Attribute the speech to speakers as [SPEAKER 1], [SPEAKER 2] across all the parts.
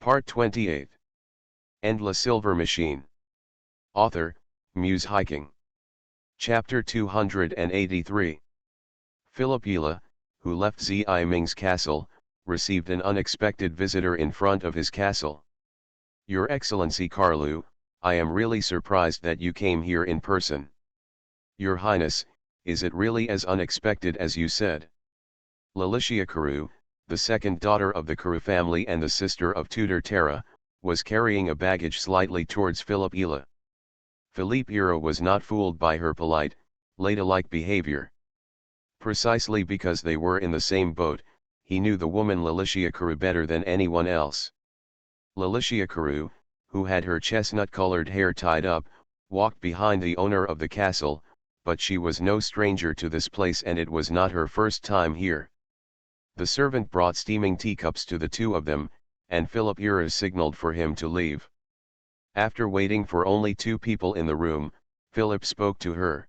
[SPEAKER 1] Part 28. Endless Silver Machine. Author, Muse Hiking. Chapter 283. Philip Yila, who left Zi Ming's castle, received an unexpected visitor in front of his castle. Your Excellency Carlu, I am really surprised that you came here in person. Your Highness, is it really as unexpected as you said? Lalicia Karu, the second daughter of the Karu family and the sister of Tutor Terra, was carrying a baggage slightly towards Philip Yila. Philippe Yila was not fooled by her polite, ladylike behavior. Precisely because they were in the same boat, he knew the woman Lalicia Karu better than anyone else. Lalicia Karu, who had her chestnut-colored hair tied up, walked behind the owner of the castle, but she was no stranger to this place and it was not her first time here. The servant brought steaming teacups to the two of them, and Philip Yila signaled for him to leave. After waiting for only two people in the room, Philip spoke to her.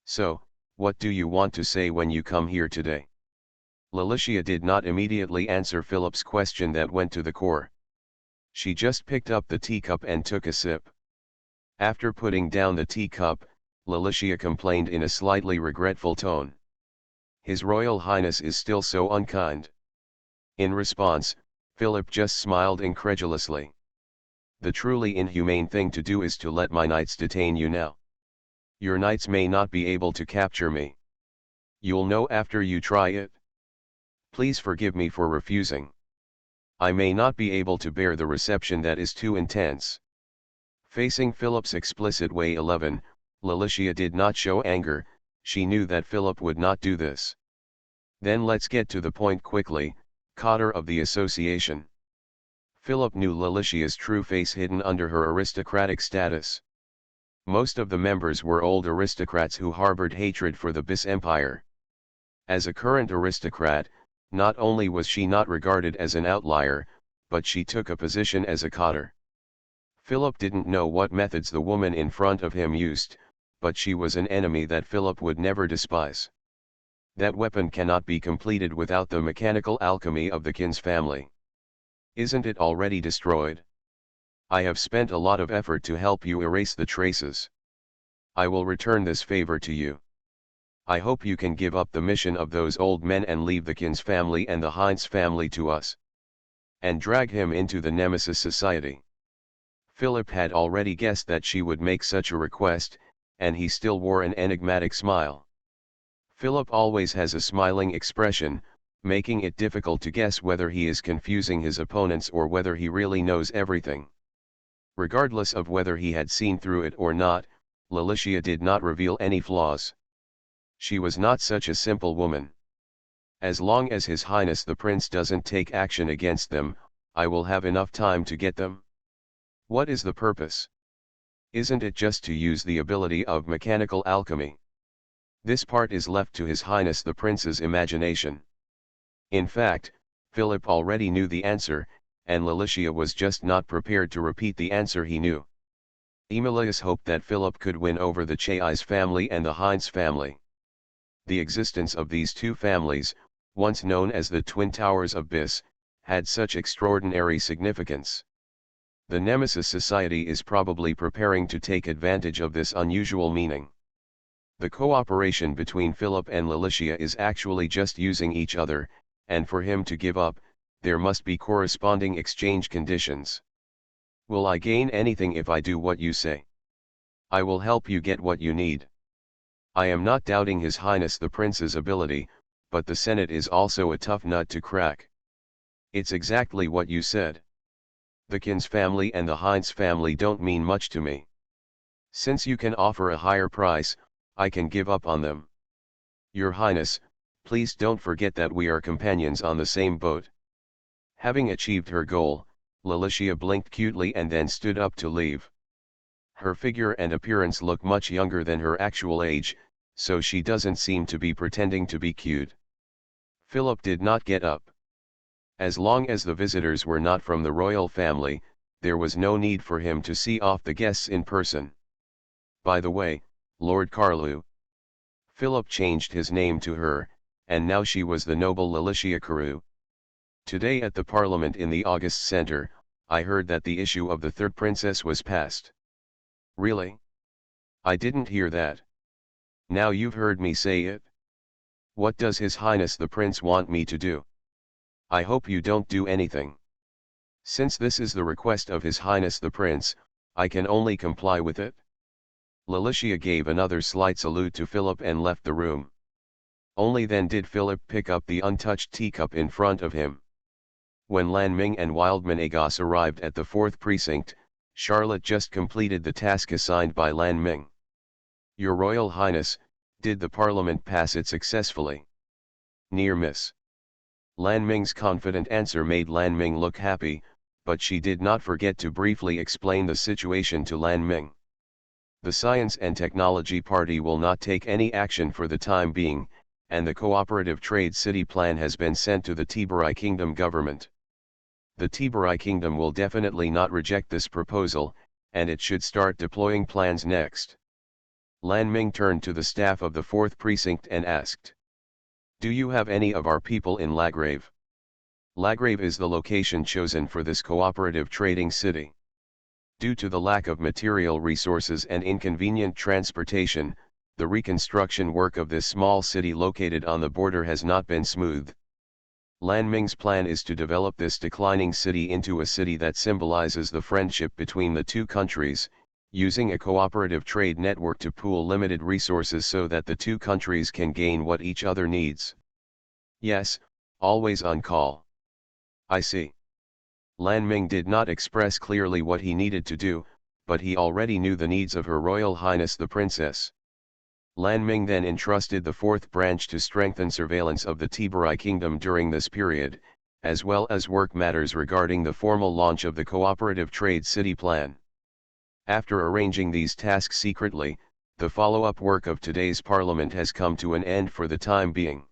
[SPEAKER 1] So, what do you want to say when you come here today? Lalicia did not immediately answer Philip's question that went to the core. She just picked up the teacup and took a sip. After putting down the teacup, Lalicia complained in a slightly regretful tone. His Royal Highness is still so unkind. In response, Philip just smiled incredulously. The truly inhumane thing to do is to let my knights detain you now. Your knights may not be able to capture me. You'll know after you try it. Please forgive me for refusing. I may not be able to bear the reception that is too intense. Facing Philip's explicit way 11, Lalicia did not show anger, she knew that Philip would not do this. Then let's get to the point quickly, Cotter of the Association. Philip knew Lalicia's true face hidden under her aristocratic status. Most of the members were old aristocrats who harbored hatred for the Bis Empire. As a current aristocrat, not only was she not regarded as an outlier, but she took a position as a Cotter. Philip didn't know what methods the woman in front of him used, but she was an enemy that Philip would never despise. That weapon cannot be completed without the mechanical alchemy of the Kin's family. Isn't it already destroyed? I have spent a lot of effort to help you erase the traces. I will return this favor to you. I hope you can give up the mission of those old men and leave the Kin's family and the Heinz family to us. And drag him into the Nemesis Society. Philip had already guessed that she would make such a request, and he still wore an enigmatic smile. Philip always has a smiling expression, making it difficult to guess whether he is confusing his opponents or whether he really knows everything. Regardless of whether he had seen through it or not, Lalicia did not reveal any flaws. She was not such a simple woman. As long as His Highness the Prince doesn't take action against them, I will have enough time to get them. What is the purpose? Isn't it just to use the ability of mechanical alchemy? This part is left to His Highness the Prince's imagination. In fact, Philip already knew the answer, and Lalicia was just not prepared to repeat the answer he knew. Emilius hoped that Philip could win over the Chais family and the Heinz family. The existence of these two families, once known as the Twin Towers of Bis, had such extraordinary significance. The Nemesis Society is probably preparing to take advantage of this unusual meaning. The cooperation between Philip and Lalicia is actually just using each other, and for him to give up, there must be corresponding exchange conditions. Will I gain anything if I do what you say? I will help you get what you need. I am not doubting His Highness the Prince's ability, but the Senate is also a tough nut to crack. It's exactly what you said. The Kin's family and the Heinz family don't mean much to me. Since you can offer a higher price, I can give up on them. Your Highness, please don't forget that we are companions on the same boat. Having achieved her goal, Lalicia blinked cutely and then stood up to leave. Her figure and appearance look much younger than her actual age, so she doesn't seem to be pretending to be cute. Philip did not get up. As long as the visitors were not from the royal family, there was no need for him to see off the guests in person. By the way, Lord Carlu. Philip changed his name to her, and now she was the noble Lalicia Carew. Today at the Parliament in the August Center, I heard that the issue of the third princess was passed. Really? I didn't hear that. Now you've heard me say it. What does His Highness the Prince want me to do? I hope you don't do anything. Since this is the request of His Highness the Prince, I can only comply with it. Letitia gave another slight salute to Philip and left the room. Only then did Philip pick up the untouched teacup in front of him. When Lan Ming and Wildman Agos arrived at the 4th precinct, Charlotte just completed the task assigned by Lan Ming. Your Royal Highness, did the Parliament pass it successfully? Near miss. Lan Ming's confident answer made Lan Ming look happy, but she did not forget to briefly explain the situation to Lan Ming. The Science and Technology Party will not take any action for the time being, and the Cooperative Trade City Plan has been sent to the Tiburai Kingdom government. The Tiburai Kingdom will definitely not reject this proposal, and it should start deploying plans next. Lan Ming turned to the staff of the 4th precinct and asked, "Do you have any of our people in Lagrave?" Lagrave is the location chosen for this cooperative trading city. Due to the lack of material resources and inconvenient transportation, the reconstruction work of this small city located on the border has not been smooth. Lan Ming's plan is to develop this declining city into a city that symbolizes the friendship between the two countries, using a cooperative trade network to pool limited resources so that the two countries can gain what each other needs. Yes, always on call. I see. Lan Ming did not express clearly what he needed to do, but he already knew the needs of Her Royal Highness the Princess. Lan Ming then entrusted the 4th branch to strengthen surveillance of the Tiburai Kingdom during this period, as well as work matters regarding the formal launch of the Cooperative Trade City Plan. After arranging these tasks secretly, the follow-up work of today's Parliament has come to an end for the time being.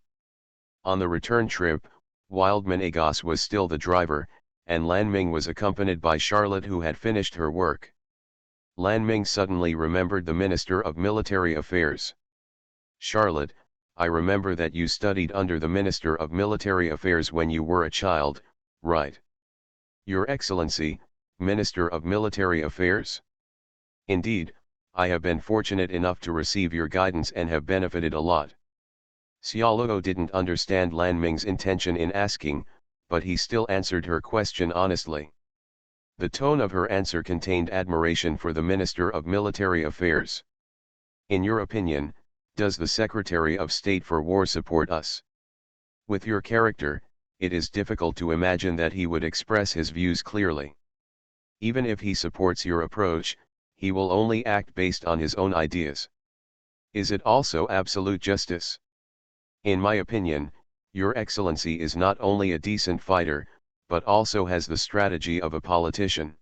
[SPEAKER 1] On the return trip, Wildman Agos was still the driver, and Lan Ming was accompanied by Charlotte, who had finished her work. Lan Ming suddenly remembered the Minister of Military Affairs. "Charlotte, I remember that you studied under the Minister of Military Affairs when you were a child, right?" "Your Excellency, Minister of Military Affairs? Indeed, I have been fortunate enough to receive your guidance and have benefited a lot." Xiaoluo didn't understand Lan Ming's intention in asking, but he still answered her question honestly. The tone of her answer contained admiration for the Minister of Military Affairs. "In your opinion, does the Secretary of State for War support us? With your character, it is difficult to imagine that he would express his views clearly. Even if he supports your approach, he will only act based on his own ideas. Is it also absolute justice? In my opinion, Your Excellency is not only a decent fighter, but also has the strategy of a politician."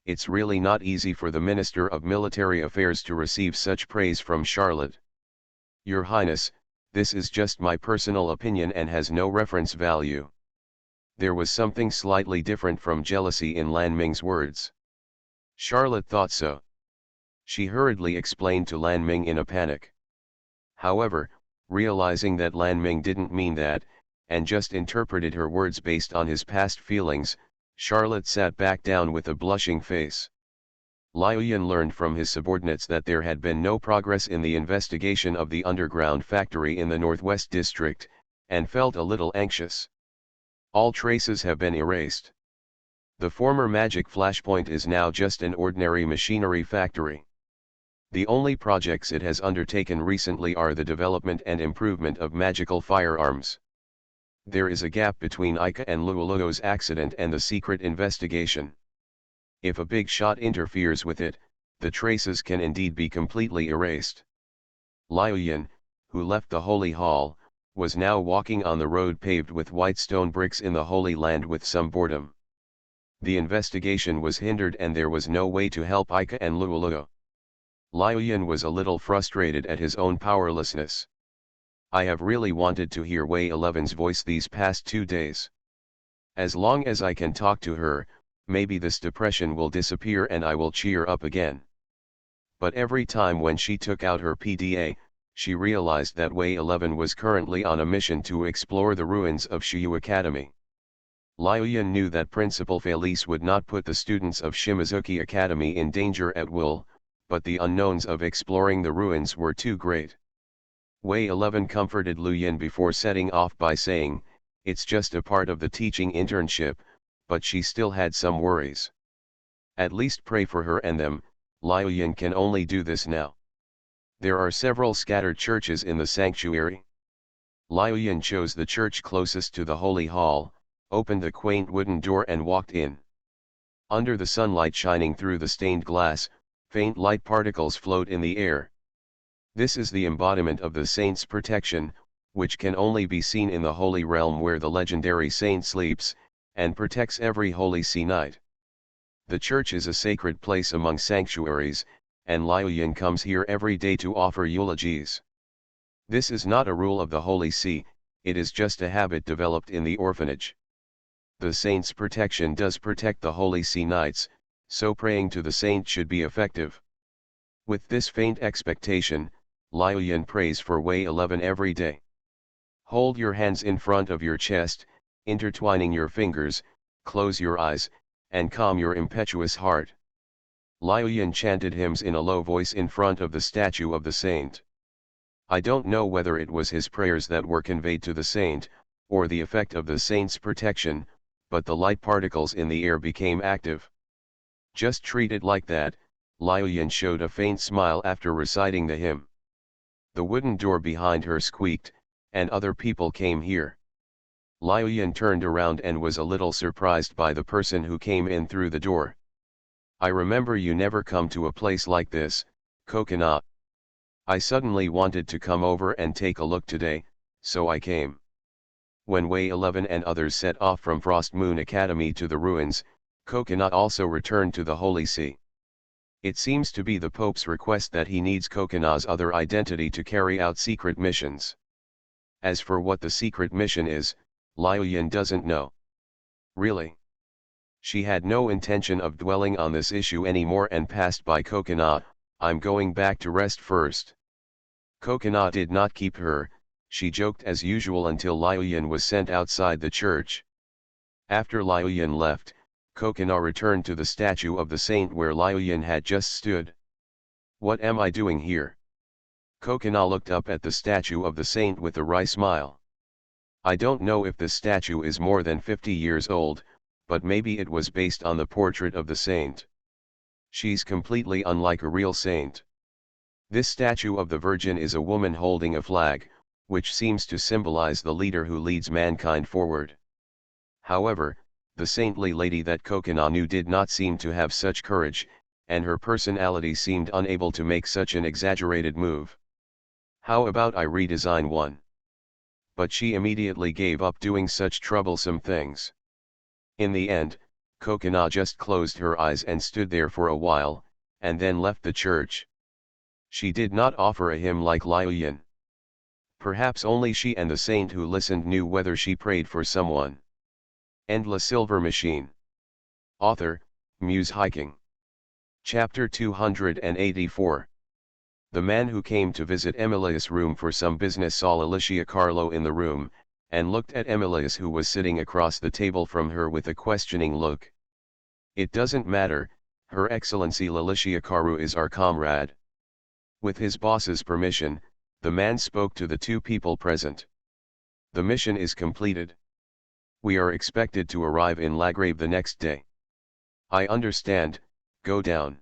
[SPEAKER 1] It's really not easy for the Minister of Military Affairs to receive such praise from Charlotte. "Your Highness, this is just my personal opinion and has no reference value." There was something slightly different from jealousy in Lan Ming's words. Charlotte thought so. She hurriedly explained to Lan Ming in a panic. However, realizing that Lan Ming didn't mean that, and just interpreted her words based on his past feelings, Charlotte sat back down with a blushing face. Liu Yan learned from his subordinates that there had been no progress in the investigation of the underground factory in the Northwest District, and felt a little anxious. All traces have been erased. The former magic flashpoint is now just an ordinary machinery factory. The only projects it has undertaken recently are the development and improvement of magical firearms. There is a gap between Ika and Luoluo's accident and the secret investigation. If a big shot interferes with it, the traces can indeed be completely erased. Liu Yan, who left the Holy Hall, was now walking on the road paved with white stone bricks in the Holy Land with some boredom. The investigation was hindered and there was no way to help Ika and Luoluo. Liu Yan was a little frustrated at his own powerlessness. "I have really wanted to hear Wei 11's voice these past 2 days. As long as I can talk to her, maybe this depression will disappear and I will cheer up again." But every time when she took out her PDA, she realized that Wei 11 was currently on a mission to explore the ruins of Shiyu Academy. Liuyan knew that Principal Felice would not put the students of Shimazuki Academy in danger at will, but the unknowns of exploring the ruins were too great. Wei 11 comforted Luyan before setting off by saying, "It's just a part of the teaching internship," but she still had some worries. At least pray for her and them. Liuyan can only do this now. There are several scattered churches in the sanctuary. Liuyan chose the church closest to the holy hall, opened the quaint wooden door and walked in. Under the sunlight shining through the stained glass, faint light particles float in the air. This is the embodiment of the saint's protection, which can only be seen in the holy realm where the legendary saint sleeps, and protects every holy sea night. The church is a sacred place among sanctuaries, and Liuyan comes here every day to offer eulogies. This is not a rule of the Holy See, it is just a habit developed in the orphanage. The saint's protection does protect the Holy See nights, so praying to the saint should be effective. With this faint expectation, Liuyan prays for Wei 11 every day. Hold your hands in front of your chest, intertwining your fingers, close your eyes, and calm your impetuous heart. Liuyan chanted hymns in a low voice in front of the statue of the saint. I don't know whether it was his prayers that were conveyed to the saint, or the effect of the saint's protection, but the light particles in the air became active. Just treat it like that. Liuyan showed a faint smile after reciting the hymn. The wooden door behind her squeaked, and other people came here. Liuyan turned around and was a little surprised by the person who came in through the door. I remember you never come to a place like this, Coconut. I suddenly wanted to come over and take a look today, so I came. When Wei 11 and others set off from Frost Moon Academy to the ruins, Coconut also returned to the Holy See. It seems to be the Pope's request that he needs Coconut's other identity to carry out secret missions. As for what the secret mission is, Liuyan doesn't know. Really? She had no intention of dwelling on this issue anymore and passed by Coconut. I'm going back to rest first. Coconut did not keep her, she joked as usual until Liuyan was sent outside the church. After Liuyan left, Coconut returned to the statue of the saint where Liuyan had just stood. What am I doing here? Coconut looked up at the statue of the saint with a wry smile. I don't know if this statue is more than 50 years old, but maybe it was based on the portrait of the saint. She's completely unlike a real saint. This statue of the Virgin is a woman holding a flag, which seems to symbolize the leader who leads mankind forward. However, the saintly lady that Coconut knew did not seem to have such courage, and her personality seemed unable to make such an exaggerated move. How about I redesign one? But she immediately gave up doing such troublesome things. In the end, Coconut just closed her eyes and stood there for a while, and then left the church. She did not offer a hymn like Liuyan. Perhaps only she and the saint who listened knew whether she prayed for someone. End La Silver Machine. Author, Muse Hiking. Chapter 284. The man who came to visit Emilius' room for some business saw Alicia Carlo in the room, and looked at Emilius who was sitting across the table from her with a questioning look. It doesn't matter, Her Excellency Lalicia Karu is our comrade. With his boss's permission, the man spoke to the two people present. The mission is completed. We are expected to arrive in Lagrave the next day. I understand, go down.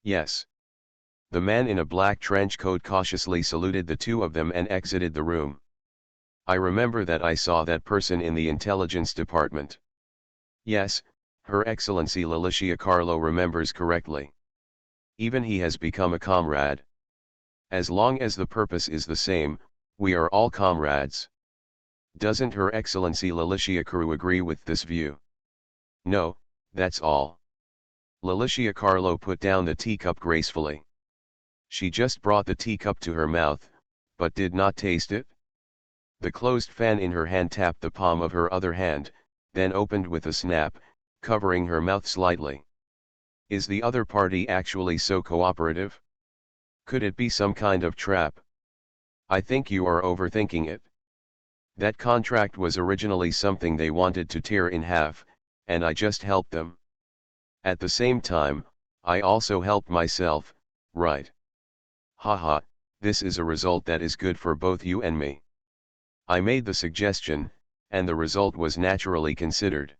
[SPEAKER 1] Yes. The man in a black trench coat cautiously saluted the two of them and exited the room. I remember that I saw that person in the intelligence department. Yes, Her Excellency Lalicia Carlo remembers correctly. Even he has become a comrade. As long as the purpose is the same, we are all comrades. Doesn't Her Excellency Lalicia Caru agree with this view? No, that's all. Lalicia Carlo put down the teacup gracefully. She just brought the teacup to her mouth, but did not taste it. The closed fan in her hand tapped the palm of her other hand, then opened with a snap, covering her mouth slightly. Is the other party actually so cooperative? Could it be some kind of trap? I think you are overthinking it. That contract was originally something they wanted to tear in half, and I just helped them. At the same time, I also helped myself, right? Haha, this is a result that is good for both you and me. I made the suggestion, and the result was naturally considered.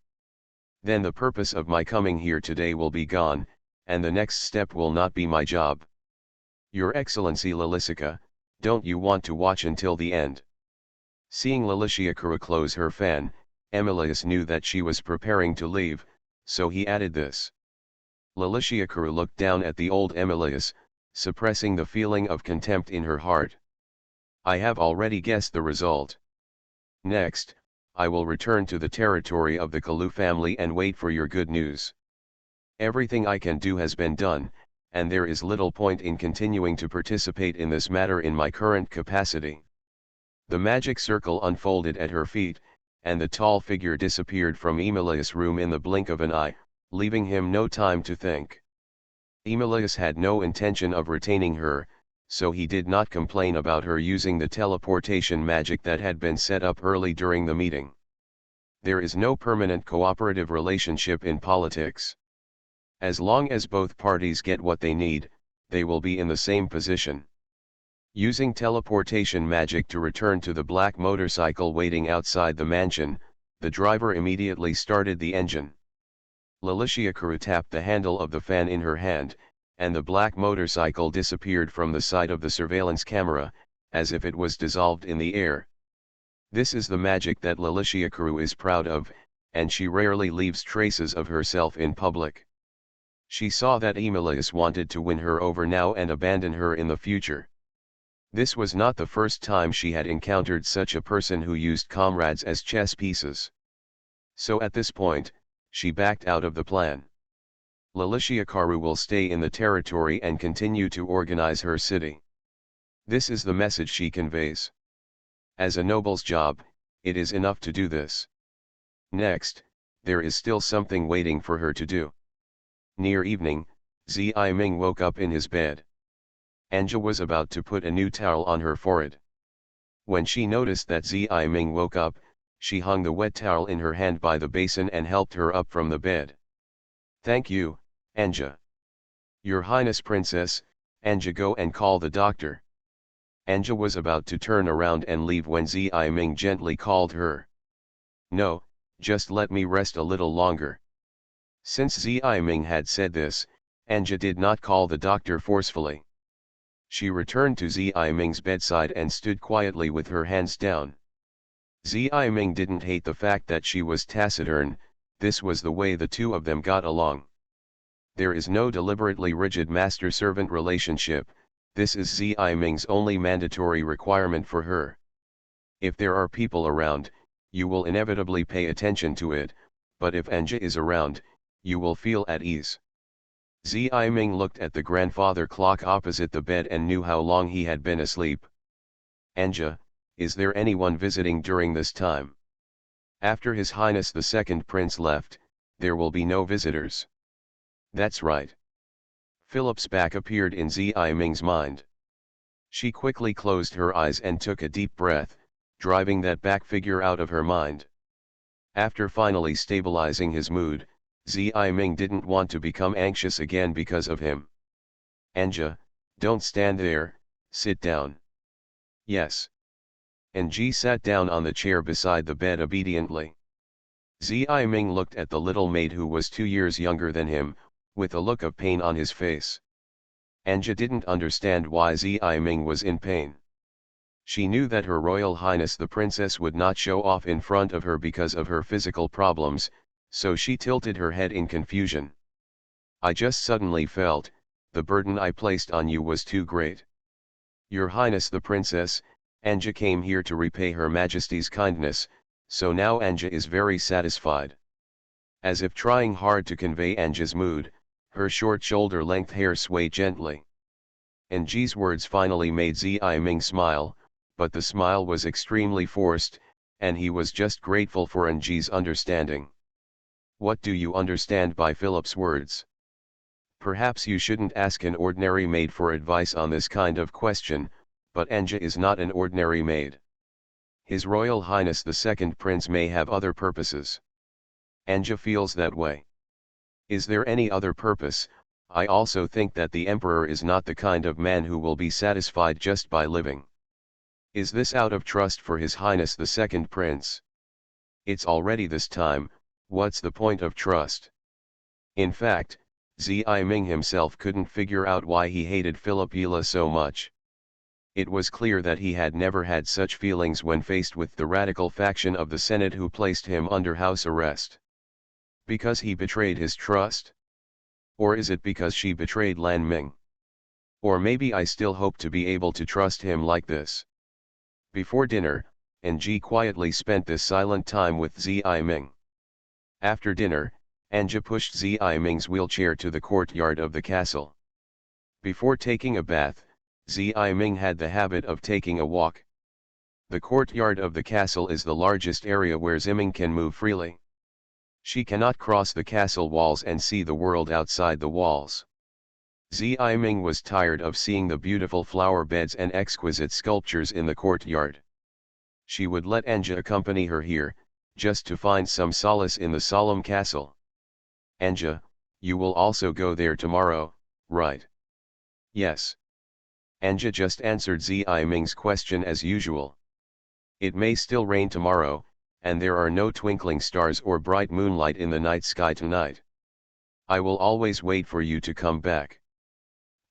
[SPEAKER 1] Then the purpose of my coming here today will be gone, and the next step will not be my job. Your Excellency Lalisica, don't you want to watch until the end? Seeing Lalishia close her fan, Emilius knew that she was preparing to leave, so he added this. Lalishia looked down at the old Emilius, suppressing the feeling of contempt in her heart. I have already guessed the result. Next, I will return to the territory of the Kalu family and wait for your good news. Everything I can do has been done, and there is little point in continuing to participate in this matter in my current capacity. The magic circle unfolded at her feet, and the tall figure disappeared from Emilius' room in the blink of an eye, leaving him no time to think. Emilius had no intention of retaining her, so he did not complain about her using the teleportation magic that had been set up early during the meeting. There is no permanent cooperative relationship in politics. As long as both parties get what they need, they will be in the same position. Using teleportation magic to return to the black motorcycle waiting outside the mansion, the driver immediately started the engine. Lalicia tapped the handle of the fan in her hand, and the black motorcycle disappeared from the side of the surveillance camera, as if it was dissolved in the air. This is the magic that Lalicia is proud of, and she rarely leaves traces of herself in public. She saw that Emilius wanted to win her over now and abandon her in the future. This was not the first time she had encountered such a person who used comrades as chess pieces. So at this point, she backed out of the plan. Lalicia will stay in the territory and continue to organize her city. This is the message she conveys. As a noble's job, it is enough to do this. Next, there is still something waiting for her to do. Near evening, Zi Ming woke up in his bed. Anja was about to put a new towel on her forehead. When she noticed that Zi Ming woke up, she hung the wet towel in her hand by the basin and helped her up from the bed. Thank you, Anja. Your Highness Princess, Anja, go and call the doctor. Anja was about to turn around and leave when Zi Ming gently called her. No, just let me rest a little longer. Since Zi Ming had said this, Anja did not call the doctor forcefully. She returned to Zi Ming's bedside and stood quietly with her hands down. Zi Ming didn't hate the fact that she was taciturn, this was the way the two of them got along. There is no deliberately rigid master-servant relationship, this is Zi Ming's only mandatory requirement for her. If there are people around, you will inevitably pay attention to it, but if Anja is around, you will feel at ease. Zi Ming looked at the grandfather clock opposite the bed and knew how long he had been asleep. Anja, is there anyone visiting during this time? After His Highness the Second Prince left, there will be no visitors. That's right. Philip's back appeared in Zi Ming's mind. She quickly closed her eyes and took a deep breath, driving that back figure out of her mind. After finally stabilizing his mood, Zi Ming didn't want to become anxious again because of him. Anja, don't stand there, sit down. Yes. Ng sat down on the chair beside the bed obediently. Zi Ming looked at the little maid who was 2 years younger than him, with a look of pain on his face. Anja didn't understand why Zi Ming was in pain. She knew that Her Royal Highness the Princess would not show off in front of her because of her physical problems, so she tilted her head in confusion. I just suddenly felt, the burden I placed on you was too great. Your Highness the Princess, Anja came here to repay Her Majesty's kindness, so now Anja is very satisfied. As if trying hard to convey Anja's mood, her short shoulder-length hair swayed gently. Ng's words finally made Zi Ming smile, but the smile was extremely forced, and he was just grateful for Ng's understanding. What do you understand by Philip's words? Perhaps you shouldn't ask an ordinary maid for advice on this kind of question, but Anja is not an ordinary maid. His Royal Highness the Second Prince may have other purposes. Anja feels that way. Is there any other purpose? I also think that the Emperor is not the kind of man who will be satisfied just by living. Is this out of trust for His Highness the Second Prince? It's already this time, what's the point of trust? In fact, Zi Ming himself couldn't figure out why he hated Philip so much. It was clear that he had never had such feelings when faced with the radical faction of the Senate who placed him under house arrest. Because he betrayed his trust? Or is it because she betrayed Lan Ming? Or maybe I still hope to be able to trust him like this. Before dinner, Ng quietly spent this silent time with Zi Ming. After dinner, Anja pushed Zi Ming's wheelchair to the courtyard of the castle. Before taking a bath, Zi Ming had the habit of taking a walk. The courtyard of the castle is the largest area where Ziming can move freely. She cannot cross the castle walls and see the world outside the walls. Zi Ming was tired of seeing the beautiful flower beds and exquisite sculptures in the courtyard. She would let Anja accompany her here, just to find some solace in the solemn castle. Anja, you will also go there tomorrow, right? Yes. Anja just answered Zi Ming's question as usual. It may still rain tomorrow, and there are no twinkling stars or bright moonlight in the night sky tonight. I will always wait for you to come back.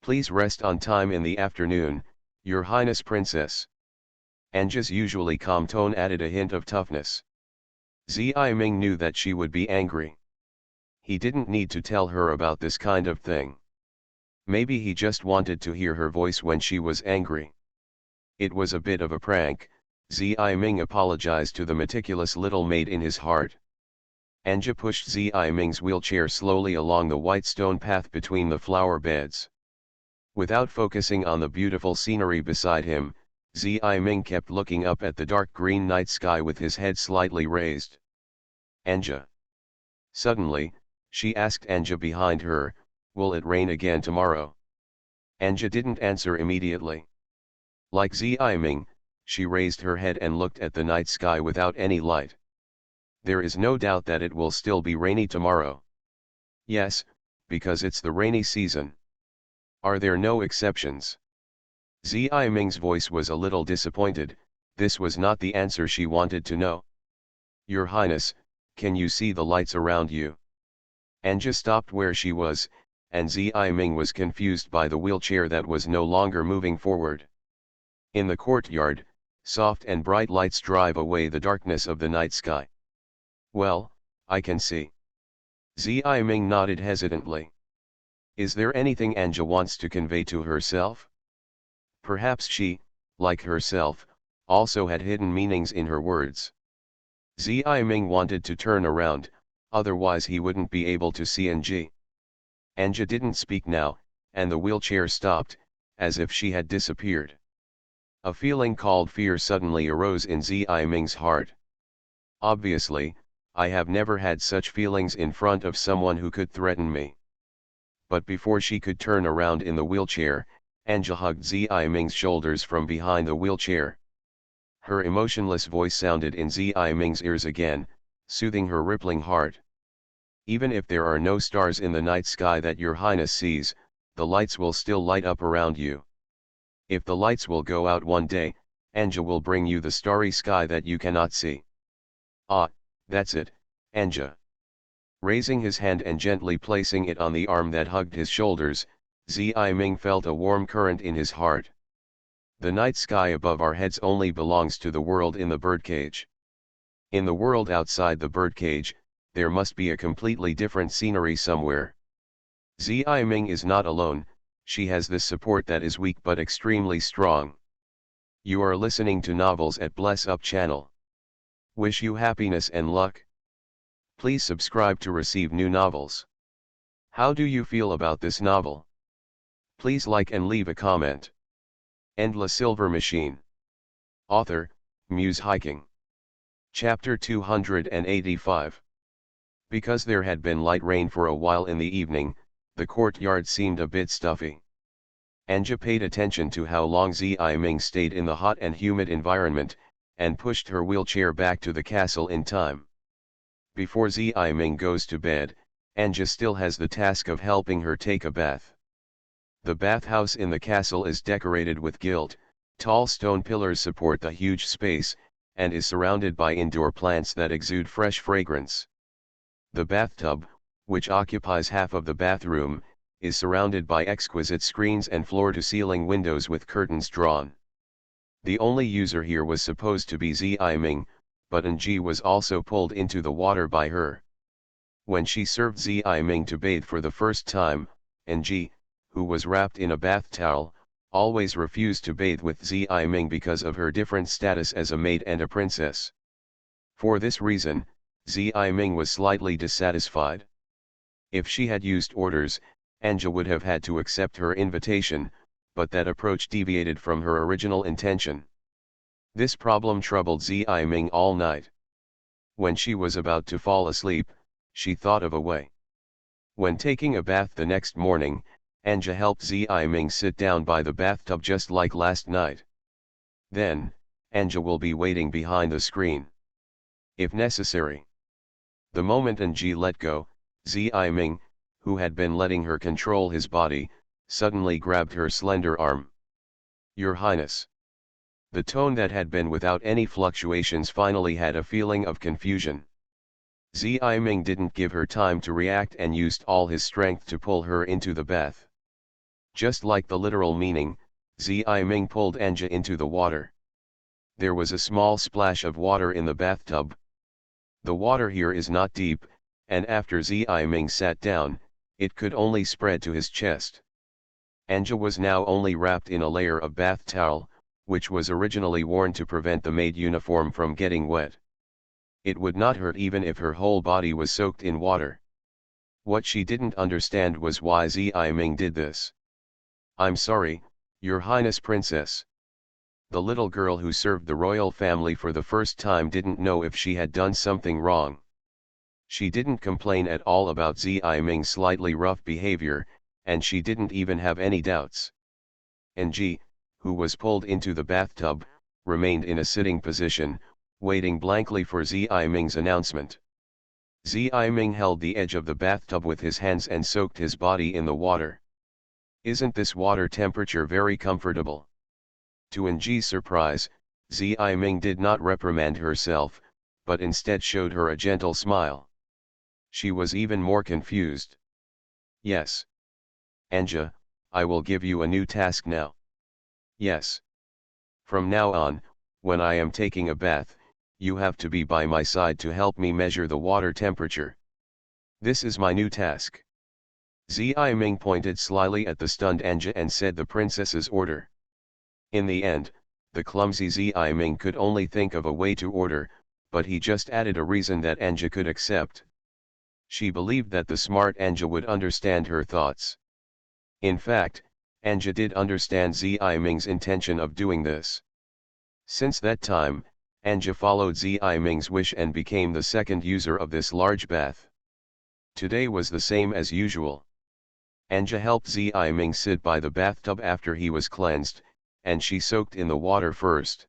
[SPEAKER 1] Please rest on time in the afternoon, Your Highness Princess. Anja's usually calm tone added a hint of toughness. Zi Ming knew that she would be angry. He didn't need to tell her about this kind of thing. Maybe he just wanted to hear her voice when she was angry. It was a bit of a prank. Zi Ming apologized to the meticulous little maid in his heart. Anja pushed Zi Ming's wheelchair slowly along the white stone path between the flower beds. Without focusing on the beautiful scenery beside him, Zi Ming kept looking up at the dark green night sky with his head slightly raised. Anja. Suddenly, she asked Anja behind her, will it rain again tomorrow? Anja didn't answer immediately. Like Zi Ming, she raised her head and looked at the night sky without any light. There is no doubt that it will still be rainy tomorrow. Yes, because it's the rainy season. Are there no exceptions? Zi Ming's voice was a little disappointed. This was not the answer she wanted to know. Your Highness, can you see the lights around you? Anja stopped where she was, and Zi Ming was confused by the wheelchair that was no longer moving forward. In the courtyard, soft and bright lights drive away the darkness of the night sky. Well, I can see. Zi Ming nodded hesitantly. Is there anything Anja wants to convey to herself? Perhaps she, like herself, also had hidden meanings in her words. Zi Ming wanted to turn around, otherwise he wouldn't be able to see Ng. Anja didn't speak now, and the wheelchair stopped, as if she had disappeared. A feeling called fear suddenly arose in Zi Ming's heart. Obviously, I have never had such feelings in front of someone who could threaten me. But before she could turn around in the wheelchair, Anja hugged Zi Ming's shoulders from behind the wheelchair. Her emotionless voice sounded in Zi Ming's ears again, soothing her rippling heart. Even if there are no stars in the night sky that Your Highness sees, the lights will still light up around you. If the lights will go out one day, Anja will bring you the starry sky that you cannot see. Ah, that's it, Anja. Raising his hand and gently placing it on the arm that hugged his shoulders, Zi Ming felt a warm current in his heart. The night sky above our heads only belongs to the world in the birdcage. In the world outside the birdcage, there must be a completely different scenery somewhere. Zi Ming is not alone, she has this support that is weak but extremely strong. You are listening to Novels at Bless Up channel. Wish you happiness and luck. Please subscribe to receive new novels. How do you feel about this novel? Please like and leave a comment. And La Silver Machine. Author, Muse Hiking. Chapter 285. Because there had been light rain for a while in the evening, the courtyard seemed a bit stuffy. Anja paid attention to how long Zi Ming stayed in the hot and humid environment, and pushed her wheelchair back to the castle in time. Before Ming goes to bed, Anja still has the task of helping her take a bath. The bathhouse in the castle is decorated with gilt, tall stone pillars support the huge space, and is surrounded by indoor plants that exude fresh fragrance. The bathtub, which occupies half of the bathroom, is surrounded by exquisite screens and floor-to-ceiling windows with curtains drawn. The only user here was supposed to be Ming, but Ng was also pulled into the water by her. When she served Ming to bathe for the first time, Ng, who was wrapped in a bath towel, always refused to bathe with Ming because of her different status as a maid and a princess. For this reason, Ming was slightly dissatisfied. If she had used orders, Anja would have had to accept her invitation, but that approach deviated from her original intention. This problem troubled Ming all night. When she was about to fall asleep, she thought of a way. When taking a bath the next morning, Anja helped Ming sit down by the bathtub just like last night. Then, Anja will be waiting behind the screen. If necessary. The moment Ng let go, Ming, who had been letting her control his body, suddenly grabbed her slender arm. "Your Highness." The tone that had been without any fluctuations finally had a feeling of confusion. Ming didn't give her time to react and used all his strength to pull her into the bath. Just like the literal meaning, Ming pulled Anja into the water. There was a small splash of water in the bathtub. The water here is not deep, and after Ming sat down, it could only spread to his chest. Anja was now only wrapped in a layer of bath towel, which was originally worn to prevent the maid uniform from getting wet. It would not hurt even if her whole body was soaked in water. What she didn't understand was why Ming did this. "I'm sorry, Your Highness Princess." The little girl who served the royal family for the first time didn't know if she had done something wrong. She didn't complain at all about Ming's slightly rough behavior, and she didn't even have any doubts. Ng, who was pulled into the bathtub, remained in a sitting position, waiting blankly for Ming's announcement. Ming held the edge of the bathtub with his hands and soaked his body in the water. "Isn't this water temperature very comfortable?" To Ng's surprise, Ming did not reprimand herself, but instead showed her a gentle smile. She was even more confused. "Yes. Anja, I will give you a new task now." "Yes. From now on, when I am taking a bath, you have to be by my side to help me measure the water temperature. This is my new task." Ming pointed slyly at the stunned Anja and said the princess's order. In the end, the clumsy Ming could only think of a way to order, but he just added a reason that Anja could accept. She believed that the smart Anja would understand her thoughts. In fact, Anja did understand Ming's intention of doing this. Since that time, Anja followed Ming's wish and became the second user of this large bath. Today was the same as usual. Anja helped Ming sit by the bathtub after he was cleansed, and she soaked in the water first.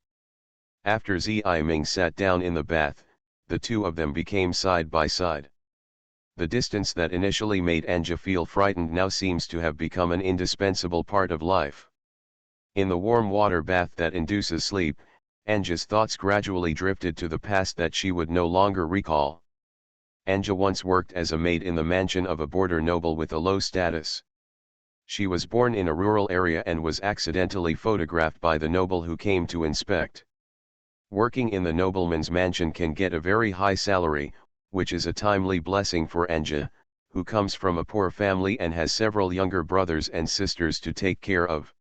[SPEAKER 1] After Ming sat down in the bath, the two of them became side by side. The distance that initially made Anja feel frightened now seems to have become an indispensable part of life. In the warm water bath that induces sleep, Anja's thoughts gradually drifted to the past that she would no longer recall. Anja once worked as a maid in the mansion of a border noble with a low status. She was born in a rural area and was accidentally photographed by the noble who came to inspect. Working in the nobleman's mansion can get a very high salary, which is a timely blessing for Anja, who comes from a poor family and has several younger brothers and sisters to take care of.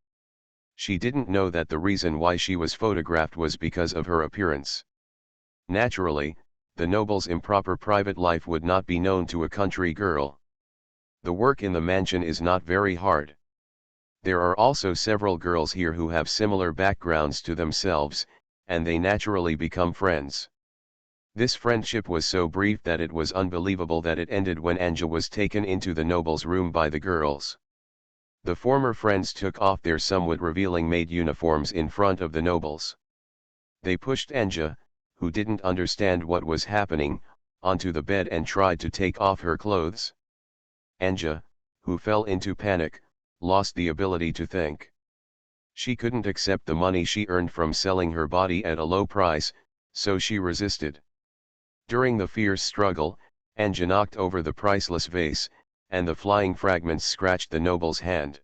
[SPEAKER 1] She didn't know that the reason why she was photographed was because of her appearance. Naturally, the noble's improper private life would not be known to a country girl. The work in the mansion is not very hard. There are also several girls here who have similar backgrounds to themselves, and they naturally become friends. This friendship was so brief that it was unbelievable that it ended when Anja was taken into the noble's room by the girls. The former friends took off their somewhat revealing maid uniforms in front of the nobles. They pushed Anja, who didn't understand what was happening, onto the bed and tried to take off her clothes. Anja, who fell into panic, lost the ability to think. She couldn't accept the money she earned from selling her body at a low price, so she resisted. During the fierce struggle, Anja knocked over the priceless vase, and the flying fragments scratched the noble's hand.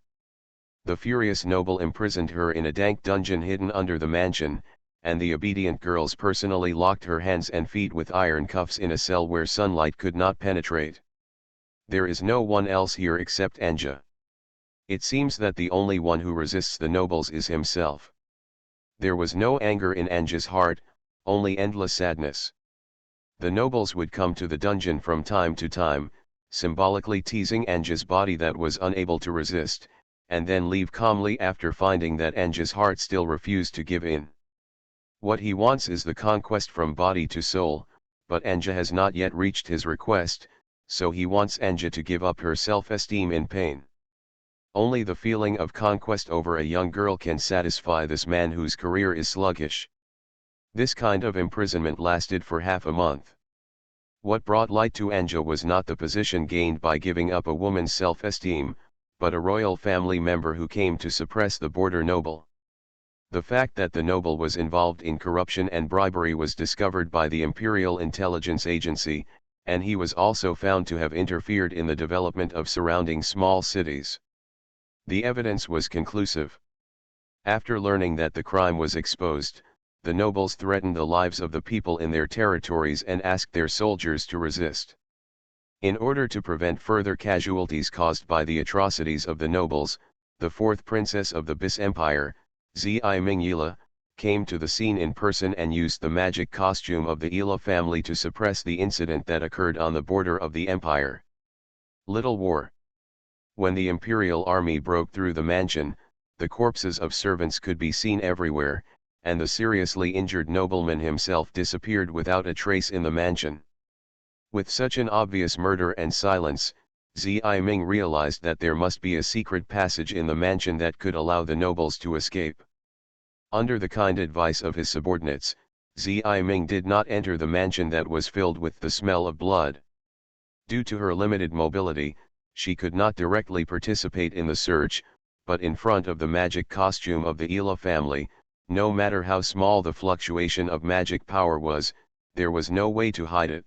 [SPEAKER 1] The furious noble imprisoned her in a dank dungeon hidden under the mansion, and the obedient girls personally locked her hands and feet with iron cuffs in a cell where sunlight could not penetrate. There is no one else here except Anja. It seems that the only one who resists the nobles is himself. There was no anger in Anja's heart, only endless sadness. The nobles would come to the dungeon from time to time, symbolically teasing Anja's body that was unable to resist, and then leave calmly after finding that Anja's heart still refused to give in. What he wants is the conquest from body to soul, but Anja has not yet reached his request, so he wants Anja to give up her self-esteem in pain. Only the feeling of conquest over a young girl can satisfy this man whose career is sluggish. This kind of imprisonment lasted for half a month. What brought light to Anja was not the position gained by giving up a woman's self-esteem, but a royal family member who came to suppress the border noble. The fact that the noble was involved in corruption and bribery was discovered by the Imperial Intelligence Agency, and he was also found to have interfered in the development of surrounding small cities. The evidence was conclusive. After learning that the crime was exposed, the nobles threatened the lives of the people in their territories and asked their soldiers to resist. In order to prevent further casualties caused by the atrocities of the nobles, the fourth princess of the Bis Empire, Zhi-Ming-Yila, came to the scene in person and used the magic costume of the Yila family to suppress the incident that occurred on the border of the empire. Little War. When the imperial army broke through the mansion, the corpses of servants could be seen everywhere, and the seriously injured nobleman himself disappeared without a trace in the mansion. With such an obvious murder and silence, Zhi-Ming realized that there must be a secret passage in the mansion that could allow the nobles to escape. Under the kind advice of his subordinates, Zhi-Ming did not enter the mansion that was filled with the smell of blood. Due to her limited mobility, she could not directly participate in the search, but in front of the magic costume of the Yila family, no matter how small the fluctuation of magic power was, there was no way to hide it.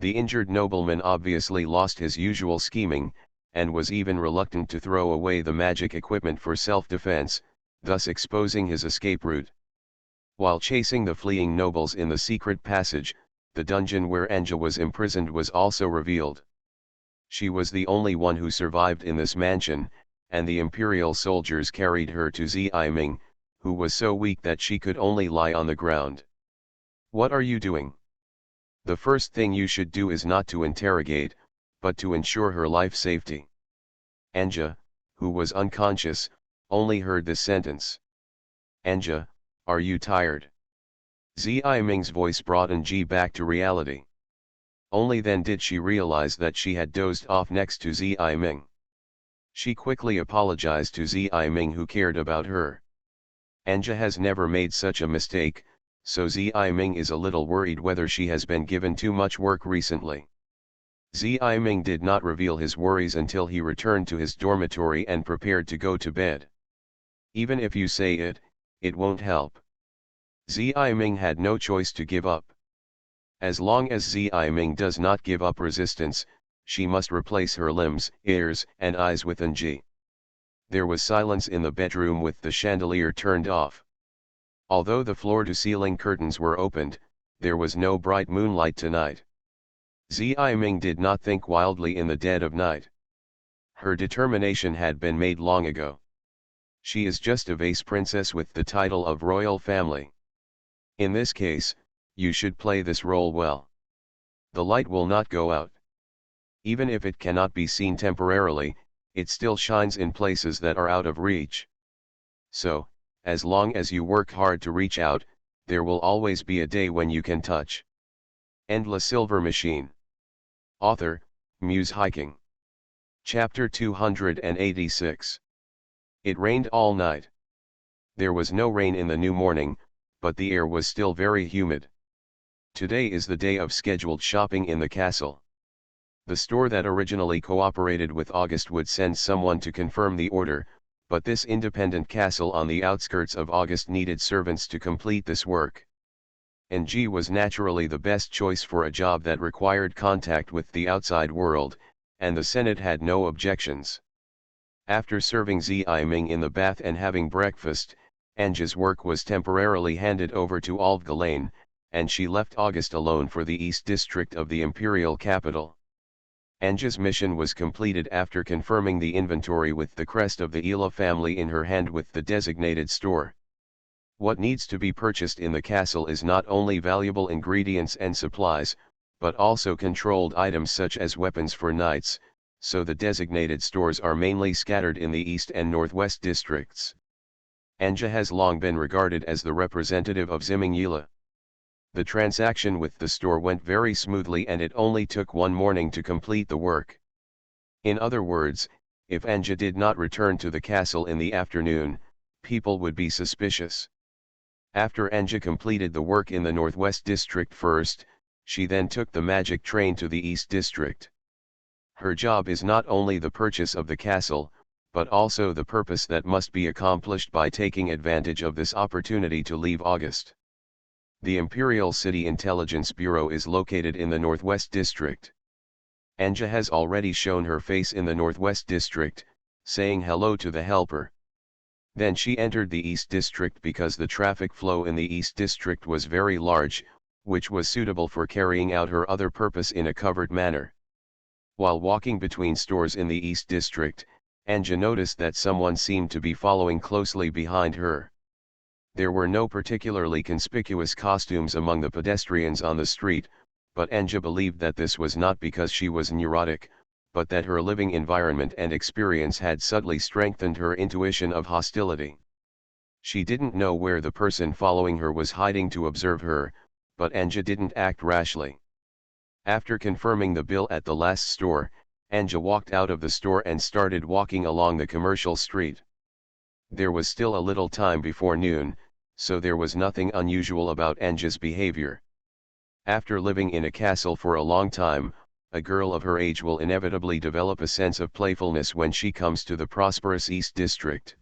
[SPEAKER 1] The injured nobleman obviously lost his usual scheming, and was even reluctant to throw away the magic equipment for self-defense, thus exposing his escape route. While chasing the fleeing nobles in the secret passage, the dungeon where Anja was imprisoned was also revealed. She was the only one who survived in this mansion, and the imperial soldiers carried her to Zhi-Ming, who was so weak that she could only lie on the ground. "What are you doing? The first thing you should do is not to interrogate, but to ensure her life safety." Anja, who was unconscious, only heard this sentence. "Anja, are you tired?" Zhi-Ming's voice brought Anji back to reality. Only then did she realize that she had dozed off next to Zhi-Ming. She quickly apologized to Zhi-Ming, who cared about her. Anja has never made such a mistake, so Zhi-Ming is a little worried whether she has been given too much work recently. Zhi-Ming did not reveal his worries until he returned to his dormitory and prepared to go to bed. "Even if you say it, it won't help." Zhi-Ming had no choice to give up. As long as Zhi-Ming does not give up resistance, she must replace her limbs, ears, and eyes with Anji. There was silence in the bedroom with the chandelier turned off. Although the floor-to-ceiling curtains were opened, there was no bright moonlight tonight. Zhi-Ming did not think wildly in the dead of night. Her determination had been made long ago. She is just a vase princess with the title of royal family. In this case, you should play this role well. The light will not go out. Even if it cannot be seen temporarily, it still shines in places that are out of reach. So, as long as you work hard to reach out, there will always be a day when you can touch. End La Silver Machine. Author, Muse Hiking. Chapter 286. It rained all night. There was no rain in the new morning, but the air was still very humid. Today is the day of scheduled shopping in the castle. The store that originally cooperated with August would send someone to confirm the order, but this independent castle on the outskirts of August needed servants to complete this work. NG was naturally the best choice for a job that required contact with the outside world, and the Senate had no objections. After serving Zi Ming in the bath and having breakfast, NG's work was temporarily handed over to Alv-Ghislaine, and she left August alone for the East District of the imperial capital. NG's mission was completed after confirming the inventory with the crest of the Ila family in her hand with the designated store. What needs to be purchased in the castle is not only valuable ingredients and supplies, but also controlled items such as weapons for knights, so the designated stores are mainly scattered in the east and northwest districts. Anja has long been regarded as the representative of Ziming Yila. The transaction with the store went very smoothly and it only took one morning to complete the work. In other words, if Anja did not return to the castle in the afternoon, people would be suspicious. After Anja completed the work in the Northwest District first, she then took the magic train to the East District. Her job is not only the purchase of the castle, but also the purpose that must be accomplished by taking advantage of this opportunity to leave August. The Imperial City Intelligence Bureau is located in the Northwest District. Anja has already shown her face in the Northwest District, saying hello to the helper. Then she entered the East District because the traffic flow in the East District was very large, which was suitable for carrying out her other purpose in a covered manner. While walking between stores in the East District, Anja noticed that someone seemed to be following closely behind her. There were no particularly conspicuous costumes among the pedestrians on the street, but Anja believed that this was not because she was neurotic, but that her living environment and experience had subtly strengthened her intuition of hostility. She didn't know where the person following her was hiding to observe her, but Anja didn't act rashly. After confirming the bill at the last store, Anja walked out of the store and started walking along the commercial street. There was still a little time before noon, so there was nothing unusual about Anja's behavior. After living in a castle for a long time, a girl of her age will inevitably develop a sense of playfulness when she comes to the prosperous East District.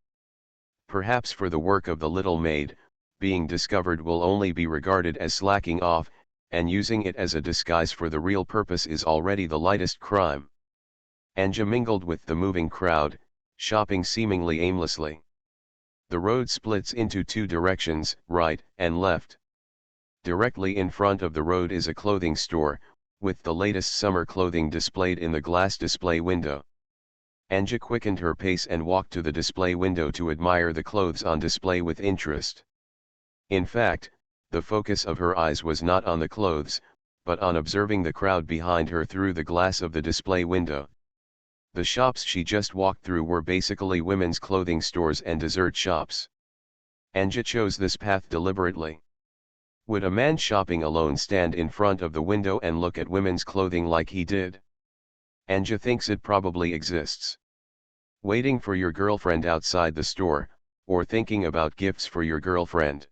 [SPEAKER 1] Perhaps for the work of the little maid, being discovered will only be regarded as slacking off, and using it as a disguise for the real purpose is already the lightest crime. Anja mingled with the moving crowd, shopping seemingly aimlessly. The road splits into two directions, right and left. Directly in front of the road is a clothing store, with the latest summer clothing displayed in the glass display window. Anja quickened her pace and walked to the display window to admire the clothes on display with interest. In fact, the focus of her eyes was not on the clothes, but on observing the crowd behind her through the glass of the display window. The shops she just walked through were basically women's clothing stores and dessert shops. Anja chose this path deliberately. Would a man shopping alone stand in front of the window and look at women's clothing like he did? Anja thinks it probably exists. Waiting for your girlfriend outside the store, or thinking about gifts for your girlfriend.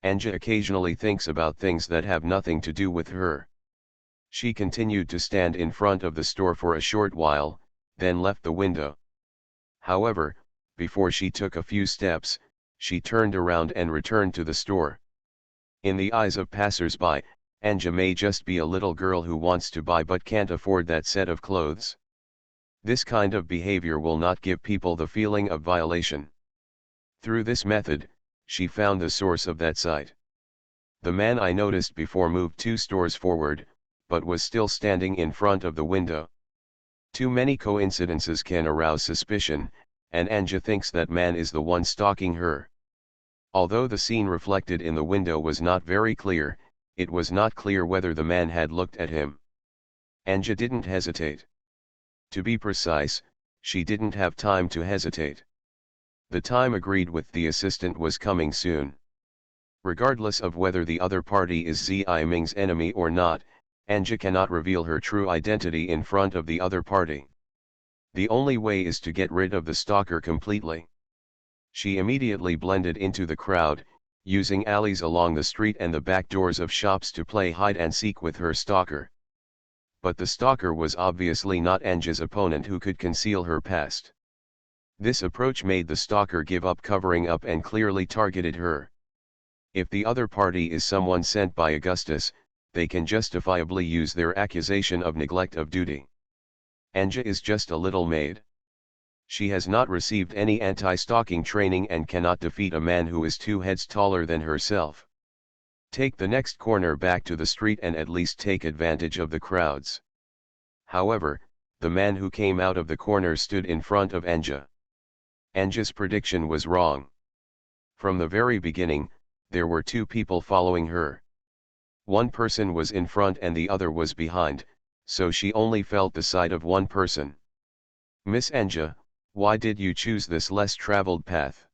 [SPEAKER 1] Anja occasionally thinks about things that have nothing to do with her. She continued to stand in front of the store for a short while, then left the window. However, before she took a few steps, she turned around and returned to the store. In the eyes of passers-by, Anja may just be a little girl who wants to buy but can't afford that set of clothes. This kind of behavior will not give people the feeling of violation. Through this method, she found the source of that sight. The man I noticed before moved 2 stores forward, but was still standing in front of the window. Too many coincidences can arouse suspicion, and Anja thinks that man is the one stalking her. Although the scene reflected in the window was not very clear, it was not clear whether the man had looked at him. Anja didn't hesitate. To be precise, she didn't have time to hesitate. The time agreed with the assistant was coming soon. Regardless of whether the other party is Zi Ming's enemy or not, Anja cannot reveal her true identity in front of the other party. The only way is to get rid of the stalker completely. She immediately blended into the crowd, using alleys along the street and the back doors of shops to play hide and seek with her stalker. But the stalker was obviously not Anja's opponent who could conceal her past. This approach made the stalker give up covering up and clearly targeted her. If the other party is someone sent by Augustus, they can justifiably use their accusation of neglect of duty. Anja is just a little maid. She has not received any anti-stalking training and cannot defeat a man who is 2 heads taller than herself. Take the next corner back to the street and at least take advantage of the crowds. However, the man who came out of the corner stood in front of Anja. Anja's prediction was wrong. From the very beginning, there were 2 people following her. One person was in front and the other was behind, so she only felt the sight of one person. Miss Anja, why did you choose this less traveled path?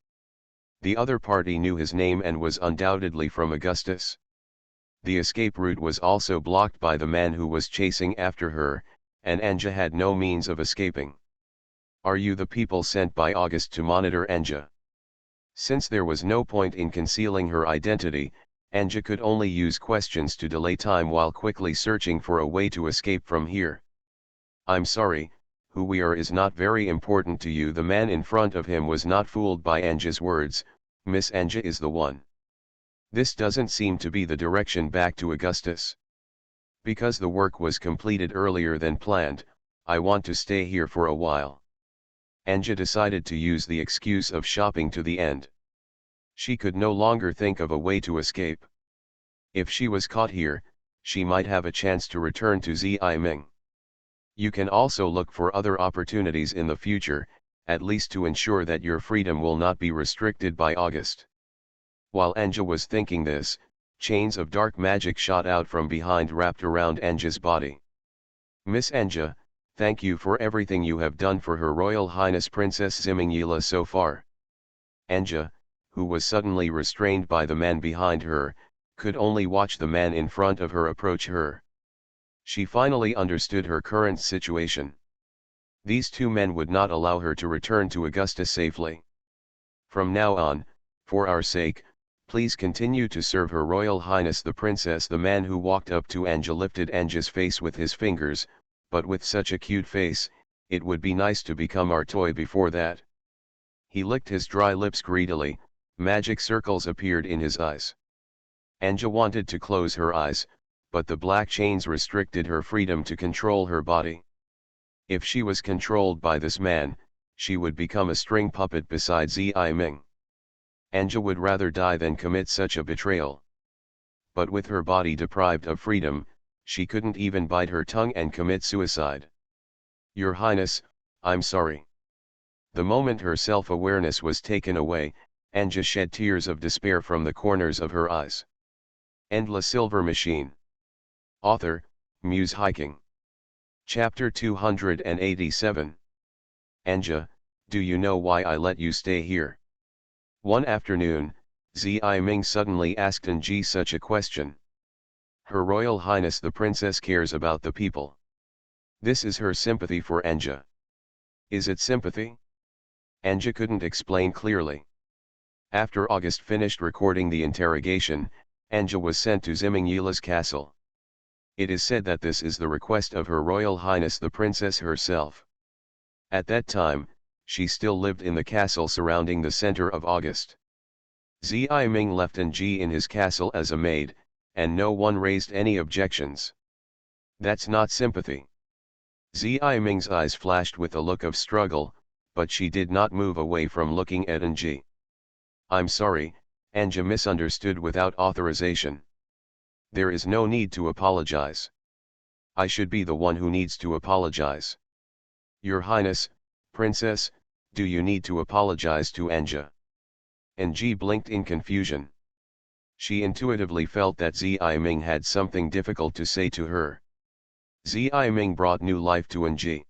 [SPEAKER 1] The other party knew his name and was undoubtedly from Augustus. The escape route was also blocked by the man who was chasing after her, and Anja had no means of escaping. Are you the people sent by August to monitor Anja? Since there was no point in concealing her identity, Anja could only use questions to delay time while quickly searching for a way to escape from here. I'm sorry, who we are is not very important to you. The man in front of him was not fooled by Anja's words. Miss Anja is the one. This doesn't seem to be the direction back to Augustus. Because the work was completed earlier than planned, I want to stay here for a while. Anja decided to use the excuse of shopping to the end. She could no longer think of a way to escape. If she was caught here, she might have a chance to return to Ziming. You can also look for other opportunities in the future, at least to ensure that your freedom will not be restricted by August. While Anja was thinking this, chains of dark magic shot out from behind wrapped around Anja's body. Miss Anja, thank you for everything you have done for Her Royal Highness Princess Ziming so far. Anja, who was suddenly restrained by the man behind her, could only watch the man in front of her approach her. She finally understood her current situation. These 2 men would not allow her to return to Augusta safely. From now on, for our sake, please continue to serve Her Royal Highness the Princess. The man who walked up to Anja lifted Anja's face with his fingers, but with such a cute face, it would be nice to become our toy before that. He licked his dry lips greedily, magic circles appeared in his eyes. Anja wanted to close her eyes, but the black chains restricted her freedom to control her body. If she was controlled by this man, she would become a string puppet beside Ziming. Anja would rather die than commit such a betrayal. But with her body deprived of freedom, she couldn't even bite her tongue and commit suicide. Your Highness, I'm sorry. The moment her self-awareness was taken away, Anja shed tears of despair from the corners of her eyes. End La Silver Machine. Author, Muse Hiking. Chapter 287. Anja, do you know why I let you stay here? One afternoon, Ziming suddenly asked Anji such a question. Her Royal Highness the Princess cares about the people. This is her sympathy for Anja. Is it sympathy? Anja couldn't explain clearly. After August finished recording the interrogation, Anja was sent to Ziming castle. It is said that this is the request of Her Royal Highness the Princess herself. At that time, she still lived in the castle surrounding the center of August. Ziming left Anji in his castle as a maid, and no one raised any objections. That's not sympathy. Ziming's eyes flashed with a look of struggle, but she did not move away from looking at Anji. I'm sorry, Anja misunderstood without authorization. There is no need to apologize. I should be the one who needs to apologize. Your Highness, Princess, do you need to apologize to Anja? Anji blinked in confusion. She intuitively felt that Ziming had something difficult to say to her. Ziming brought new life to Anji.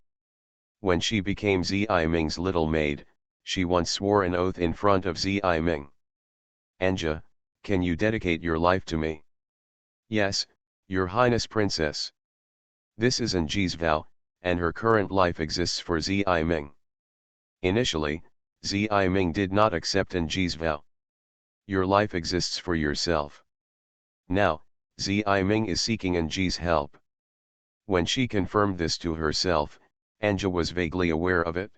[SPEAKER 1] When she became Ziming's little maid, she once swore an oath in front of Ziming. Anja, can you dedicate your life to me? Yes, Your Highness Princess. This is Anji's vow, and her current life exists for Ziming. Initially, Ziming did not accept Anji's vow. Your life exists for yourself. Now, Ming is seeking Anji's help. When she confirmed this to herself, Anja was vaguely aware of it.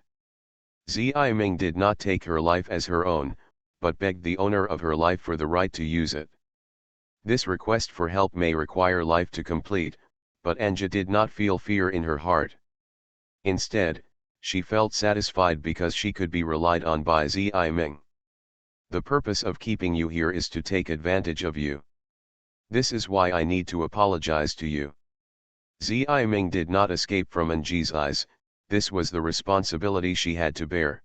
[SPEAKER 1] Ming did not take her life as her own, but begged the owner of her life for the right to use it. This request for help may require life to complete, but Anja did not feel fear in her heart. Instead, she felt satisfied because she could be relied on by Ming. The purpose of keeping you here is to take advantage of you. This is why I need to apologize to you. Ming did not escape from Anji's eyes, this was the responsibility she had to bear.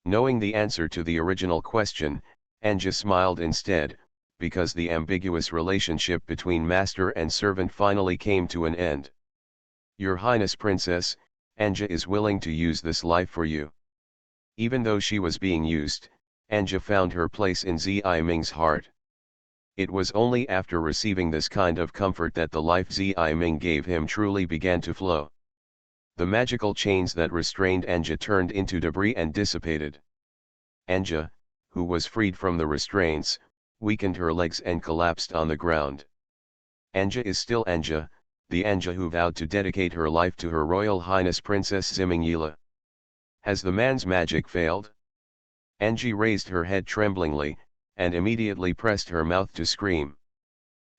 [SPEAKER 1] Knowing the answer to the original question, Anja smiled instead, because the ambiguous relationship between master and servant finally came to an end. Your Highness Princess, Anja is willing to use this life for you. Even though she was being used, Anja found her place in Ming's heart. It was only after receiving this kind of comfort that the life Ming gave him truly began to flow. The magical chains that restrained Anja turned into debris and dissipated. Anja, who was freed from the restraints, weakened her legs and collapsed on the ground. Anja is still Anja, the Anja who vowed to dedicate her life to Her Royal Highness Princess Zimingila. Has the man's magic failed? Anji raised her head tremblingly, and immediately pressed her mouth to scream.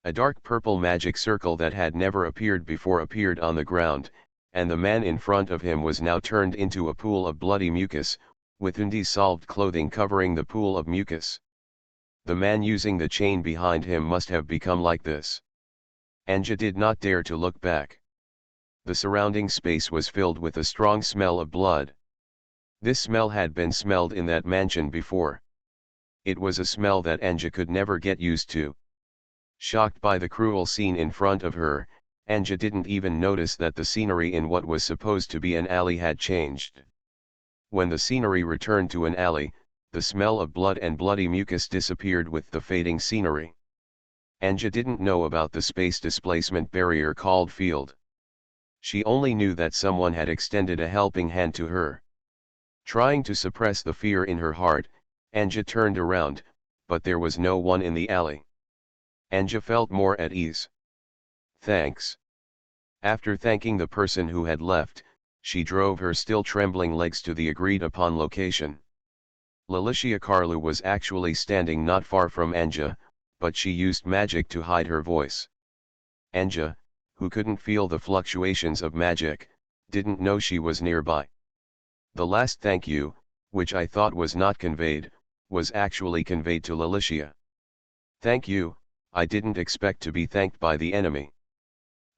[SPEAKER 1] A dark purple magic circle that had never appeared before appeared on the ground, and the man in front of him was now turned into a pool of bloody mucus, with undissolved clothing covering the pool of mucus. The man using the chain behind him must have become like this. Anja did not dare to look back. The surrounding space was filled with a strong smell of blood. This smell had been smelled in that mansion before. It was a smell that Anja could never get used to. Shocked by the cruel scene in front of her, Anja didn't even notice that the scenery in what was supposed to be an alley had changed. When the scenery returned to an alley, the smell of blood and bloody mucus disappeared with the fading scenery. Anja didn't know about the space displacement barrier called field. She only knew that someone had extended a helping hand to her. Trying to suppress the fear in her heart, Anja turned around, but there was no one in the alley. Anja felt more at ease. Thanks. After thanking the person who had left, she drove her still trembling legs to the agreed upon location. Lalicia Carlu was actually standing not far from Anja, but she used magic to hide her voice. Anja, who couldn't feel the fluctuations of magic, didn't know she was nearby. The last thank you, which I thought was not conveyed, was actually conveyed to Lalicia. Thank you, I didn't expect to be thanked by the enemy.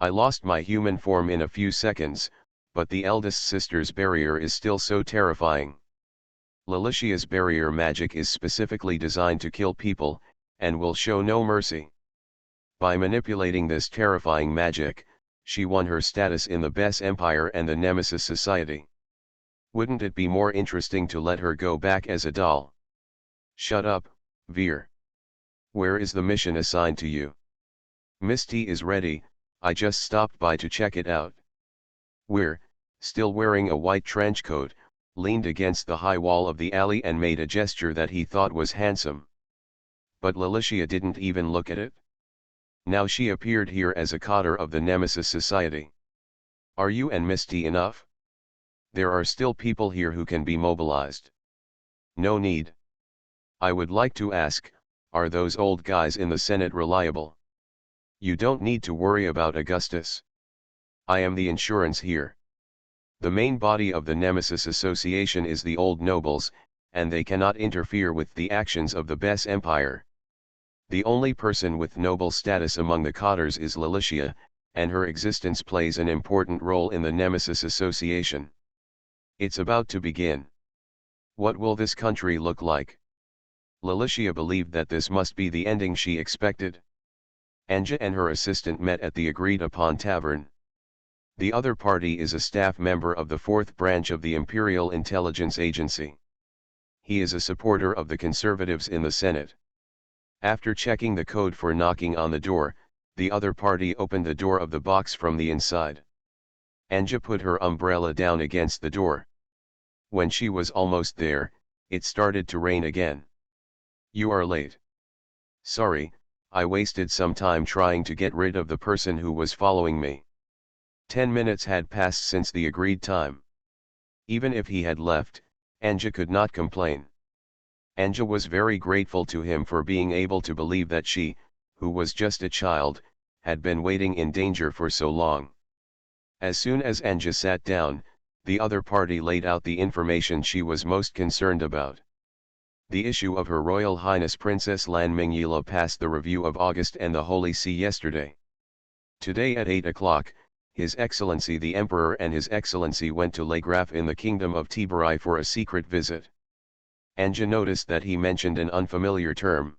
[SPEAKER 1] I lost my human form in a few seconds, but the eldest sister's barrier is still so terrifying. Lalicia's barrier magic is specifically designed to kill people, and will show no mercy. By manipulating this terrifying magic, she won her status in the Bess Empire and the Nemesis Society. Wouldn't it be more interesting to let her go back as a doll? Shut up, Veer. Where is the mission assigned to you? Misty is ready, I just stopped by to check it out. Weir, still wearing a white trench coat, leaned against the high wall of the alley and made a gesture that he thought was handsome. But Lalicia didn't even look at it. Now she appeared here as a cadre of the Nemesis Society. Are you and Misty enough? There are still people here who can be mobilized. No need. I would like to ask, are those old guys in the Senate reliable? You don't need to worry about Augustus. I am the insurance here. The main body of the Nemesis Association is the old nobles, and they cannot interfere with the actions of the Bess Empire. The only person with noble status among the cadres is Lalicia, and her existence plays an important role in the Nemesis Association. It's about to begin. What will this country look like? Lalicia believed that this must be the ending she expected. Anja and her assistant met at the agreed-upon tavern. The other party is a staff member of the 4th branch of the Imperial Intelligence Agency. He is a supporter of the conservatives in the Senate. After checking the code for knocking on the door, the other party opened the door of the box from the inside. Anja put her umbrella down against the door. When she was almost there, it started to rain again. You are late. Sorry, I wasted some time trying to get rid of the person who was following me. 10 minutes had passed since the agreed time. Even if he had left, Anja could not complain. Anja was very grateful to him for being able to believe that she, who was just a child, had been waiting in danger for so long. As soon as Anja sat down, the other party laid out the information she was most concerned about. The issue of Her Royal Highness Princess Lan Mingyila passed the review of August and the Holy See yesterday. Today at 8 o'clock, His Excellency the Emperor and His Excellency went to Le Graf in the Kingdom of Tiberai for a secret visit. Anja noticed that he mentioned an unfamiliar term.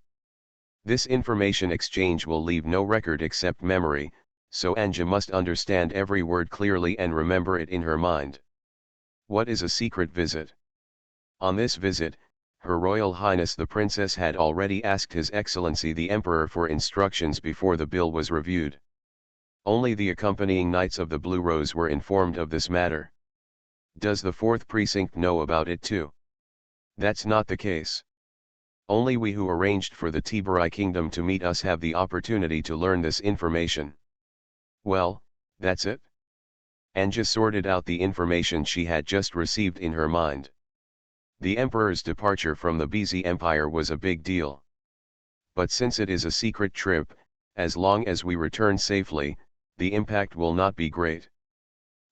[SPEAKER 1] This information exchange will leave no record except memory, so Anja must understand every word clearly and remember it in her mind. What is a secret visit? On this visit, Her Royal Highness the Princess had already asked His Excellency the Emperor for instructions before the bill was reviewed. Only the accompanying Knights of the Blue Rose were informed of this matter. Does the 4th Precinct know about it too? That's not the case. Only we who arranged for the Tiberai Kingdom to meet us have the opportunity to learn this information. Well, that's it. Anja sorted out the information she had just received in her mind. The Emperor's departure from the BZ Empire was a big deal. But since it is a secret trip, as long as we return safely, the impact will not be great.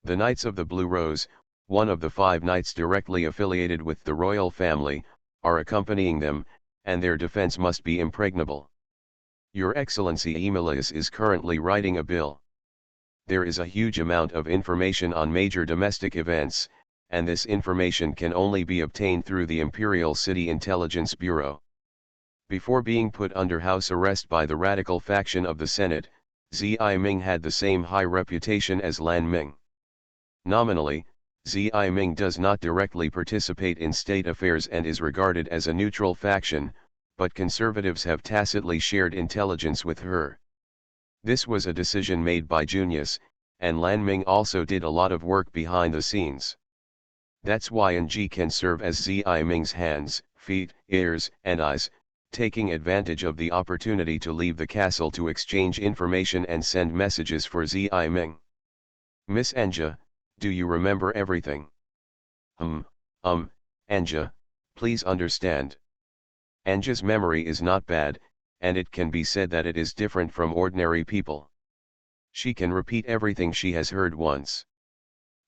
[SPEAKER 1] The Knights of the Blue Rose, one of the 5 knights directly affiliated with the royal family, are accompanying them, and their defense must be impregnable. Your Excellency Emilius is currently writing a bill. There is a huge amount of information on major domestic events, and this information can only be obtained through the Imperial City Intelligence Bureau. Before being put under house arrest by the radical faction of the Senate, Zi Ming had the same high reputation as Lan Ming. Nominally, Zi Ming does not directly participate in state affairs and is regarded as a neutral faction, but conservatives have tacitly shared intelligence with her. This was a decision made by Junius, and Lan Ming also did a lot of work behind the scenes. That's why Ng can serve as Zi Ming's hands, feet, ears, and eyes, taking advantage of the opportunity to leave the castle to exchange information and send messages for Zi Ming. Miss Anja, do you remember everything? Anja, please understand. Anja's memory is not bad, and it can be said that it is different from ordinary people. She can repeat everything she has heard once.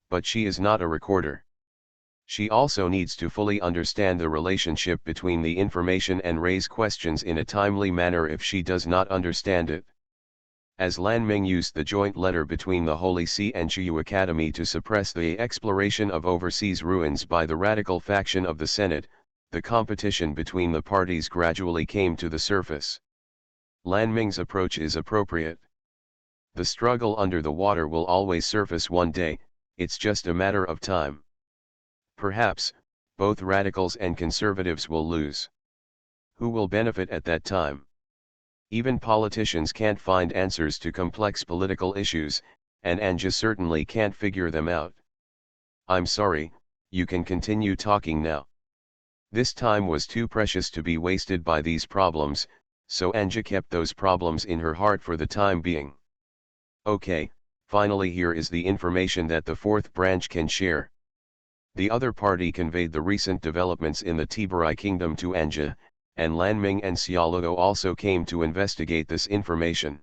[SPEAKER 1] But she is not a recorder. She also needs to fully understand the relationship between the information and raise questions in a timely manner if she does not understand it. As Lan Ming used the joint letter between the Holy See and Chuyu Academy to suppress the exploration of overseas ruins by the radical faction of the Senate, the competition between the parties gradually came to the surface. Lan Ming's approach is appropriate. The struggle under the water will always surface one day, it's just a matter of time. Perhaps, both radicals and conservatives will lose. Who will benefit at that time? Even politicians can't find answers to complex political issues, and Anja certainly can't figure them out. I'm sorry, you can continue talking now. This time was too precious to be wasted by these problems, so Anja kept those problems in her heart for the time being. Okay, finally here is the information that the 4th branch can share. The other party conveyed the recent developments in the Tiberai Kingdom to Anja, and Lan Ming and Xiaoluo also came to investigate this information.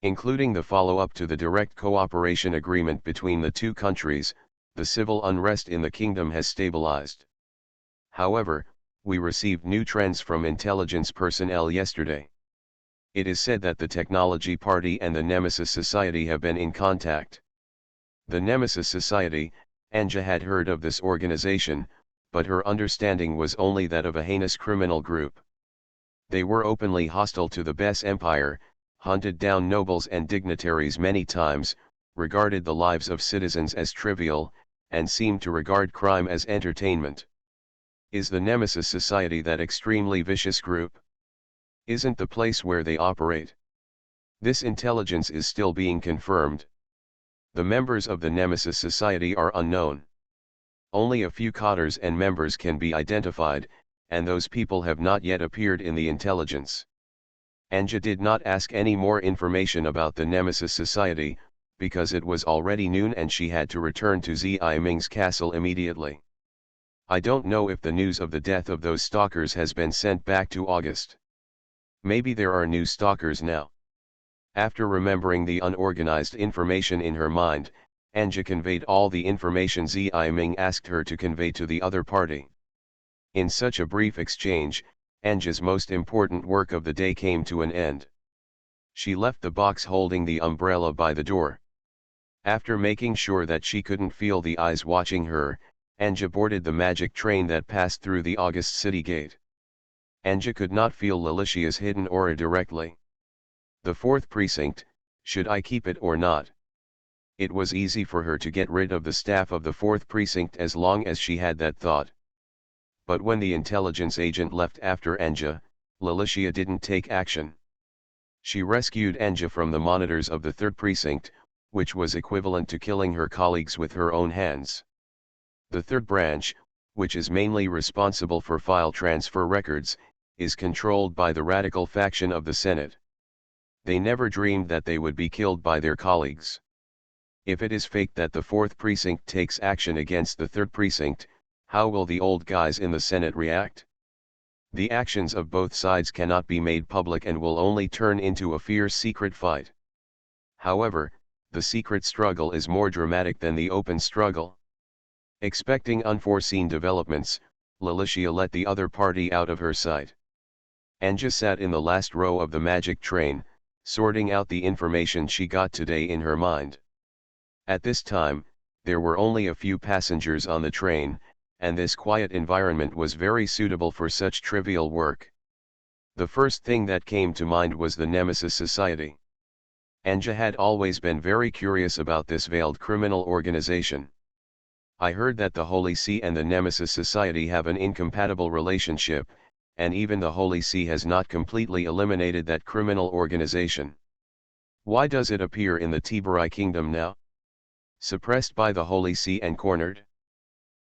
[SPEAKER 1] Including the follow-up to the direct cooperation agreement between the two countries, the civil unrest in the kingdom has stabilized. However, we received new trends from intelligence personnel yesterday. It is said that the Technology Party and the Nemesis Society have been in contact. The Nemesis Society, Anja had heard of this organization, but her understanding was only that of a heinous criminal group. They were openly hostile to the Bes Empire, hunted down nobles and dignitaries many times, regarded the lives of citizens as trivial, and seemed to regard crime as entertainment. Is the Nemesis Society that extremely vicious group? Isn't the place where they operate? This intelligence is still being confirmed. The members of the Nemesis Society are unknown. Only a few cadres and members can be identified, and those people have not yet appeared in the intelligence. Anja did not ask any more information about the Nemesis Society, because it was already noon and she had to return to Zi Ming's castle immediately. I don't know if the news of the death of those stalkers has been sent back to August. Maybe there are new stalkers now. After remembering the unorganized information in her mind, Anja conveyed all the information Zi Ming asked her to convey to the other party. In such a brief exchange, Anja's most important work of the day came to an end. She left the box holding the umbrella by the door. After making sure that she couldn't feel the eyes watching her, Anja boarded the magic train that passed through the August city gate. Anja could not feel Lilicia's hidden aura directly. The fourth precinct, should I keep it or not? It was easy for her to get rid of the staff of the fourth precinct as long as she had that thought. But when the intelligence agent left after Anja, Lilicia didn't take action. She rescued Anja from the monitors of the third precinct, which was equivalent to killing her colleagues with her own hands. The third branch, which is mainly responsible for file transfer records, is controlled by the radical faction of the Senate. They never dreamed that they would be killed by their colleagues. If it is fake that the fourth precinct takes action against the third precinct, how will the old guys in the Senate react? The actions of both sides cannot be made public and will only turn into a fierce secret fight. However, the secret struggle is more dramatic than the open struggle. Expecting unforeseen developments, Lilicia let the other party out of her sight. Anja sat in the last row of the magic train, sorting out the information she got today in her mind. At this time, there were only a few passengers on the train, and this quiet environment was very suitable for such trivial work. The first thing that came to mind was the Nemesis Society. Anja had always been very curious about this veiled criminal organization. I heard that the Holy See and the Nemesis Society have an incompatible relationship, and even the Holy See has not completely eliminated that criminal organization. Why does it appear in the Tiburai Kingdom now? Suppressed by the Holy See and cornered?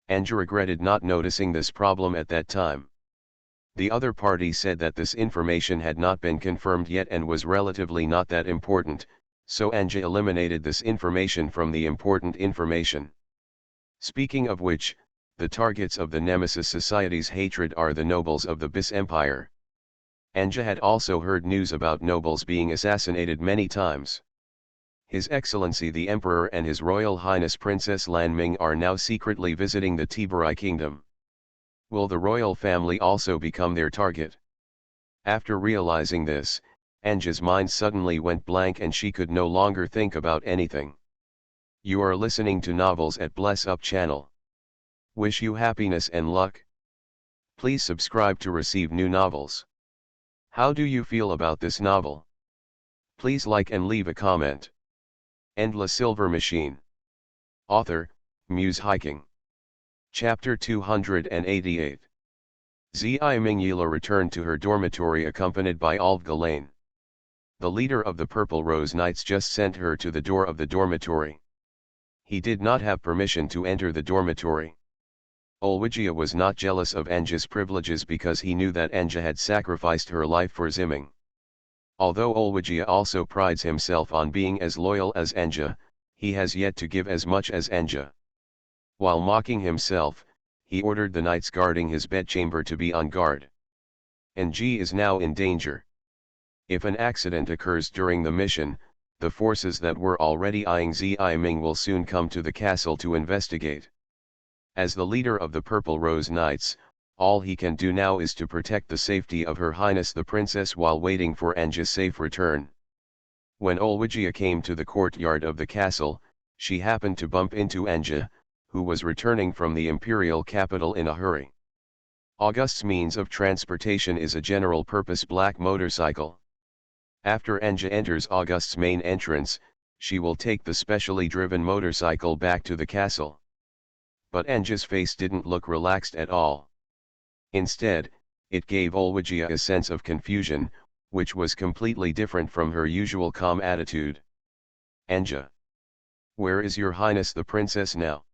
[SPEAKER 1] Anja regretted not noticing this problem at that time. The other party said that this information had not been confirmed yet and was relatively not that important, so Anja eliminated this information from the important information. Speaking of which, the targets of the Nemesis Society's hatred are the nobles of the Bis Empire. Anja had also heard news about nobles being assassinated many times. His Excellency the Emperor and His Royal Highness Princess Lanming are now secretly visiting the Tiburai Kingdom. Will the royal family also become their target? After realizing this, Anja's mind suddenly went blank and she could no longer think about anything. You are listening to Novels at Bless Up channel. Wish you happiness and luck. Please subscribe to receive new novels. How do you feel about this novel? Please like and leave a comment. And La Silver Machine. Author, Muse Hiking. Chapter 288. Zi Mingyila returned to her dormitory accompanied by Olga Lane. The leader of the Purple Rose Knights just sent her to the door of the dormitory. He did not have permission to enter the dormitory. Olwigia was not jealous of Anja's privileges because he knew that Anja had sacrificed her life for Ziming. Although Olwigia also prides himself on being as loyal as Anja, he has yet to give as much as Anja. While mocking himself, he ordered the knights guarding his bedchamber to be on guard. Ng is now in danger. If an accident occurs during the mission, the forces that were already eyeing Zi Ming will soon come to the castle to investigate. As the leader of the Purple Rose Knights, all he can do now is to protect the safety of Her Highness the Princess while waiting for Anja's safe return. When Olwigia came to the courtyard of the castle, she happened to bump into Anja, who was returning from the imperial capital in a hurry. August's means of transportation is a general-purpose black motorcycle. After Anja enters August's main entrance, she will take the specially driven motorcycle back to the castle. But Anja's face didn't look relaxed at all. Instead, it gave Olwigia a sense of confusion, which was completely different from her usual calm attitude. Anja. Where is your highness the princess now?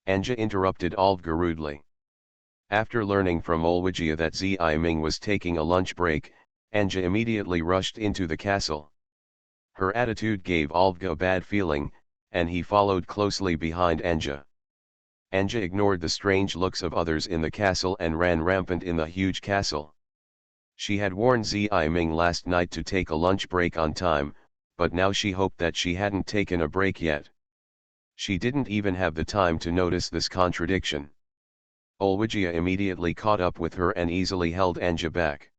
[SPEAKER 1] Anja interrupted Olga rudely. After learning from Olwijia that Zi Ming was taking a lunch break, Anja immediately rushed into the castle. Her attitude gave Olga a bad feeling, and he followed closely behind Anja. Anja ignored the strange looks of others in the castle and ran rampant in the huge castle. She had warned Zi Ming last night to take a lunch break on time, but now she hoped that she hadn't taken a break yet. She didn't even have the time to notice this contradiction. Olwijia immediately caught up with her and easily held Anja back.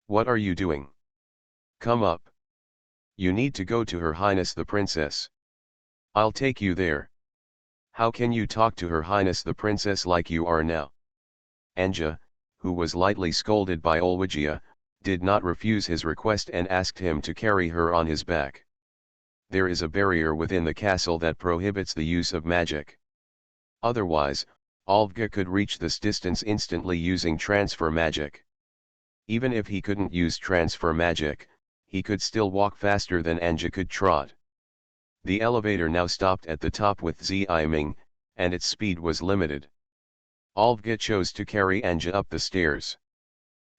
[SPEAKER 1] "What are you doing? Come up. You need to go to Her Highness the Princess. I'll take you there." "How can you talk to Her Highness the Princess like you are now?" Anja, who was lightly scolded by Olwijia, did not refuse his request and asked him to carry her on his back. There is a barrier within the castle that prohibits the use of magic. Otherwise, Olga could reach this distance instantly using transfer magic. Even if he couldn't use transfer magic, he could still walk faster than Anja could trot. The elevator now stopped at the top with Zi Ming, and its speed was limited. Olga chose to carry Anja up the stairs.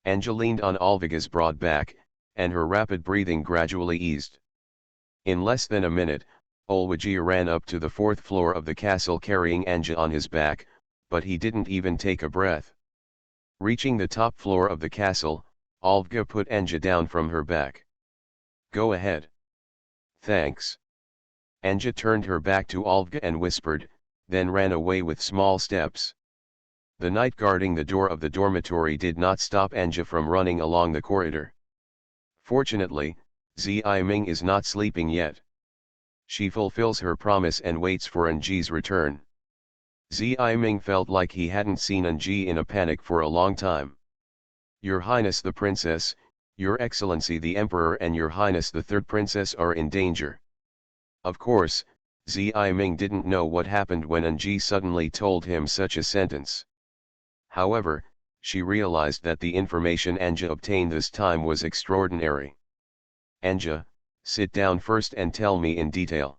[SPEAKER 1] Anja leaned on Olga's broad back, and her rapid breathing gradually eased. In less than a minute, Olwijia ran up to the fourth floor of the castle carrying Anja on his back, but he didn't even take a breath. Reaching the top floor of the castle, Olga put Anja down from her back. "Go ahead." "Thanks." Anja turned her back to Olga and whispered, then ran away with small steps. The knight guarding the door of the dormitory did not stop Anja from running along the corridor. Fortunately, Zi Ming is not sleeping yet. She fulfills her promise and waits for Anji's return. Zi Ming felt like he hadn't seen Anji in a panic for a long time. "Your Highness the Princess, Your Excellency the Emperor and Your Highness the Third Princess are in danger." Of course, Zi Ming didn't know what happened when Anji suddenly told him such a sentence. However, she realized that the information Anja obtained this time was extraordinary. "Anja, sit down first and tell me in detail."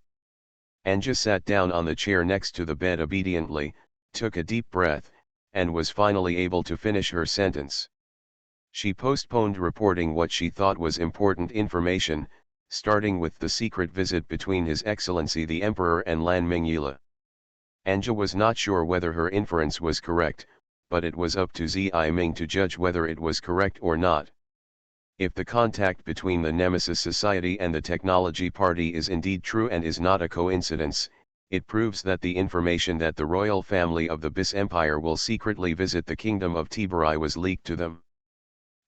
[SPEAKER 1] Anja sat down on the chair next to the bed obediently, took a deep breath, and was finally able to finish her sentence. She postponed reporting what she thought was important information, starting with the secret visit between His Excellency the Emperor and Lan Mingyila. Anja was not sure whether her inference was correct, but it was up to Zi Ming to judge whether it was correct or not. If the contact between the Nemesis Society and the Technology Party is indeed true and is not a coincidence, it proves that the information that the royal family of the Bis Empire will secretly visit the kingdom of Tiburai was leaked to them.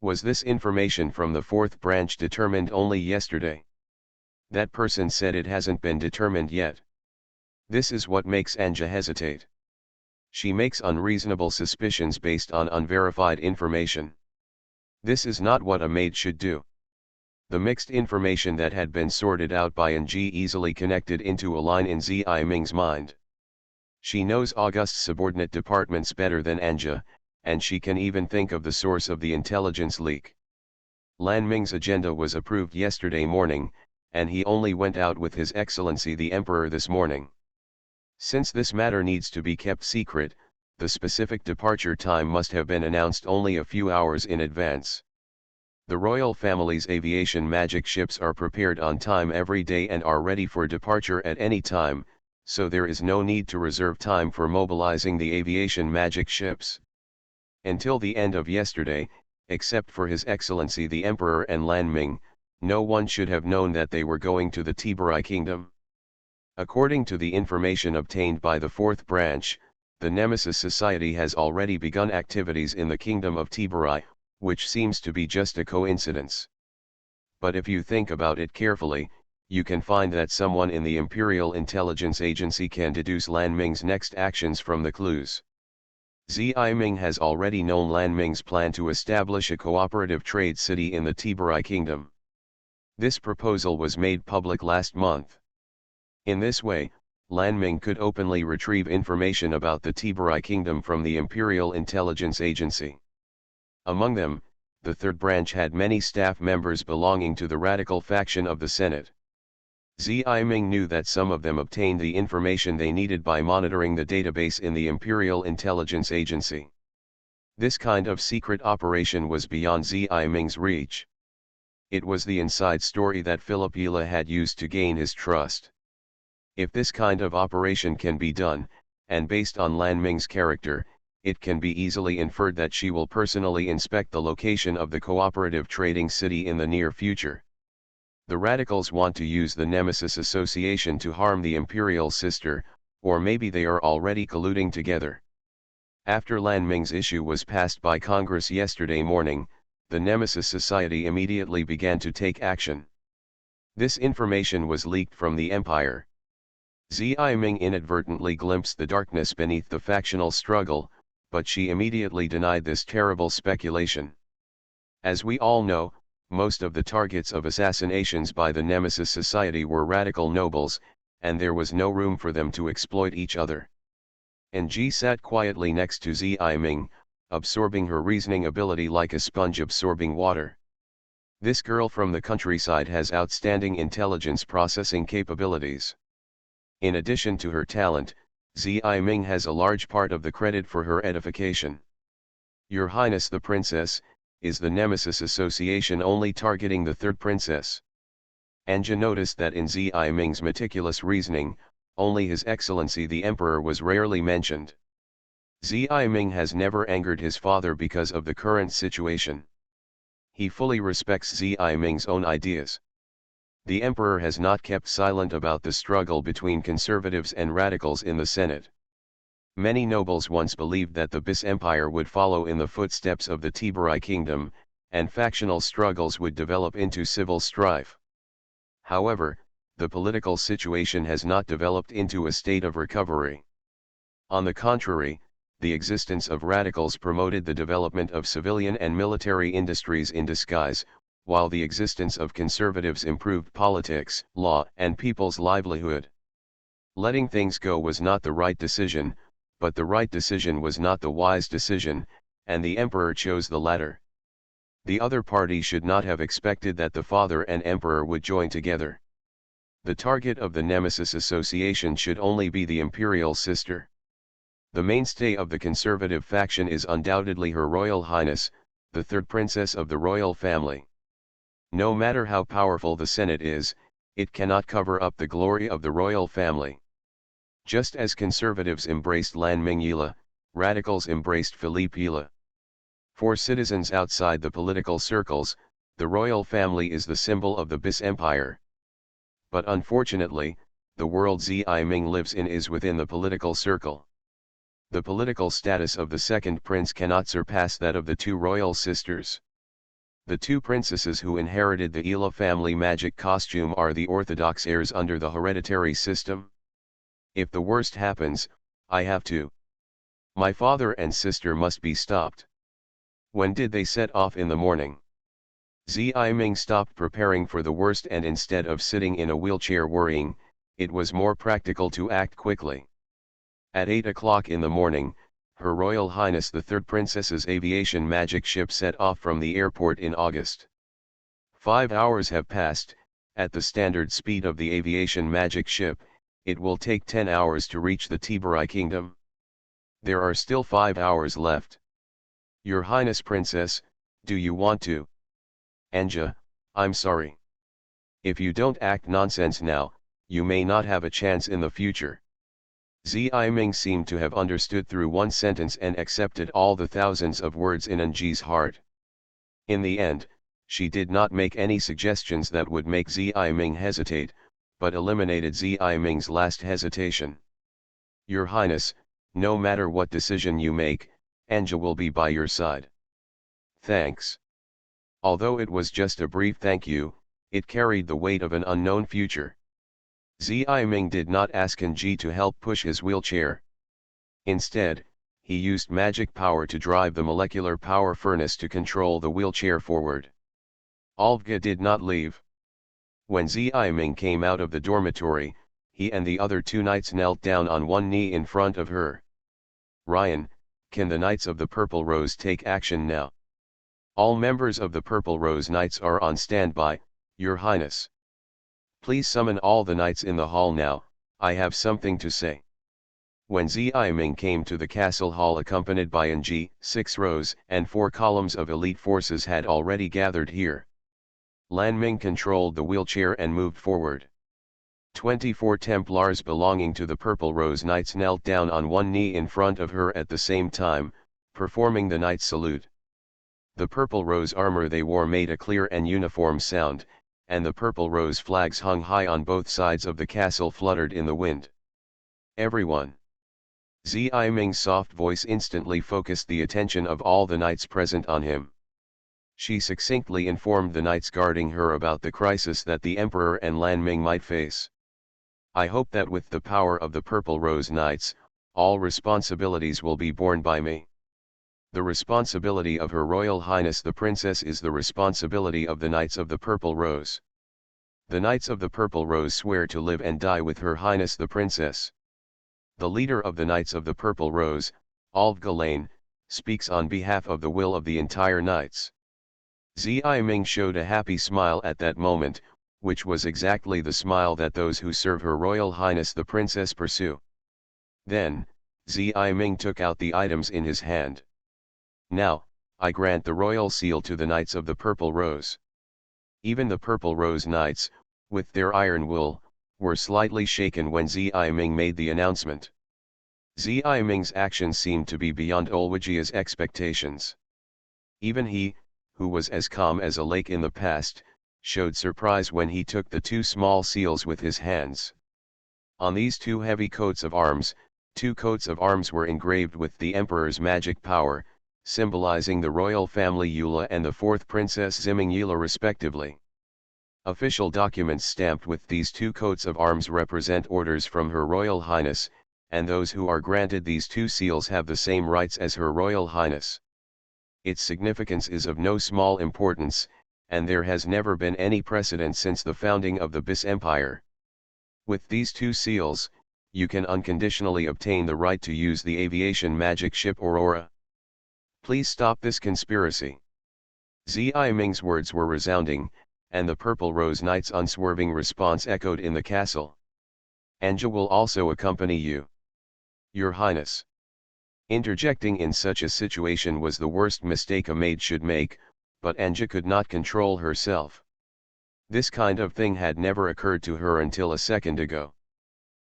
[SPEAKER 1] Was this information from the fourth branch determined only yesterday? That person said it hasn't been determined yet. This is what makes Anja hesitate. She makes unreasonable suspicions based on unverified information. This is not what a maid should do. The mixed information that had been sorted out by Anji easily connected into a line in Zi Ming's mind. She knows August's subordinate departments better than Anja, and she can even think of the source of the intelligence leak. Lan Ming's agenda was approved yesterday morning, and he only went out with His Excellency the Emperor this morning. Since this matter needs to be kept secret, the specific departure time must have been announced only a few hours in advance. The royal family's aviation magic ships are prepared on time every day and are ready for departure at any time, so there is no need to reserve time for mobilizing the aviation magic ships. Until the end of yesterday, except for His Excellency the Emperor and Lan Ming, no one should have known that they were going to the Tiburai kingdom. According to the information obtained by the fourth branch, the Nemesis Society has already begun activities in the kingdom of Tiburai, which seems to be just a coincidence. But if you think about it carefully, you can find that someone in the Imperial Intelligence Agency can deduce Lan Ming's next actions from the clues. Zi Ming has already known Lan Ming's plan to establish a cooperative trade city in the Tiburai kingdom. This proposal was made public last month. In this way, Lan Ming could openly retrieve information about the Tiburai kingdom from the Imperial Intelligence Agency. Among them, the third branch had many staff members belonging to the radical faction of the Senate. Zi Ming knew that some of them obtained the information they needed by monitoring the database in the Imperial Intelligence Agency. This kind of secret operation was beyond Zi Ming's reach. It was the inside story that Philip Yila had used to gain his trust. If this kind of operation can be done, and based on Lan Ming's character, it can be easily inferred that she will personally inspect the location of the cooperative trading city in the near future. The radicals want to use the Nemesis Association to harm the imperial sister, or maybe they are already colluding together. After Lan Ming's issue was passed by Congress yesterday morning, the Nemesis Society immediately began to take action. This information was leaked from the Empire. Zi Ming inadvertently glimpsed the darkness beneath the factional struggle, but she immediately denied this terrible speculation. As we all know, most of the targets of assassinations by the Nemesis Society were radical nobles, and there was no room for them to exploit each other. Ng sat quietly next to Zi Ming, absorbing her reasoning ability like a sponge absorbing water. This girl from the countryside has outstanding intelligence processing capabilities. In addition to her talent, Zi Ming has a large part of the credit for her edification. Your Highness the Princess, is the Nemesis Association only targeting the third princess? Anja noticed that in Zi Ming's meticulous reasoning, only His Excellency the Emperor was rarely mentioned. Zi Ming has never angered his father because of the current situation. He fully respects Zi Ming's own ideas. The Emperor has not kept silent about the struggle between conservatives and radicals in the Senate. Many nobles once believed that the Bis Empire would follow in the footsteps of the Tiberai Kingdom, and factional struggles would develop into civil strife. However, the political situation has not developed into a state of recovery. On the contrary, the existence of radicals promoted the development of civilian and military industries in disguise, while the existence of conservatives improved politics, law, and people's livelihood. Letting things go was not the right decision, but the right decision was not the wise decision, and the emperor chose the latter. The other party should not have expected that the father and emperor would join together. The target of the Nemesis Association should only be the imperial sister. The mainstay of the conservative faction is undoubtedly Her Royal Highness, the third princess of the royal family. No matter how powerful the Senate is, it cannot cover up the glory of the royal family. Just as conservatives embraced Lan Ming Yila, radicals embraced Philippe Yila. For citizens outside the political circles, the royal family is the symbol of the Bis Empire. But unfortunately, the world Zi Ming lives in is within the political circle. The political status of the second prince cannot surpass that of the two royal sisters. The two princesses who inherited the Yila family magic costume are the orthodox heirs under the hereditary system. If the worst happens, I have to. My father and sister must be stopped. When did they set off in the morning? Zi Ming stopped preparing for the worst, and instead of sitting in a wheelchair worrying, it was more practical to act quickly. At 8 o'clock in the morning, Her Royal Highness the Third Princess's aviation magic ship set off from the airport in August. 5 hours have passed. At the standard speed of the aviation magic ship, it will take 10 hours to reach the Tiberai Kingdom. There are still 5 hours left. Your Highness Princess, do you want to? Anja, I'm sorry. If you don't act nonsense now, you may not have a chance in the future. Zi Ming seemed to have understood through one sentence and accepted all the thousands of words in Ng's heart. In the end, she did not make any suggestions that would make Zi Ming hesitate, but eliminated Zi Ming's last hesitation. Your Highness, no matter what decision you make, Anja will be by your side. Thanks. Although it was just a brief thank you, it carried the weight of an unknown future. Zi Ming did not ask Ng to help push his wheelchair. Instead, he used magic power to drive the molecular power furnace to control the wheelchair forward. Olga did not leave. When Zi Ming came out of the dormitory, he and the other two knights knelt down on one knee in front of her. Ryan, can the Knights of the Purple Rose take action now? All members of the Purple Rose Knights are on standby, Your Highness. Please summon all the knights in the hall now, I have something to say. When Ziming came to the castle hall accompanied by Ng, 6 rows and 4 columns of elite forces had already gathered here. Lan Ming controlled the wheelchair and moved forward. 24 Templars belonging to the Purple Rose Knights knelt down on one knee in front of her at the same time, performing the Knight's salute. The Purple Rose armor they wore made a clear and uniform sound, and the Purple Rose flags hung high on both sides of the castle fluttered in the wind. Everyone. Ziming's soft voice instantly focused the attention of all the knights present on him. She succinctly informed the knights guarding her about the crisis that the Emperor and Lan Ming might face. I hope that with the power of the Purple Rose Knights, all responsibilities will be borne by me. The responsibility of Her Royal Highness the Princess is the responsibility of the Knights of the Purple Rose. The Knights of the Purple Rose swear to live and die with Her Highness the Princess. The leader of the Knights of the Purple Rose, Alvga Lane, speaks on behalf of the will of the entire Knights. Ziming showed a happy smile at that moment, which was exactly the smile that those who serve Her Royal Highness the Princess pursue. Then, Ziming took out the items in his hand. Now, I grant the royal seal to the Knights of the Purple Rose. Even the Purple Rose Knights, with their iron will, were slightly shaken when Ziming made the announcement. Ziming's actions seemed to be beyond Olwajia's expectations. Even he, who was as calm as a lake in the past, showed surprise when he took the 2 small seals with his hands. On these 2 heavy coats of arms, 2 coats of arms were engraved with the Emperor's magic power, symbolizing the royal family Yula and the 4th Princess Ziming Yula respectively. Official documents stamped with these 2 coats of arms represent orders from Her Royal Highness, and those who are granted these 2 seals have the same rights as Her Royal Highness. Its significance is of no small importance, and there has never been any precedent since the founding of the Bis Empire. With these 2 seals, you can unconditionally obtain the right to use the aviation magic ship Aurora. Please stop this conspiracy. Ziming's words were resounding, and the Purple Rose Knight's unswerving response echoed in the castle. Anja will also accompany you. Your Highness. Interjecting in such a situation was the worst mistake a maid should make, but Anja could not control herself. This kind of thing had never occurred to her until a second ago.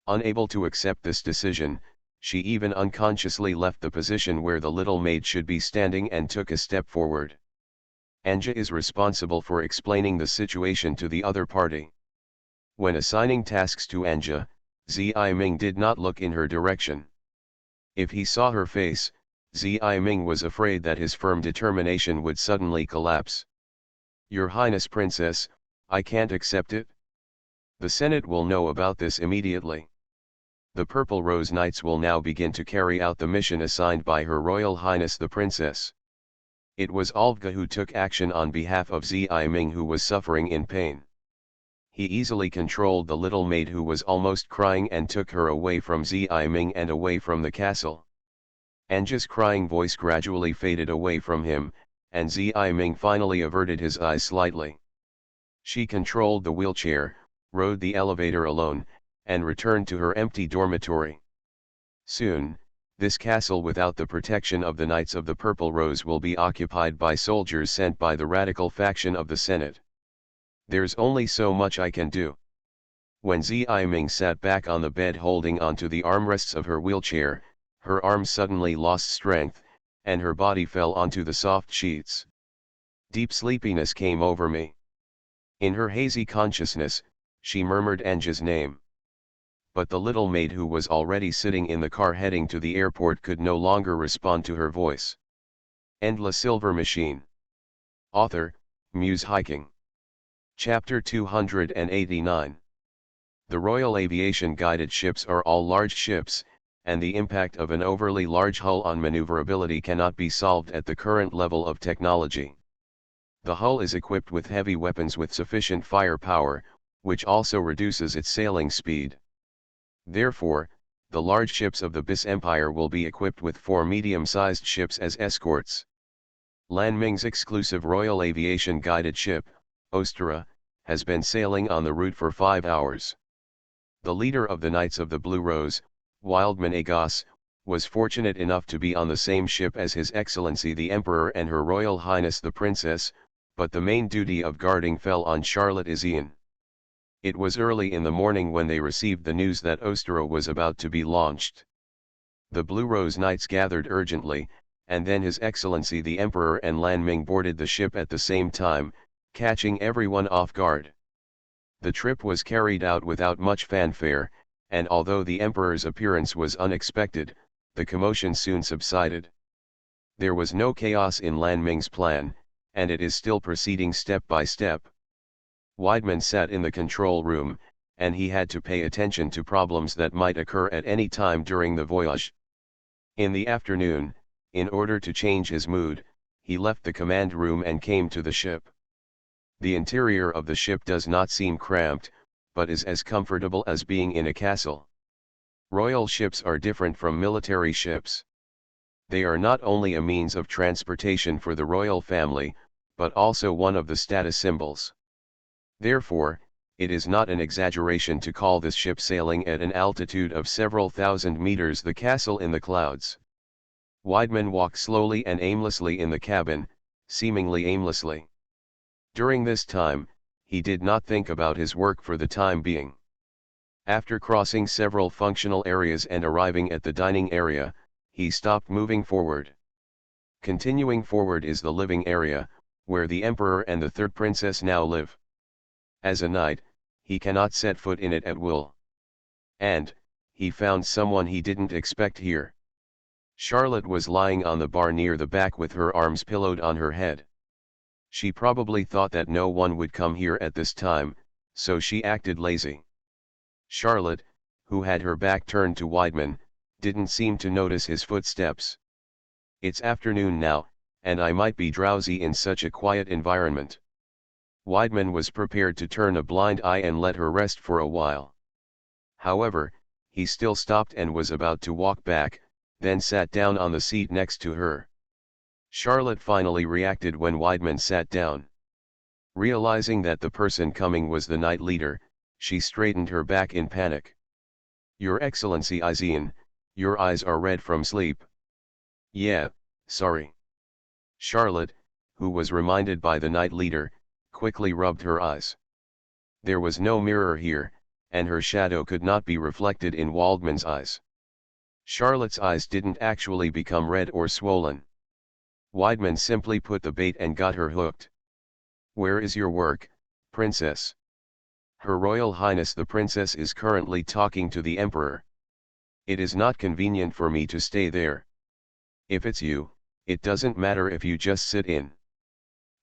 [SPEAKER 1] Unable to accept this decision, she even unconsciously left the position where the little maid should be standing and took a step forward. Anja is responsible for explaining the situation to the other party. When assigning tasks to Anja, Ziming did not look in her direction. If he saw her face, Ziming was afraid that his firm determination would suddenly collapse. Your Highness Princess, I can't accept it. The Senate will know about this immediately. The Purple Rose Knights will now begin to carry out the mission assigned by Her Royal Highness the Princess. It was Alvga who took action on behalf of Ziming, who was suffering in pain. He easily controlled the little maid who was almost crying and took her away from Ziming and away from the castle. Anja's crying voice gradually faded away from him, and Ziming finally averted his eyes slightly. She controlled the wheelchair, rode the elevator alone, and returned to her empty dormitory. Soon, this castle without the protection of the Knights of the Purple Rose will be occupied by soldiers sent by the radical faction of the Senate. There's only so much I can do. When Ziming sat back on the bed holding onto the armrests of her wheelchair, her arms suddenly lost strength, and her body fell onto the soft sheets. Deep sleepiness came over me. In her hazy consciousness, she murmured Anja's name. But the little maid who was already sitting in the car heading to the airport could no longer respond to her voice. End La Silver Machine. Author, Muse Hiking. Chapter 289. The Royal Aviation guided ships are all large ships, and the impact of an overly large hull on maneuverability cannot be solved at the current level of technology. The hull is equipped with heavy weapons with sufficient firepower, which also reduces its sailing speed. Therefore, the large ships of the Bis Empire will be equipped with 4 medium-sized ships as escorts. Lan Ming's exclusive Royal Aviation guided ship, Ostara, has been sailing on the route for 5 hours. The leader of the Knights of the Blue Rose, Wildman Agos, was fortunate enough to be on the same ship as His Excellency the Emperor and Her Royal Highness the Princess, but the main duty of guarding fell on Charlotte Izian. It was early in the morning when they received the news that Ostara was about to be launched. The Blue Rose Knights gathered urgently, and then His Excellency the Emperor and Lan Ming boarded the ship at the same time, catching everyone off guard. The trip was carried out without much fanfare, and although the Emperor's appearance was unexpected, the commotion soon subsided. There was no chaos in Lan Ming's plan, and it is still proceeding step by step. Weidman sat in the control room, and he had to pay attention to problems that might occur at any time during the voyage. In the afternoon, in order to change his mood, he left the command room and came to the ship. The interior of the ship does not seem cramped, but is as comfortable as being in a castle. Royal ships are different from military ships. They are not only a means of transportation for the royal family, but also one of the status symbols. Therefore, it is not an exaggeration to call this ship sailing at an altitude of several thousand meters the castle in the clouds. Weidman walked slowly and aimlessly in the cabin, seemingly aimlessly. During this time, he did not think about his work for the time being. After crossing several functional areas and arriving at the dining area, he stopped moving forward. Continuing forward is the living area, where the Emperor and the third princess now live. As a knight, he cannot set foot in it at will. And, he found someone he didn't expect here. Charlotte was lying on the bar near the back with her arms pillowed on her head. She probably thought that no one would come here at this time, so she acted lazy. Charlotte, who had her back turned to Weidman, didn't seem to notice his footsteps. It's afternoon now, and I might be drowsy in such a quiet environment. Weidman was prepared to turn a blind eye and let her rest for a while. However, he still stopped and was about to walk back, then sat down on the seat next to her. Charlotte finally reacted when Weidman sat down. Realizing that the person coming was the knight leader, she straightened her back in panic. "Your Excellency Izian, your eyes are red from sleep." "Yeah, sorry." Charlotte, who was reminded by the knight leader, quickly rubbed her eyes. There was no mirror here, and her shadow could not be reflected in Waldman's eyes. Charlotte's eyes didn't actually become red or swollen. Weidman simply put the bait and got her hooked. "Where is your work, princess?" "Her Royal Highness the Princess is currently talking to the Emperor. It is not convenient for me to stay there. If it's you, it doesn't matter if you just sit in.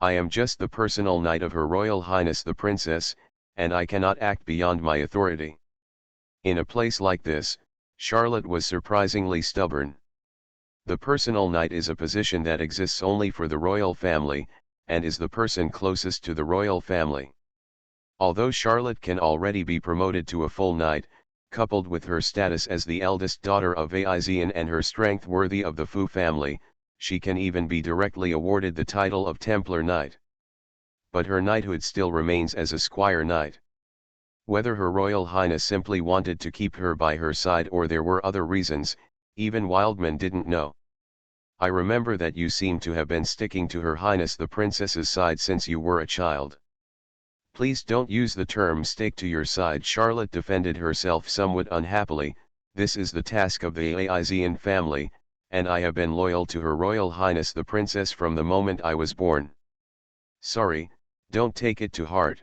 [SPEAKER 1] I am just the personal knight of Her Royal Highness the Princess, and I cannot act beyond my authority." In a place like this, Charlotte was surprisingly stubborn. The personal knight is a position that exists only for the royal family, and is the person closest to the royal family. Although Charlotte can already be promoted to a full knight, coupled with her status as the eldest daughter of Aizian and her strength worthy of the Fu family, she can even be directly awarded the title of Templar Knight. But her knighthood still remains as a squire knight. Whether Her Royal Highness simply wanted to keep her by her side or there were other reasons, even Wildman didn't know. "I remember that you seem to have been sticking to Her Highness the Princess's side since you were a child." "Please don't use the term stake to your side," Charlotte defended herself somewhat unhappily. "This is the task of the Aizian family, and I have been loyal to Her Royal Highness the Princess from the moment I was born." "Sorry, don't take it to heart."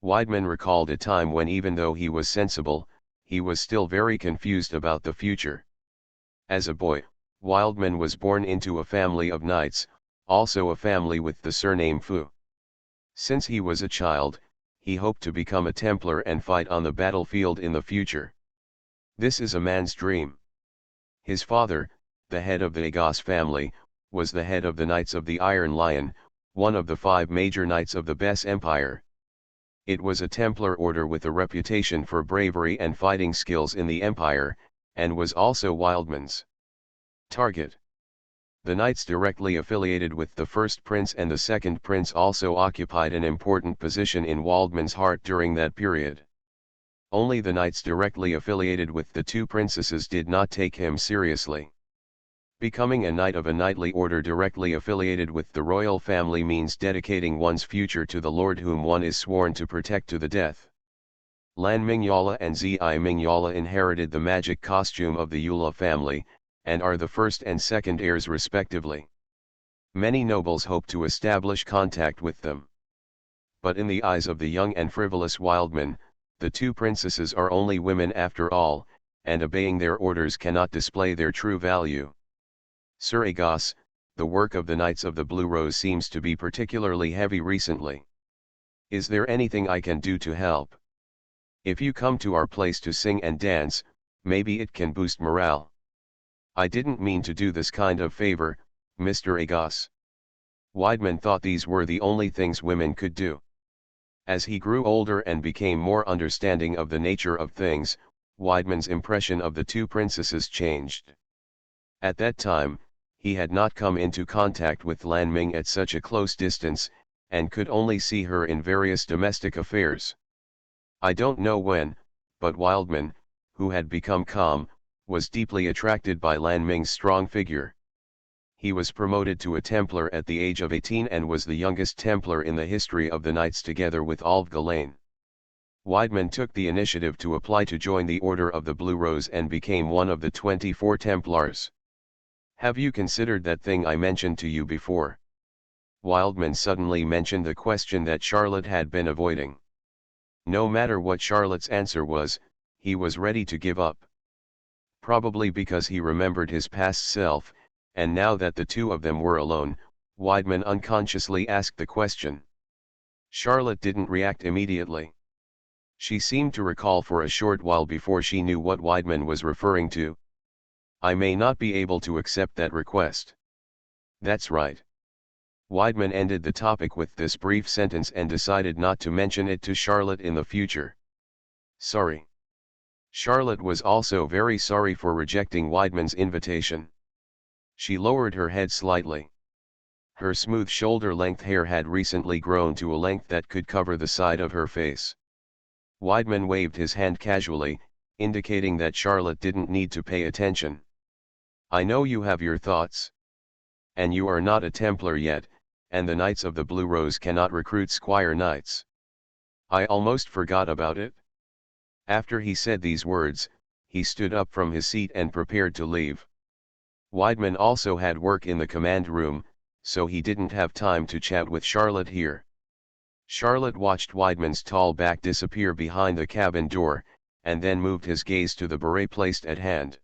[SPEAKER 1] Weidman recalled a time when even though he was sensible, he was still very confused about the future. As a boy, Wildman was born into a family of knights, also a family with the surname Fu. Since he was a child, he hoped to become a Templar and fight on the battlefield in the future. This is a man's dream. His father, the head of the Agos family, was the head of the Knights of the Iron Lion, one of the 5 major knights of the Bes Empire. It was a Templar order with a reputation for bravery and fighting skills in the empire, and was also Wildman's target. The knights directly affiliated with the first prince and the second prince also occupied an important position in Waldman's heart during that period. Only the knights directly affiliated with the two princesses did not take him seriously. Becoming a knight of a knightly order directly affiliated with the royal family means dedicating one's future to the lord whom one is sworn to protect to the death. Lan Mingyala and Zi Mingyala inherited the magic costume of the Yula family, and are the first and second heirs respectively. Many nobles hope to establish contact with them. But in the eyes of the young and frivolous Wildman, the two princesses are only women after all, and obeying their orders cannot display their true value. Sir Agos, the work of the Knights of the Blue Rose seems to be particularly heavy recently. Is there anything I can do to help? If you come to our place to sing and dance, maybe it can boost morale. I didn't mean to do this kind of favor, Mr. Agos. Weidman thought these were the only things women could do. As he grew older and became more understanding of the nature of things, Weidman's impression of the two princesses changed. At that time, he had not come into contact with Lan Ming at such a close distance, and could only see her in various domestic affairs. I don't know when, but Wildman, who had become calm, was deeply attracted by Lan Ming's strong figure. He was promoted to a Templar at the age of 18 and was the youngest Templar in the history of the Knights together with Alv Ghislaine. Weidman took the initiative to apply to join the Order of the Blue Rose and became one of the 24 Templars. Have you considered that thing I mentioned to you before? Wildman suddenly mentioned the question that Charlotte had been avoiding. No matter what Charlotte's answer was, he was ready to give up. Probably because he remembered his past self, and now that the two of them were alone, Weidman unconsciously asked the question. Charlotte didn't react immediately. She seemed to recall for a short while before she knew what Weidman was referring to. I may not be able to accept that request. That's right. Weidman ended the topic with this brief sentence and decided not to mention it to Charlotte in the future. Sorry. Charlotte was also very sorry for rejecting Weidman's invitation. She lowered her head slightly. Her smooth shoulder-length hair had recently grown to a length that could cover the side of her face. Weidman waved his hand casually, indicating that Charlotte didn't need to pay attention. I know you have your thoughts. And you are not a Templar yet, and the Knights of the Blue Rose cannot recruit Squire Knights. I almost forgot about it. After he said these words, he stood up from his seat and prepared to leave. Weidman also had work in the command room, so he didn't have time to chat with Charlotte here. Charlotte watched Weidman's tall back disappear behind the cabin door, and then moved his gaze to the beret placed at hand.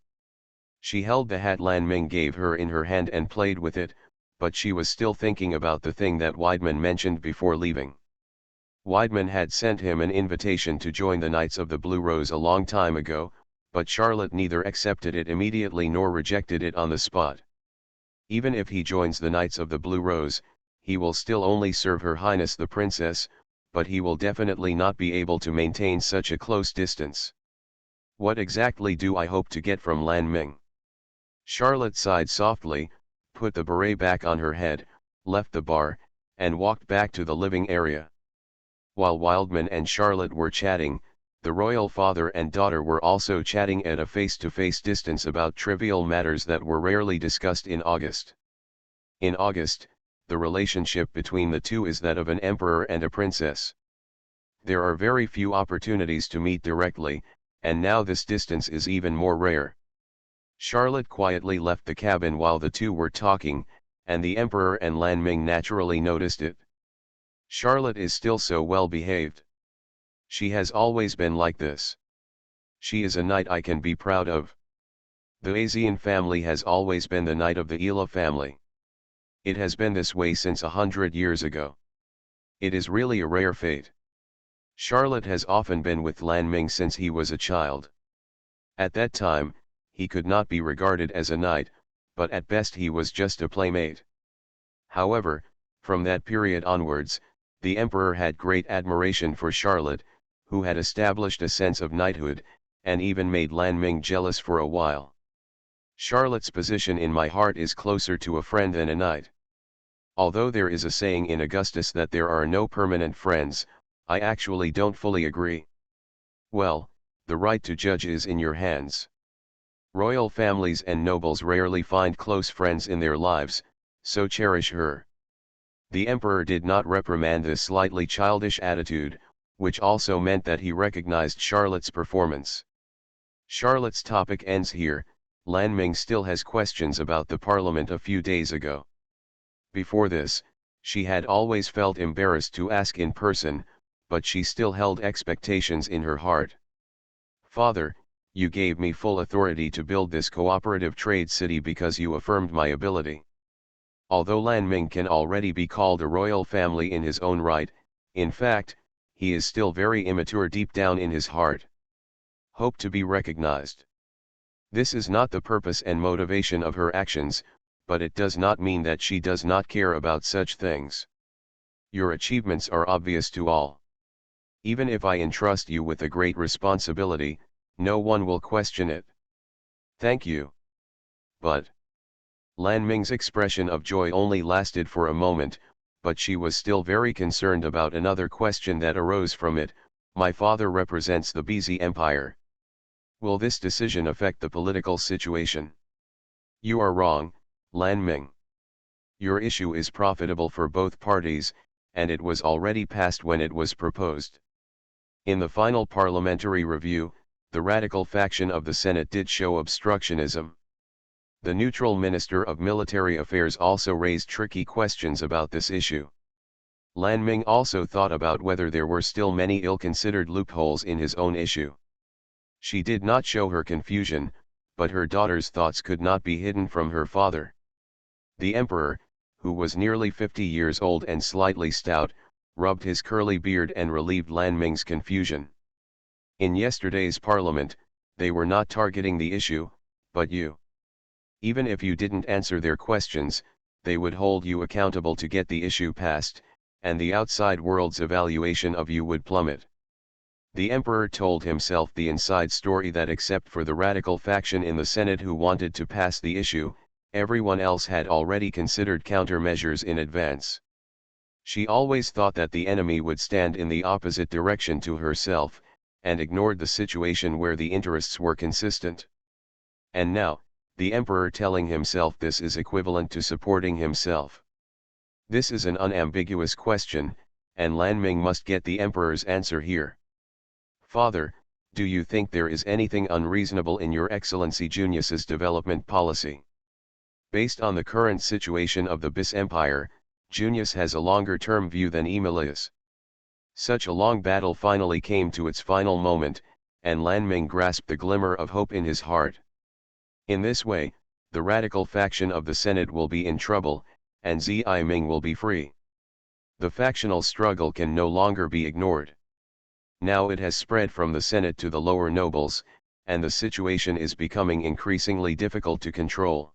[SPEAKER 1] She held the hat Lan Ming gave her in her hand and played with it, but she was still thinking about the thing that Weidman mentioned before leaving. Weidman had sent him an invitation to join the Knights of the Blue Rose a long time ago, but Charlotte neither accepted it immediately nor rejected it on the spot. Even if he joins the Knights of the Blue Rose, he will still only serve Her Highness the Princess, but he will definitely not be able to maintain such a close distance. What exactly do I hope to get from Lan Ming? Charlotte sighed softly, put the beret back on her head, left the bar, and walked back to the living area. While Wildman and Charlotte were chatting, the royal father and daughter were also chatting at a face-to-face distance about trivial matters that were rarely discussed in August. In August, the relationship between the two is that of an emperor and a princess. There are very few opportunities to meet directly, and now this distance is even more rare. Charlotte quietly left the cabin while the two were talking, and the emperor and Lan Ming naturally noticed it. Charlotte is still so well behaved. She has always been like this. She is a knight I can be proud of. The Asian family has always been the knight of the Ila family. It has been this way since 100 years ago. It is really a rare fate. Charlotte has often been with Lan Ming since he was a child. At that time, he could not be regarded as a knight, but at best he was just a playmate. However, from that period onwards, the emperor had great admiration for Charlotte, who had established a sense of knighthood, and even made Lan Ming jealous for a while. Charlotte's position in my heart is closer to a friend than a knight. Although there is a saying in Augustus that there are no permanent friends, I actually don't fully agree. Well, The right to judge is in your hands. Royal families and nobles rarely find close friends in their lives, so cherish her. The emperor did not reprimand this slightly childish attitude, which also meant that he recognized Charlotte's performance. Charlotte's topic ends here. Lan Ming still has questions about the parliament a few days ago. Before this, she had always felt embarrassed to ask in person, but she still held expectations in her heart. Father, you gave me full authority to build this cooperative trade city because you affirmed my ability. Although Lan Ming can already be called a royal family in his own right, in fact, he is still very immature deep down in his heart. Hope to be recognized. This is not the purpose and motivation of her actions, but it does not mean that she does not care about such things. Your achievements are obvious to all. Even if I entrust you with a great responsibility, no one will question it. Thank you. But Lan Ming's expression of joy only lasted for a moment, but she was still very concerned about another question that arose from it. My father represents the BZ Empire. Will this decision affect the political situation? You are wrong, Lan Ming. Your issue is profitable for both parties, and it was already passed when it was proposed. In the final parliamentary review, the radical faction of the Senate did show obstructionism. The neutral Minister of Military Affairs also raised tricky questions about this issue. Lan Ming also thought about whether there were still many ill-considered loopholes in his own issue. She did not show her confusion, but her daughter's thoughts could not be hidden from her father. The emperor, who was nearly 50 years old and slightly stout, rubbed his curly beard and relieved Lan Ming's confusion. In yesterday's parliament, they were not targeting the issue, but you. Even if you didn't answer their questions, they would hold you accountable to get the issue passed, and the outside world's evaluation of you would plummet. The emperor told himself the inside story that except for the radical faction in the Senate who wanted to pass the issue, everyone else had already considered countermeasures in advance. She always thought that the enemy would stand in the opposite direction to herself, and ignored the situation where the interests were consistent. And now, the emperor telling himself this is equivalent to supporting himself. This is an unambiguous question, and Lan Ming must get the emperor's answer here. Father, do you think there is anything unreasonable in Your Excellency Junius's development policy? Based on the current situation of the BIS Empire, Junius has a longer-term view than Emilius. Such a long battle finally came to its final moment, and Lan Ming grasped the glimmer of hope in his heart. In this way, the radical faction of the Senate will be in trouble, and Zi Ming will be free. The factional struggle can no longer be ignored. Now it has spread from the Senate to the lower nobles, and the situation is becoming increasingly difficult to control.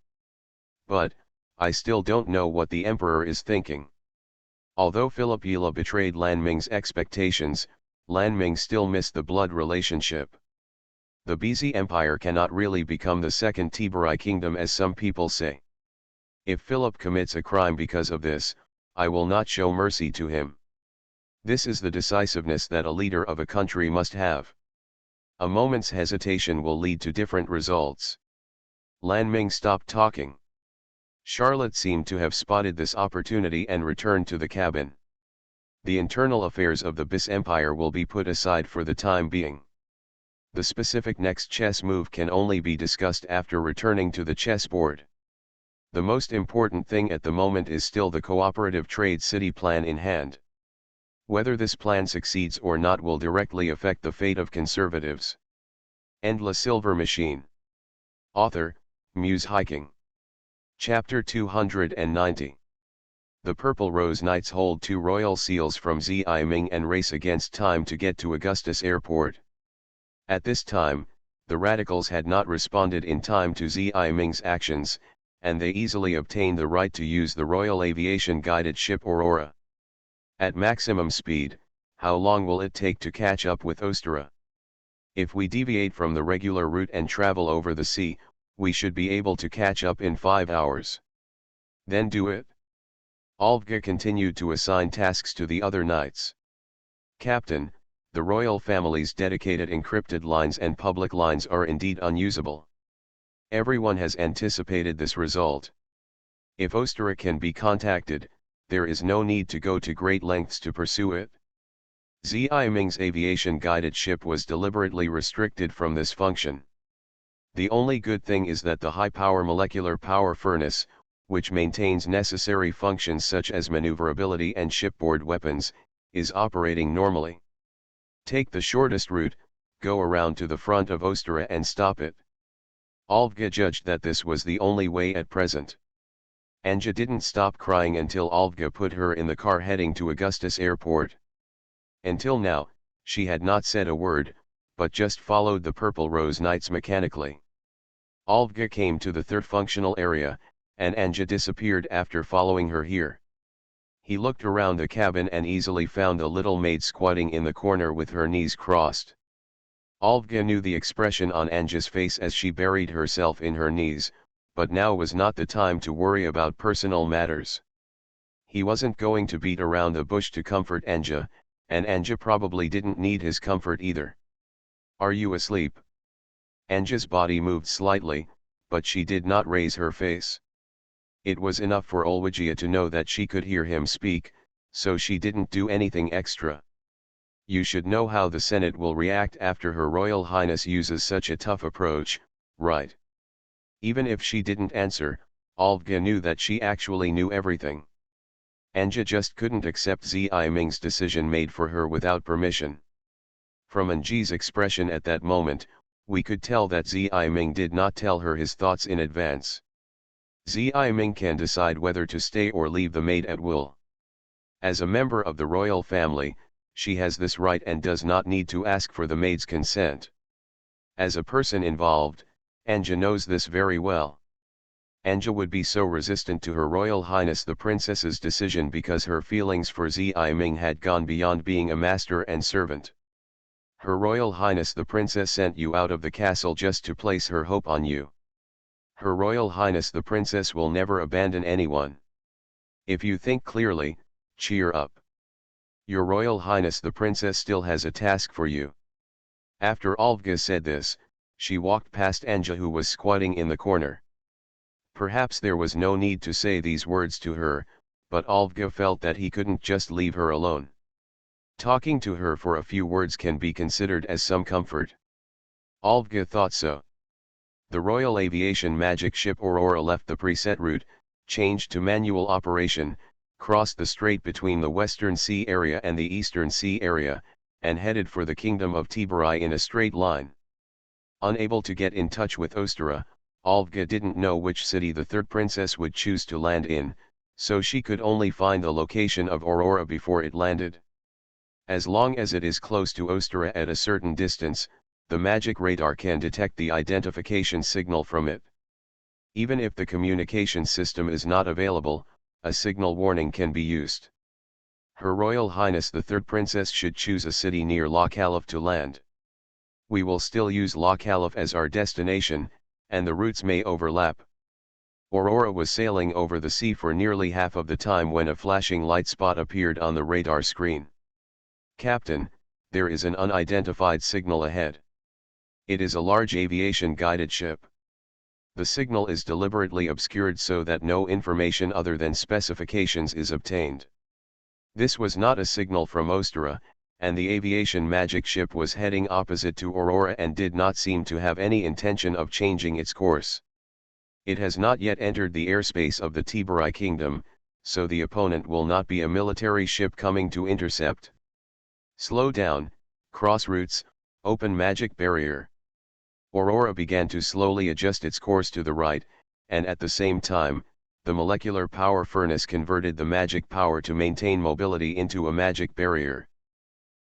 [SPEAKER 1] But, I still don't know what the emperor is thinking. Although Philip Yila betrayed Lan Ming's expectations, Lan Ming still missed the blood relationship. The BZ Empire cannot really become the second Tiberai kingdom as some people say. If Philip commits a crime because of this, I will not show mercy to him. This is the decisiveness that a leader of a country must have. A moment's hesitation will lead to different results. Lan Ming stopped talking. Charlotte seemed to have spotted this opportunity and returned to the cabin. The internal affairs of the BIS Empire will be put aside for the time being. The specific next chess move can only be discussed after returning to the chessboard. The most important thing at the moment is still the cooperative trade city plan in hand. Whether this plan succeeds or not will directly affect the fate of conservatives. End La Silver Machine. Author, Muse Hiking. Chapter 290. The Purple Rose Knights hold 2 royal seals from Zi Ming and race against time to get to Augustus Airport. At this time, the radicals had not responded in time to Zi Ming's actions, and they easily obtained the right to use the Royal Aviation guided ship Aurora. At maximum speed, how long will it take to catch up with Ostara? If we deviate from the regular route and travel over the sea, we should be able to catch up in 5 hours. Then do it. Olga continued to assign tasks to the other knights. Captain, The royal family's dedicated encrypted lines and public lines are indeed unusable. Everyone has anticipated this result. If Ostara can be contacted, there is no need to go to great lengths to pursue it. Zi Ming's aviation-guided ship was deliberately restricted from this function. The only good thing is that the high-power molecular power furnace, which maintains necessary functions such as maneuverability and shipboard weapons, is operating normally. Take the shortest route, go around to the front of Ostara and stop it. Olga judged that this was the only way at present. Anja didn't stop crying until Olga put her in the car heading to Augustus Airport. Until now, she had not said a word, but just followed the Purple Rose Knights mechanically. Olga came to the third functional area, and Anja disappeared after following her here. He looked around the cabin and easily found a little maid squatting in the corner with her knees crossed. Olga knew the expression on Anja's face as she buried herself in her knees, but now was not the time to worry about personal matters. He wasn't going to beat around the bush to comfort Anja, and Anja probably didn't need his comfort either. "Are you asleep?" Anja's body moved slightly, but she did not raise her face. It was enough for Olwagia to know that she could hear him speak, so she didn't do anything extra. "You should know how the Senate will react after Her Royal Highness uses such a tough approach, right?" Even if she didn't answer, Olga knew that she actually knew everything. Anja just couldn't accept Zi Ming's decision made for her without permission. From Anji's expression at that moment, we could tell that Zi Ming did not tell her his thoughts in advance. Zi Ming can decide whether to stay or leave the maid at will. As a member of the royal family, she has this right and does not need to ask for the maid's consent. As a person involved, Anja knows this very well. Anja would be so resistant to Her Royal Highness the Princess's decision because her feelings for Zi Ming had gone beyond being a master and servant. Her Royal Highness the Princess sent you out of the castle just to place her hope on you. Her Royal Highness the Princess will never abandon anyone. If you think clearly, cheer up. Your Royal Highness the Princess still has a task for you. After Olga said this, she walked past Anja who was squatting in the corner. Perhaps there was no need to say these words to her, but Olga felt that he couldn't just leave her alone. Talking to her for a few words can be considered as some comfort. Olga thought so. The Royal Aviation magic ship Aurora left the preset route, changed to manual operation, crossed the strait between the Western Sea area and the Eastern Sea area, and headed for the Kingdom of Tiburai in a straight line. Unable to get in touch with Ostara, Olga didn't know which city the third princess would choose to land in, so she could only find the location of Aurora before it landed. As long as it is close to Ostara at a certain distance, the magic radar can detect the identification signal from it. Even if the communication system is not available, a signal warning can be used. Her Royal Highness the third princess should choose a city near La Calif to land. We will still use La Calif as our destination, and the routes may overlap. Aurora was sailing over the sea for nearly half of the time when a flashing light spot appeared on the radar screen. "Captain, there is an unidentified signal ahead. It is a large aviation-guided ship. The signal is deliberately obscured so that no information other than specifications is obtained." This was not a signal from Ostara, and the aviation magic ship was heading opposite to Aurora and did not seem to have any intention of changing its course. It has not yet entered the airspace of the Tiburai Kingdom, so the opponent will not be a military ship coming to intercept. "Slow down, cross routes, open magic barrier." Aurora began to slowly adjust its course to the right, and at the same time, the molecular power furnace converted the magic power to maintain mobility into a magic barrier.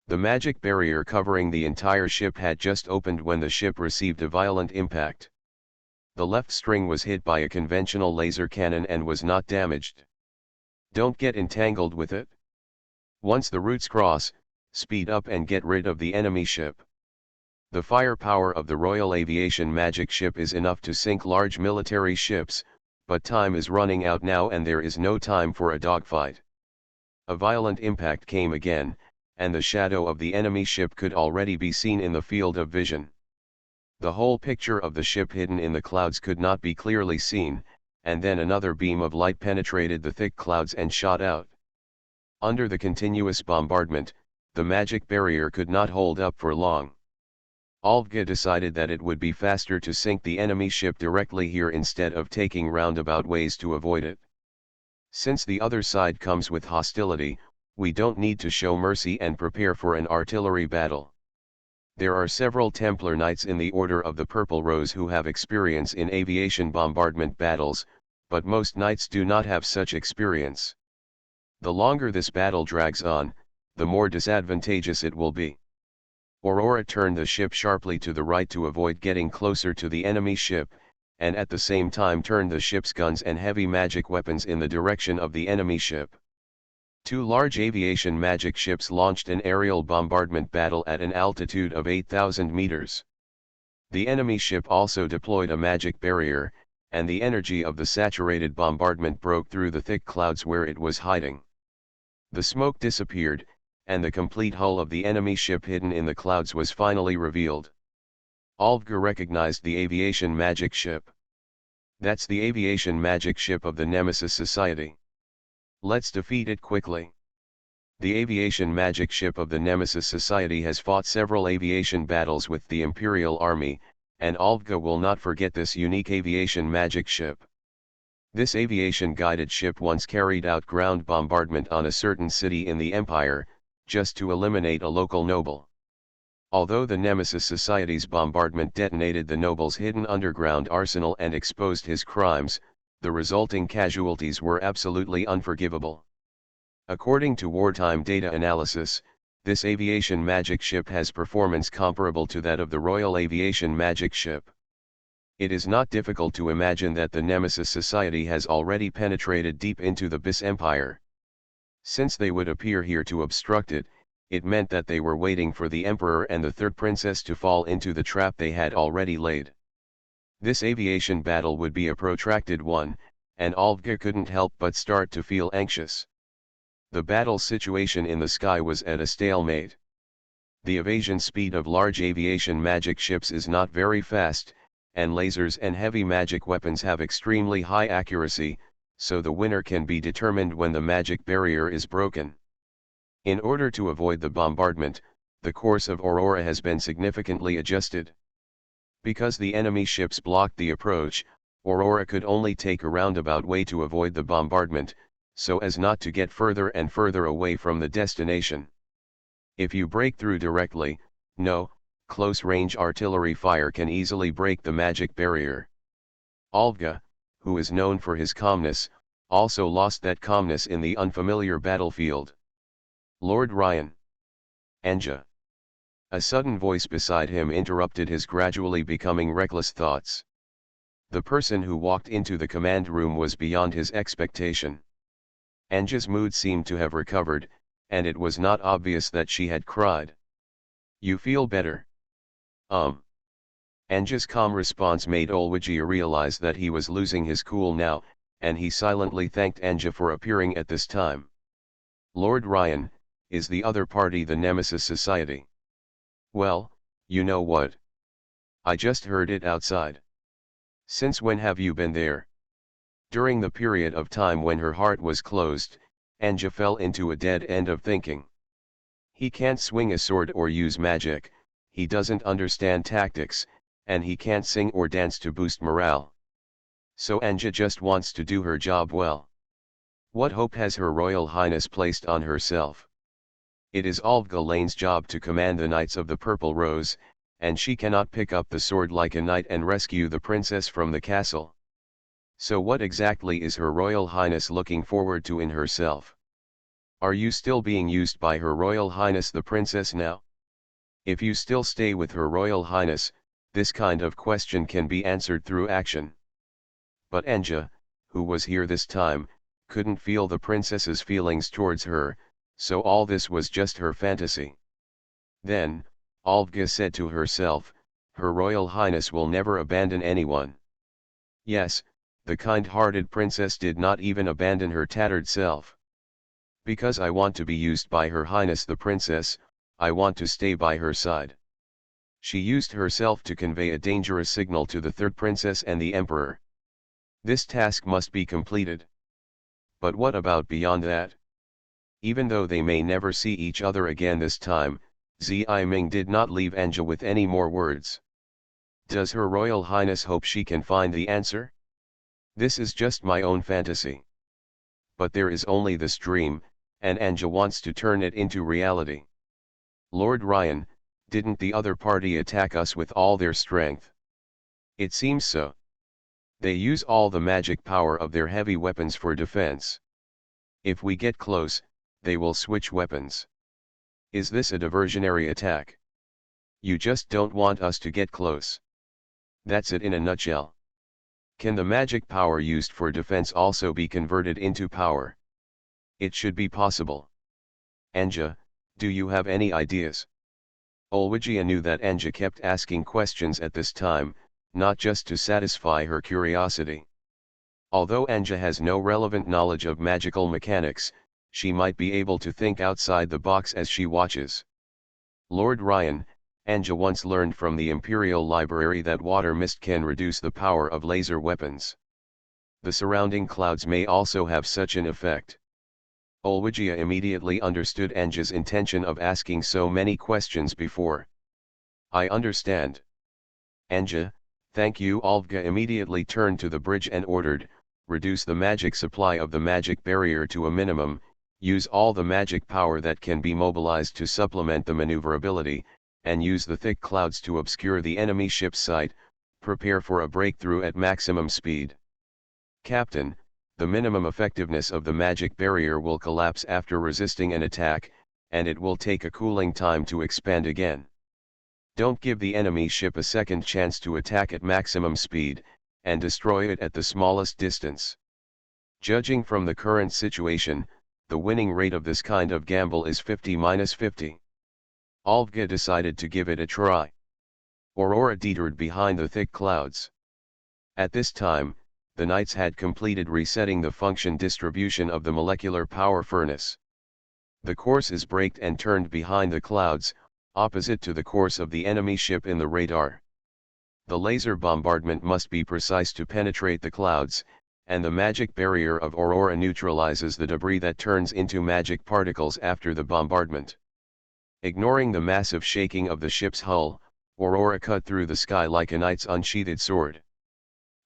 [SPEAKER 1] The magic barrier covering the entire ship had just opened when the ship received a violent impact. The left string was hit by a conventional laser cannon and was not damaged. Don't get entangled with it. Once the routes cross, speed up and get rid of the enemy ship. The firepower of the Royal Aviation magic ship is enough to sink large military ships, but time is running out now and there is no time for a dogfight. A violent impact came again, and the shadow of the enemy ship could already be seen in the field of vision. The whole picture of the ship hidden in the clouds could not be clearly seen, and then another beam of light penetrated the thick clouds and shot out. Under the continuous bombardment, the magic barrier could not hold up for long. Olga decided that it would be faster to sink the enemy ship directly here instead of taking roundabout ways to avoid it. Since the other side comes with hostility, we don't need to show mercy and prepare for an artillery battle. There are several Templar knights in the Order of the Purple Rose who have experience in aviation bombardment battles, but most knights do not have such experience. The longer this battle drags on, the more disadvantageous it will be. Aurora turned the ship sharply to the right to avoid getting closer to the enemy ship, and at the same time turned the ship's guns and heavy magic weapons in the direction of the enemy ship. Two large aviation magic ships launched an aerial bombardment battle at an altitude of 8,000 meters. The enemy ship also deployed a magic barrier, and the energy of the saturated bombardment broke through the thick clouds where it was hiding. The smoke disappeared, and the complete hull of the enemy ship hidden in the clouds was finally revealed. Olga recognized the aviation magic ship. That's the aviation magic ship of the Nemesis Society. Let's defeat it quickly. The aviation magic ship of the Nemesis Society has fought several aviation battles with the Imperial Army, and Olga will not forget this unique aviation magic ship. This aviation guided ship once carried out ground bombardment on a certain city in the Empire, just to eliminate a local noble. Although the Nemesis Society's bombardment detonated the noble's hidden underground arsenal and exposed his crimes, the resulting casualties were absolutely unforgivable. According to wartime data analysis, this aviation magic ship has performance comparable to that of the Royal Aviation magic ship. It is not difficult to imagine that the Nemesis Society has already penetrated deep into the Bis Empire. Since they would appear here to obstruct it, it meant that they were waiting for the Emperor and the third princess to fall into the trap they had already laid. This aviation battle would be a protracted one, and Olga couldn't help but start to feel anxious. The battle situation in the sky was at a stalemate. The evasion speed of large aviation magic ships is not very fast, and lasers and heavy magic weapons have extremely high accuracy, so the winner can be determined when the magic barrier is broken. In order to avoid the bombardment, the course of Aurora has been significantly adjusted. Because the enemy ships blocked the approach, Aurora could only take a roundabout way to avoid the bombardment, so as not to get further and further away from the destination. If you break through directly, no, close-range artillery fire can easily break the magic barrier. Olga, who is known for his calmness, also lost that calmness in the unfamiliar battlefield. Lord Ryan. Anja. A sudden voice beside him interrupted his gradually becoming reckless thoughts. The person who walked into the command room was beyond his expectation. Anja's mood seemed to have recovered, and it was not obvious that she had cried. "You feel better?" Anja's calm response made Olwiji realize that he was losing his cool now, and he silently thanked Anja for appearing at this time. "Lord Ryan, is the other party the Nemesis Society?" "Well, you know what? I just heard it outside." "Since when have you been there?" During the period of time when her heart was closed, Anja fell into a dead end of thinking. He can't swing a sword or use magic, he doesn't understand tactics, and he can't sing or dance to boost morale. So Anja just wants to do her job well. What hope has Her Royal Highness placed on herself? It is Olga Lane's job to command the Knights of the Purple Rose, and she cannot pick up the sword like a knight and rescue the princess from the castle. So what exactly is Her Royal Highness looking forward to in herself? Are you still being used by Her Royal Highness the Princess now? If you still stay with Her Royal Highness, this kind of question can be answered through action. But Anja, who was here this time, couldn't feel the princess's feelings towards her, so all this was just her fantasy. Then, Olga said to herself, Her Royal Highness will never abandon anyone. Yes, the kind-hearted princess did not even abandon her tattered self. Because I want to be used by Her Highness the Princess, I want to stay by her side. She used herself to convey a dangerous signal to the third princess and the emperor. This task must be completed. But what about beyond that? Even though they may never see each other again this time, Ming did not leave Anja with any more words. Does Her Royal Highness hope she can find the answer? This is just my own fantasy. But there is only this dream, and Anja wants to turn it into reality. Lord Ryan, didn't the other party attack us with all their strength? It seems so. They use all the magic power of their heavy weapons for defense. If we get close, they will switch weapons. Is this a diversionary attack? You just don't want us to get close. That's it in a nutshell. Can the magic power used for defense also be converted into power? It should be possible. Anja, do you have any ideas? Olwigia knew that Anja kept asking questions at this time, not just to satisfy her curiosity. Although Anja has no relevant knowledge of magical mechanics, she might be able to think outside the box as she watches. Lord Ryan, Anja once learned from the Imperial Library that water mist can reduce the power of laser weapons. The surrounding clouds may also have such an effect. Olwigia immediately understood Anja's intention of asking so many questions before. I understand. Anja, thank you. Olga immediately turned to the bridge and ordered, reduce the magic supply of the magic barrier to a minimum, use all the magic power that can be mobilized to supplement the maneuverability, and use the thick clouds to obscure the enemy ship's sight, prepare for a breakthrough at maximum speed. Captain, the minimum effectiveness of the magic barrier will collapse after resisting an attack, and it will take a cooling time to expand again. Don't give the enemy ship a second chance to attack at maximum speed, and destroy it at the smallest distance. Judging from the current situation, the winning rate of this kind of gamble is 50-50. Olga decided to give it a try. Aurora teetered behind the thick clouds. At this time, the knights had completed resetting the function distribution of the molecular power furnace. The course is braked and turned behind the clouds, opposite to the course of the enemy ship in the radar. The laser bombardment must be precise to penetrate the clouds, and the magic barrier of Aurora neutralizes the debris that turns into magic particles after the bombardment. Ignoring the massive shaking of the ship's hull, Aurora cut through the sky like a knight's unsheathed sword.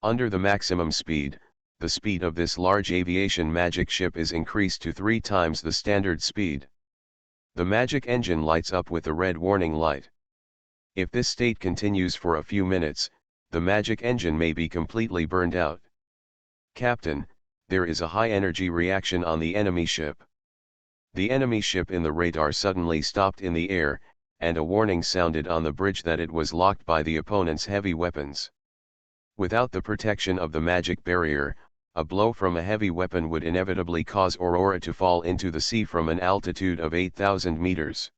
[SPEAKER 1] Under the maximum speed, the speed of this large aviation magic ship is increased to 3 times the standard speed. The magic engine lights up with a red warning light. If this state continues for a few minutes, the magic engine may be completely burned out. Captain, there is a high-energy reaction on the enemy ship. The enemy ship in the radar suddenly stopped in the air, and a warning sounded on the bridge that it was locked by the opponent's heavy weapons. Without the protection of the magic barrier, a blow from a heavy weapon would inevitably cause Aurora to fall into the sea from an altitude of 8,000 meters.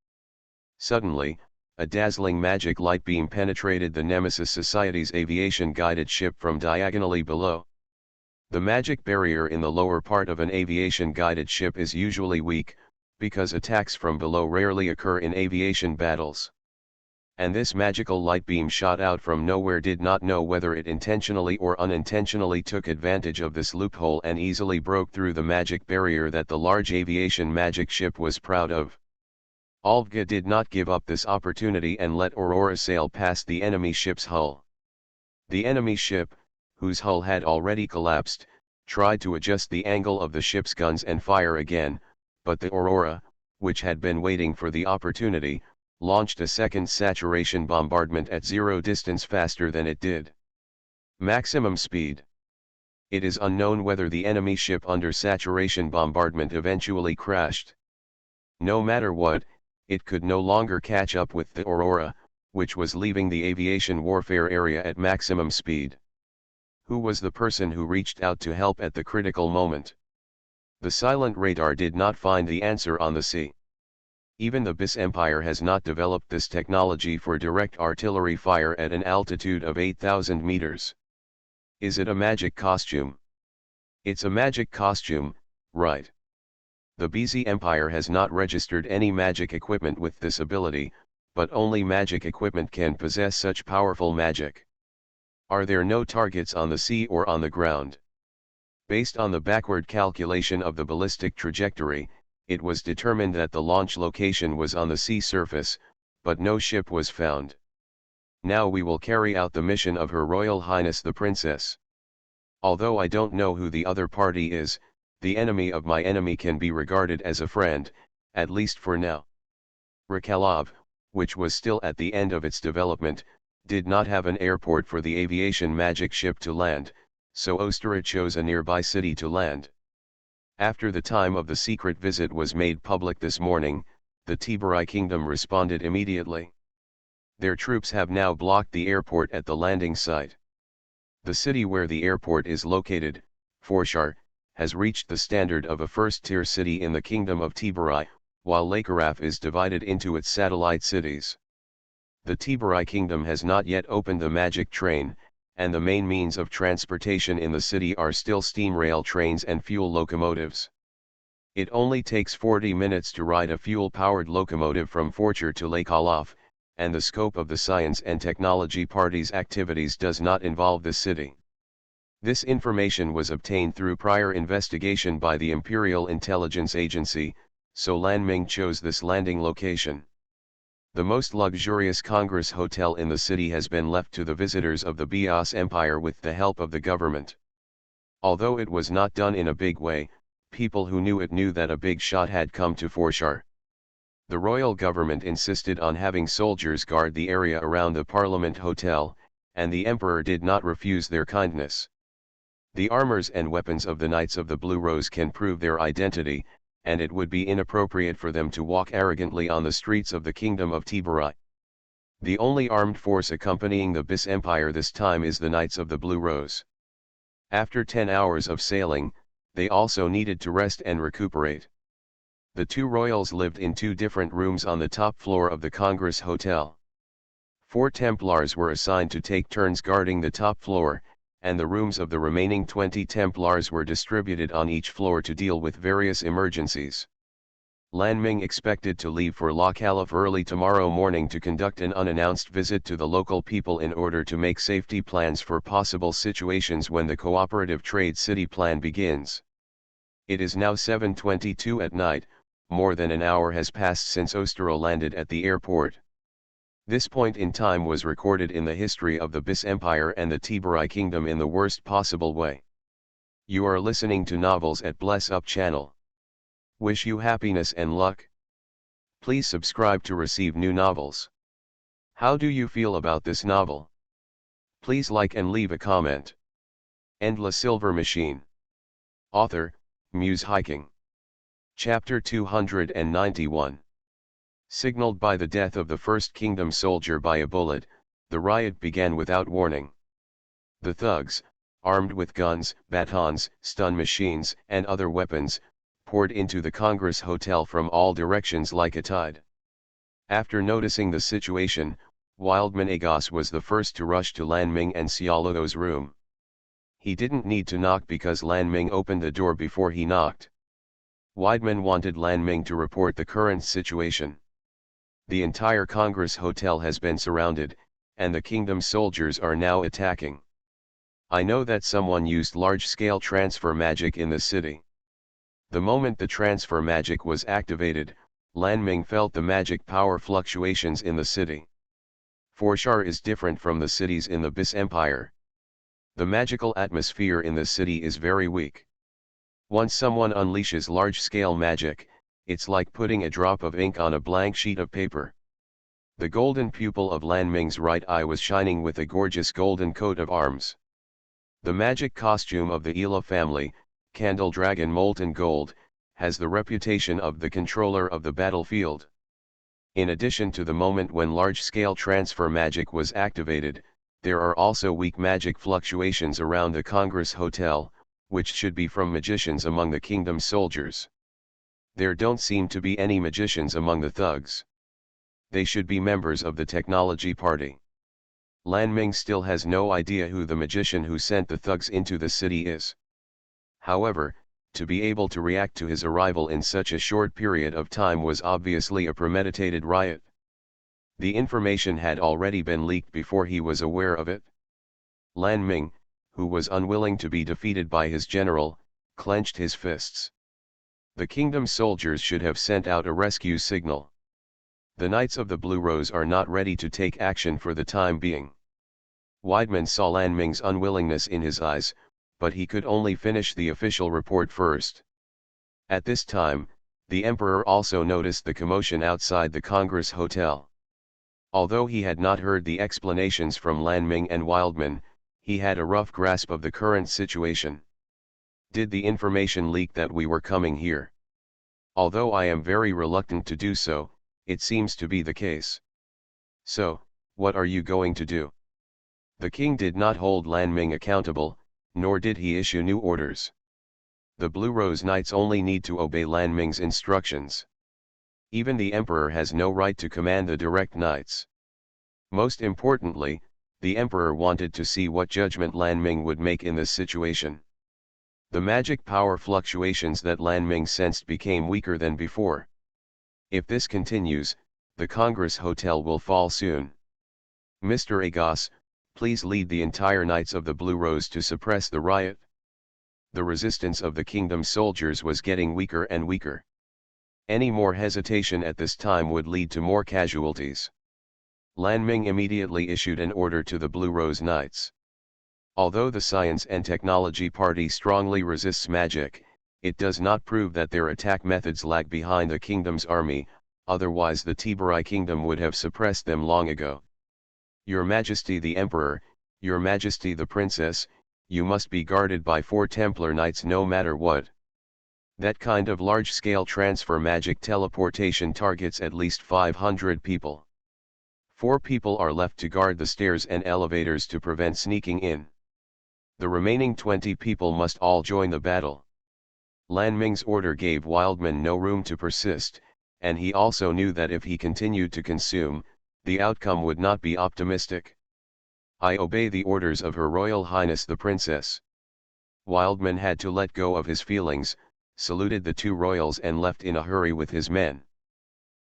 [SPEAKER 1] Suddenly, a dazzling magic light beam penetrated the Nemesis Society's aviation-guided ship from diagonally below. The magic barrier in the lower part of an aviation-guided ship is usually weak, because attacks from below rarely occur in aviation battles. And this magical light beam shot out from nowhere did not know whether it intentionally or unintentionally took advantage of this loophole and easily broke through the magic barrier that the large aviation magic ship was proud of. Olga did not give up this opportunity and let Aurora sail past the enemy ship's hull. The enemy ship, whose hull had already collapsed, tried to adjust the angle of the ship's guns and fire again, but the Aurora, which had been waiting for the opportunity, launched a second saturation bombardment at 0 distance faster than it did. Maximum speed. It is unknown whether the enemy ship under saturation bombardment eventually crashed. No matter what, it could no longer catch up with the Aurora, which was leaving the aviation warfare area at maximum speed. Who was the person who reached out to help at the critical moment? The silent radar did not find the answer on the sea. Even the BIS Empire has not developed this technology for direct artillery fire at an altitude of 8,000 meters. Is it a magic costume? It's a magic costume, right? The BZ Empire has not registered any magic equipment with this ability, but only magic equipment can possess such powerful magic. Are there no targets on the sea or on the ground? Based on the backward calculation of the ballistic trajectory, it was determined that the launch location was on the sea surface, but no ship was found. Now we will carry out the mission of Her Royal Highness the Princess. Although I don't know who the other party is, the enemy of my enemy can be regarded as a friend, at least for now. Rakalov, which was still at the end of its development, did not have an airport for the aviation magic ship to land, so Ostara chose a nearby city to land. After the time of the secret visit was made public this morning, the Tiberai Kingdom responded immediately. Their troops have now blocked the airport at the landing site. The city where the airport is located, Forshar, has reached the standard of a first-tier city in the Kingdom of Tiberai, while Lakaraf is divided into its satellite cities. The Tiberai Kingdom has not yet opened the magic train, and the main means of transportation in the city are still steam rail trains and fuel locomotives. It only takes 40 minutes to ride a fuel-powered locomotive from Forchar to Lakalov, and the scope of the Science and Technology Party's activities does not involve the city. This information was obtained through prior investigation by the Imperial Intelligence Agency, so Lanming chose this landing location. The most luxurious Congress hotel in the city has been left to the visitors of the Bios Empire with the help of the government. Although it was not done in a big way, people who knew it knew that a big shot had come to Forshar. The royal government insisted on having soldiers guard the area around the Parliament Hotel, and the emperor did not refuse their kindness. The armors and weapons of the Knights of the Blue Rose can prove their identity, and it would be inappropriate for them to walk arrogantly on the streets of the Kingdom of Tiberai. The only armed force accompanying the Bis Empire this time is the Knights of the Blue Rose. After 10 hours of sailing, they also needed to rest and recuperate. The two royals lived in 2 different rooms on the top floor of the Congress Hotel. 4 Templars were assigned to take turns guarding the top floor, and the rooms of the remaining 20 Templars were distributed on each floor to deal with various emergencies. Lanming expected to leave for La Calif early tomorrow morning to conduct an unannounced visit to the local people in order to make safety plans for possible situations when the Cooperative Trade City Plan begins. It is now 7:22 at night, more than an hour has passed since Ostara landed at the airport. This point in time was recorded in the history of the Bis Empire and the Tiberai Kingdom in the worst possible way. You are listening to Novels at Bless Up channel. Wish you happiness and luck. Please subscribe to receive new novels. How do you feel about this novel? Please like and leave a comment. And La Silver Machine. Author, Muse Hiking. Chapter 291. Signaled by the death of the first kingdom soldier by a bullet, the riot began without warning. The thugs, armed with guns, batons, stun machines, and other weapons, poured into the Congress Hotel from all directions like a tide. After noticing the situation, Wildman Agos was the first to rush to Lanming and Xiaoluo's room. He didn't need to knock because Lanming opened the door before he knocked. Weidman wanted Lanming to report the current situation. The entire Congress Hotel has been surrounded, and the kingdom soldiers are now attacking. I know that someone used large-scale transfer magic in the city. The moment the transfer magic was activated, Lanming felt the magic power fluctuations in the city. Forshar is different from the cities in the Bis Empire. The magical atmosphere in the city is very weak. Once someone unleashes large-scale magic, it's like putting a drop of ink on a blank sheet of paper. The golden pupil of Lanming's right eye was shining with a gorgeous golden coat of arms. The magic costume of the Ela family, Candle Dragon Molten Gold, has the reputation of the controller of the battlefield. In addition to the moment when large-scale transfer magic was activated, there are also weak magic fluctuations around the Congress Hotel, which should be from magicians among the kingdom soldiers. There don't seem to be any magicians among the thugs. They should be members of the technology party. Lanming still has no idea who the magician who sent the thugs into the city is. However, To be able to react to his arrival in such a short period of time was obviously a premeditated riot. The information had already been leaked before he was aware of it. Lan Ming, who was unwilling to be defeated by his general, clenched his fists. The kingdom's soldiers should have sent out a rescue signal. The Knights of the Blue Rose are not ready to take action for the time being. Weidman saw Lan Ming's unwillingness in his eyes, but he could only finish the official report first. At this time, the Emperor also noticed the commotion outside the Congress Hotel. Although he had not heard the explanations from Lan Ming and Wildman, he had a rough grasp of the current situation. Did the information leak that we were coming here? Although I am very reluctant to do so, it seems to be the case. So, what are you going to do? The king did not hold Lan Ming accountable, nor did he issue new orders. The Blue Rose Knights only need to obey Lan Ming's instructions. Even the emperor has no right to command the direct knights. Most importantly, the emperor wanted to see what judgment Lan Ming would make in this situation. The magic power fluctuations that Lan Ming sensed became weaker than before. If this continues, the Congress Hotel will fall soon. Mr. Agos, please lead the entire Knights of the Blue Rose to suppress the riot. The resistance of the kingdom's soldiers was getting weaker and weaker. Any more hesitation at this time would lead to more casualties. Lan Ming immediately issued an order to the Blue Rose Knights. Although the Science and Technology Party strongly resists magic, it does not prove that their attack methods lag behind the kingdom's army, otherwise the Tiberai kingdom would have suppressed them long ago. Your Majesty the Emperor, Your Majesty the Princess, you must be guarded by 4 Templar Knights no matter what. That kind of large-scale transfer magic teleportation targets at least 500 people. 4 people are left to guard the stairs and elevators to prevent sneaking in. The remaining 20 people must all join the battle. Lan Ming's order gave Wildman no room to persist, and he also knew that if he continued to consume, the outcome would not be optimistic. I obey the orders of Her Royal Highness the Princess. Wildman had to let go of his feelings, saluted the 2 royals and left in a hurry with his men.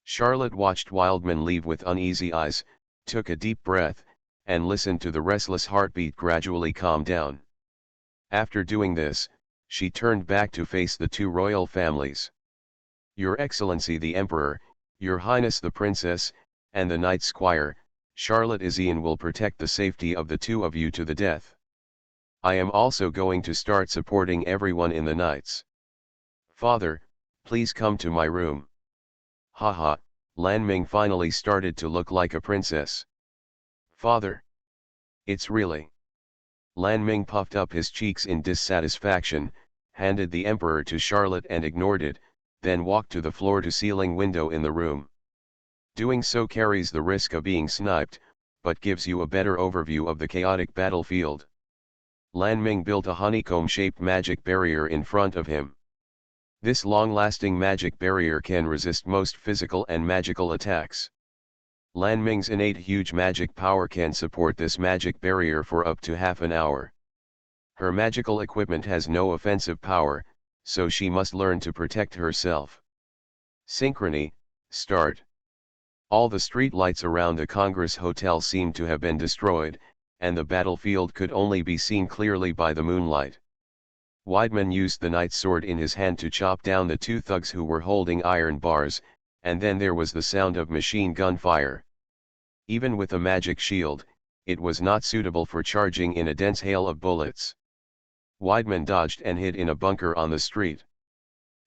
[SPEAKER 1] Charlotte watched Wildman leave with uneasy eyes, took a deep breath, and listened to the restless heartbeat gradually calm down. After doing this, she turned back to face the 2 royal families. Your Excellency the Emperor, Your Highness the Princess, and the Knight Squire, Charlotte Izian will protect the safety of the 2 of you to the death. I am also going to start supporting everyone in the Knights. Father, please come to my room. Haha, Lan Ming finally started to look like a princess. Father. It's really. Lan Ming puffed up his cheeks in dissatisfaction, handed the Emperor to Charlotte and ignored it, then walked to the floor-to-ceiling window in the room. Doing so carries the risk of being sniped, but gives you a better overview of the chaotic battlefield. Lan Ming built a honeycomb-shaped magic barrier in front of him. This long-lasting magic barrier can resist most physical and magical attacks. Lan Ming's innate huge magic power can support this magic barrier for up to half an hour. Her magical equipment has no offensive power, so she must learn to protect herself. Synchrony, start. All the street lights around the Congress Hotel seemed to have been destroyed, and the battlefield could only be seen clearly by the moonlight. Weidman used the knight's sword in his hand to chop down the 2 thugs who were holding iron bars, and then there was the sound of machine gun fire. Even with a magic shield, it was not suitable for charging in a dense hail of bullets. Weidman dodged and hid in a bunker on the street.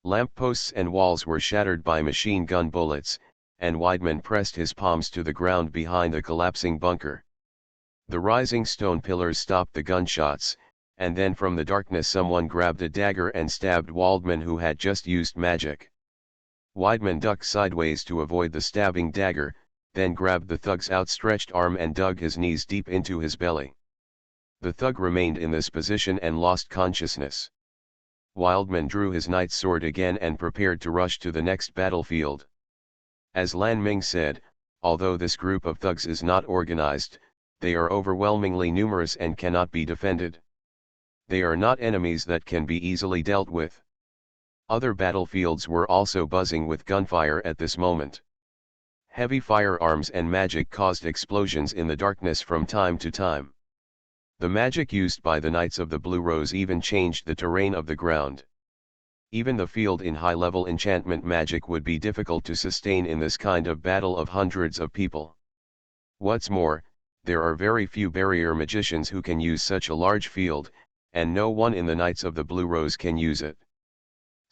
[SPEAKER 1] Lampposts and walls were shattered by machine gun bullets, and Weidman pressed his palms to the ground behind the collapsing bunker. The rising stone pillars stopped the gunshots, and then from the darkness someone grabbed a dagger and stabbed Waldman, who had just used magic. Weidman ducked sideways to avoid the stabbing dagger, then grabbed the thug's outstretched arm and dug his knees deep into his belly. The thug remained in this position and lost consciousness. Wildman drew his knight's sword again and prepared to rush to the next battlefield. As Lan Ming said, although this group of thugs is not organized, they are overwhelmingly numerous and cannot be defended. They are not enemies that can be easily dealt with. Other battlefields were also buzzing with gunfire at this moment. Heavy firearms and magic caused explosions in the darkness from time to time. The magic used by the Knights of the Blue Rose even changed the terrain of the ground. Even the field in high-level enchantment magic would be difficult to sustain in this kind of battle of hundreds of people. What's more, there are very few barrier magicians who can use such a large field, and no one in the Knights of the Blue Rose can use it.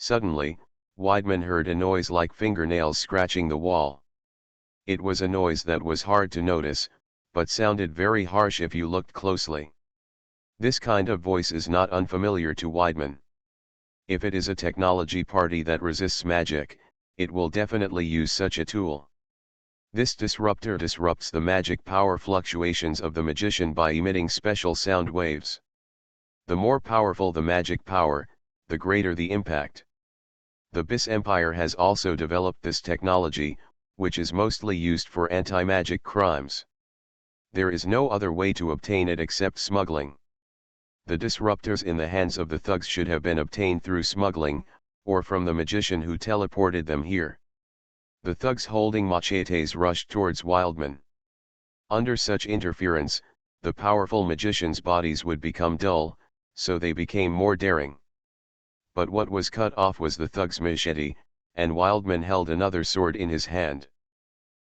[SPEAKER 1] Suddenly, Weidman heard a noise like fingernails scratching the wall. It was a noise that was hard to notice, but sounded very harsh if you looked closely. This kind of voice is not unfamiliar to Weidman. If it is a technology party that resists magic, it will definitely use such a tool. This disruptor disrupts the magic power fluctuations of the magician by emitting special sound waves. The more powerful the magic power, the greater the impact. The Bis Empire has also developed this technology, which is mostly used for anti-magic crimes. There is no other way to obtain it except smuggling. The disruptors in the hands of the thugs should have been obtained through smuggling, or from the magician who teleported them here. The thugs holding machetes rushed towards Wildman. Under such interference, the powerful magicians' bodies would become dull, so they became more daring. But what was cut off was the thug's machete, and Wildman held another sword in his hand.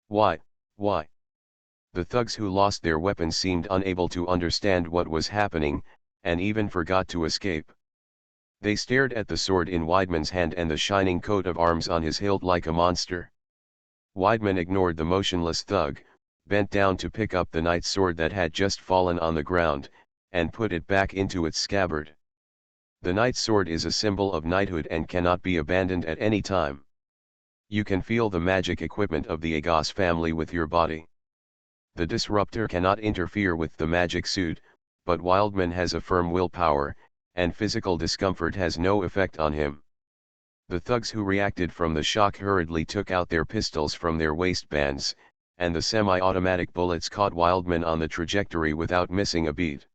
[SPEAKER 1] Why? The thugs who lost their weapons seemed unable to understand what was happening, and even forgot to escape. They stared at the sword in Weidman's hand and the shining coat of arms on his hilt like a monster. Weidman ignored the motionless thug, bent down to pick up the knight's sword that had just fallen on the ground, and put it back into its scabbard. The knight's sword is a symbol of knighthood and cannot be abandoned at any time. You can feel the magic equipment of the Agos family with your body. The disruptor cannot interfere with the magic suit, but Wildman has a firm willpower, and physical discomfort has no effect on him. The thugs who reacted from the shock hurriedly took out their pistols from their waistbands, and the semi-automatic bullets caught Wildman on the trajectory without missing a beat.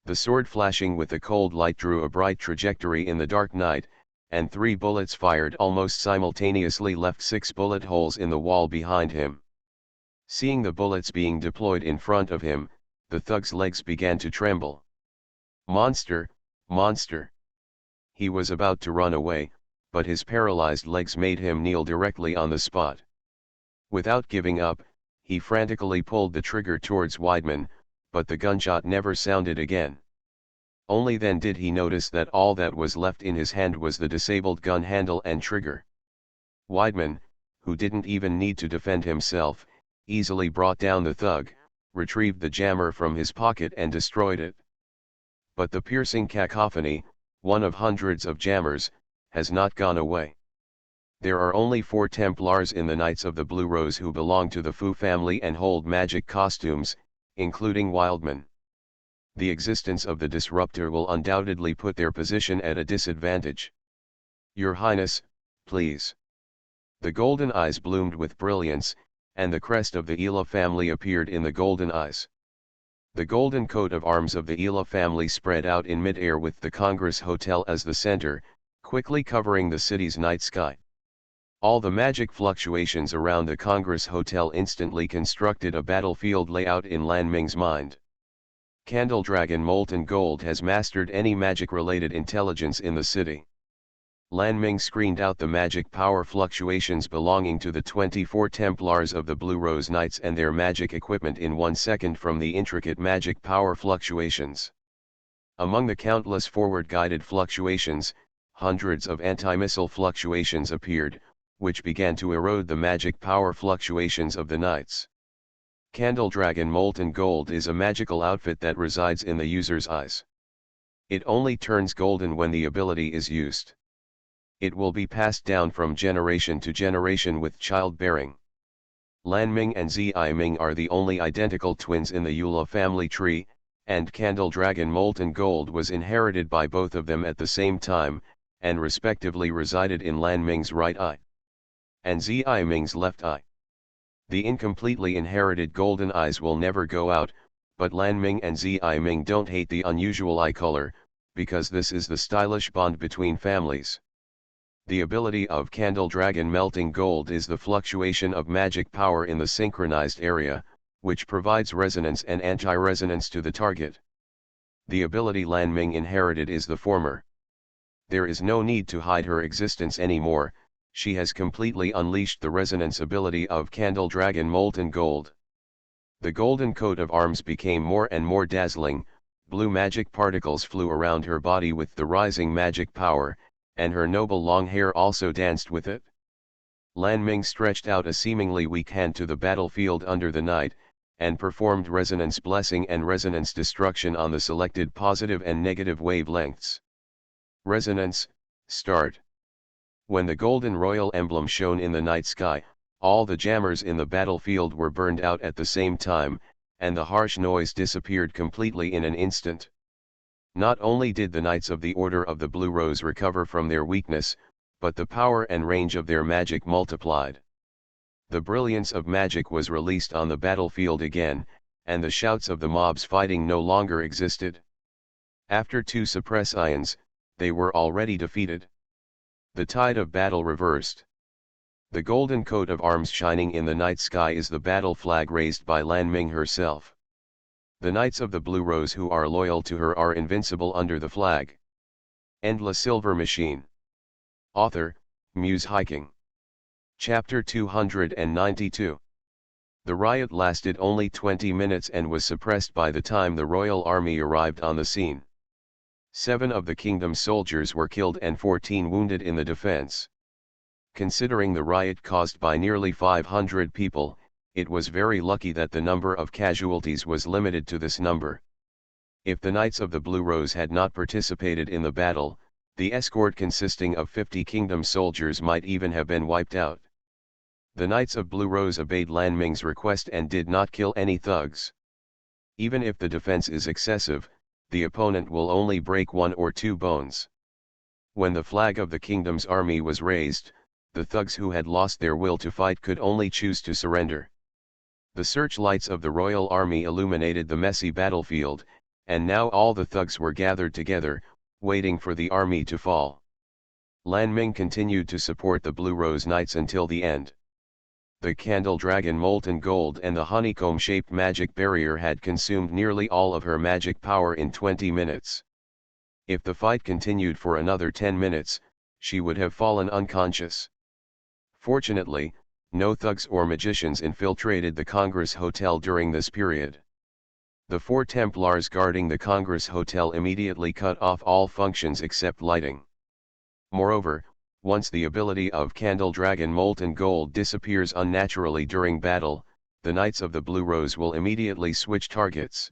[SPEAKER 1] The sword flashing with the cold light drew a bright trajectory in the dark night, and 3 bullets fired almost simultaneously left 6 bullet holes in the wall behind him. Seeing the bullets being deployed in front of him, the thug's legs began to tremble. Monster! Monster! He was about to run away, but his paralyzed legs made him kneel directly on the spot. Without giving up, he frantically pulled the trigger towards Weidman, but the gunshot never sounded again. Only then did he notice that all that was left in his hand was the disabled gun handle and trigger. Weidman, who didn't even need to defend himself, easily brought down the thug, retrieved the jammer from his pocket and destroyed it. But the piercing cacophony, one of hundreds of jammers, has not gone away. There are only 4 Templars in the Knights of the Blue Rose who belong to the Fu family and hold magic costumes, including Wildman. The existence of the disruptor will undoubtedly put their position at a disadvantage. Your Highness, please. The golden eyes bloomed with brilliance, and the crest of the Ela family appeared in the golden eyes. The golden coat of arms of the Ela family spread out in mid-air with the Congress Hotel as the center, quickly covering the city's night sky. All the magic fluctuations around the Congress Hotel instantly constructed a battlefield layout in Lan Ming's mind. Candle Dragon Molten Gold has mastered any magic-related intelligence in the city. Lan Ming screened out the magic power fluctuations belonging to the 24 Templars of the Blue Rose Knights and their magic equipment in 1 second from the intricate magic power fluctuations. Among the countless forward-guided fluctuations, hundreds of anti-missile fluctuations appeared, which began to erode the magic power fluctuations of the Knights. Candle Dragon Molten Gold is a magical outfit that resides in the user's eyes. It only turns golden when the ability is used. It will be passed down from generation to generation with childbearing. Lan Ming and Zi Ming are the only identical twins in the Eula family tree, and Candle Dragon Molten Gold was inherited by both of them at the same time, and respectively resided in Lan Ming's right eye and Zi Ming's left eye. The incompletely inherited golden eyes will never go out, but Lan Ming and Zi Ming don't hate the unusual eye color, because this is the stylish bond between families. The ability of Candle Dragon Melting Gold is the fluctuation of magic power in the synchronized area, which provides resonance and anti-resonance to the target. The ability Lan Ming inherited is the former. There is no need to hide her existence anymore, she has completely unleashed the resonance ability of Candle Dragon Molten Gold. The golden coat of arms became more and more dazzling, blue magic particles flew around her body with the rising magic power, and her noble long hair also danced with it. Lan Ming stretched out a seemingly weak hand to the battlefield under the night, and performed resonance blessing and resonance destruction on the selected positive and negative wavelengths. Resonance, start. When the golden royal emblem shone in the night sky, all the jammers in the battlefield were burned out at the same time, and the harsh noise disappeared completely in an instant. Not only did the Knights of the Order of the Blue Rose recover from their weakness, but the power and range of their magic multiplied. The brilliance of magic was released on the battlefield again, and the shouts of the mobs fighting no longer existed. After 2 suppress ions, they were already defeated. The tide of battle reversed. The golden coat of arms shining in the night sky is the battle flag raised by Lan Ming herself. The Knights of the Blue Rose who are loyal to her are invincible under the flag. Endless Silver Machine. Author, Muse Hiking. Chapter 292. The riot lasted only 20 minutes and was suppressed by the time the royal army arrived on the scene. 7 of the kingdom's soldiers were killed and 14 wounded in the defense. Considering the riot caused by nearly 500 people, it was very lucky that the number of casualties was limited to this number. If the Knights of the Blue Rose had not participated in the battle, the escort consisting of 50 kingdom soldiers might even have been wiped out. The Knights of Blue Rose obeyed Lan Ming's request and did not kill any thugs. Even if the defense is excessive, the opponent will only break 1 or 2 bones. When the flag of the kingdom's army was raised, the thugs who had lost their will to fight could only choose to surrender. The searchlights of the royal army illuminated the messy battlefield, and now all the thugs were gathered together, waiting for the army to fall. Lan Ming continued to support the Blue Rose Knights until the end. The Candle Dragon Molten Gold and the honeycomb-shaped magic barrier had consumed nearly all of her magic power in 20 minutes. If the fight continued for another 10 minutes, she would have fallen unconscious. Fortunately, no thugs or magicians infiltrated the Congress Hotel during this period. The 4 Templars guarding the Congress Hotel immediately cut off all functions except lighting. Moreover, once the ability of Candle Dragon Molten Gold disappears unnaturally during battle, the Knights of the Blue Rose will immediately switch targets.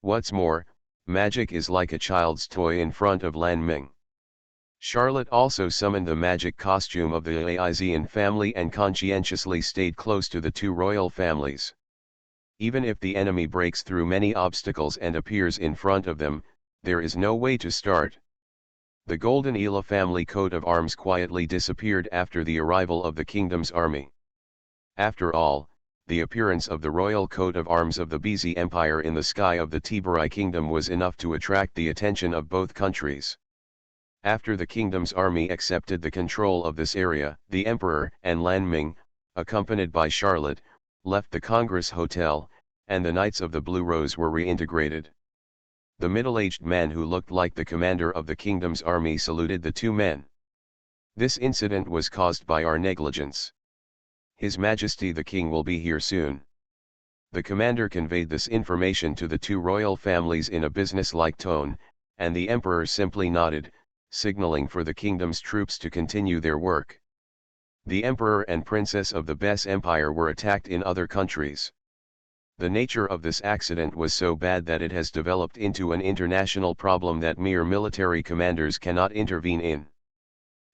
[SPEAKER 1] What's more, magic is like a child's toy in front of Lan Ming. Charlotte also summoned the magic costume of the Aizian family and conscientiously stayed close to the 2 royal families. Even if the enemy breaks through many obstacles and appears in front of them, there is no way to start. The Golden Ela family coat of arms quietly disappeared after the arrival of the kingdom's army. After all, the appearance of the royal coat of arms of the Bizi Empire in the sky of the Tiburai kingdom was enough to attract the attention of both countries. After the kingdom's army accepted the control of this area, the emperor and Lan Ming, accompanied by Charlotte, left the Congress Hotel, and the Knights of the Blue Rose were reintegrated. The middle-aged man who looked like the commander of the kingdom's army saluted the 2 men. This incident was caused by our negligence. His Majesty the King will be here soon. The commander conveyed this information to the 2 royal families in a business-like tone, and the emperor simply nodded, signaling for the kingdom's troops to continue their work. The emperor and princess of the Bes Empire were attacked in other countries. The nature of this accident was so bad that it has developed into an international problem that mere military commanders cannot intervene in.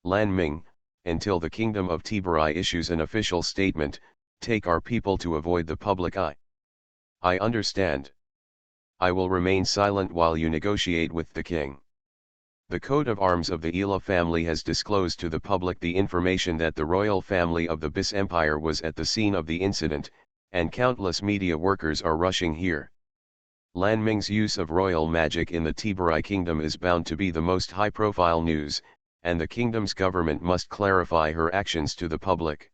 [SPEAKER 1] Lan Ming, until the Kingdom of Tiburai issues an official statement, take our people to avoid the public eye. I understand. I will remain silent while you negotiate with the king. The coat of arms of the Ela family has disclosed to the public the information that the royal family of the Bis Empire was at the scene of the incident, and countless media workers are rushing here. Lan Ming's use of royal magic in the Tiburai kingdom is bound to be the most high-profile news, and the kingdom's government must clarify her actions to the public.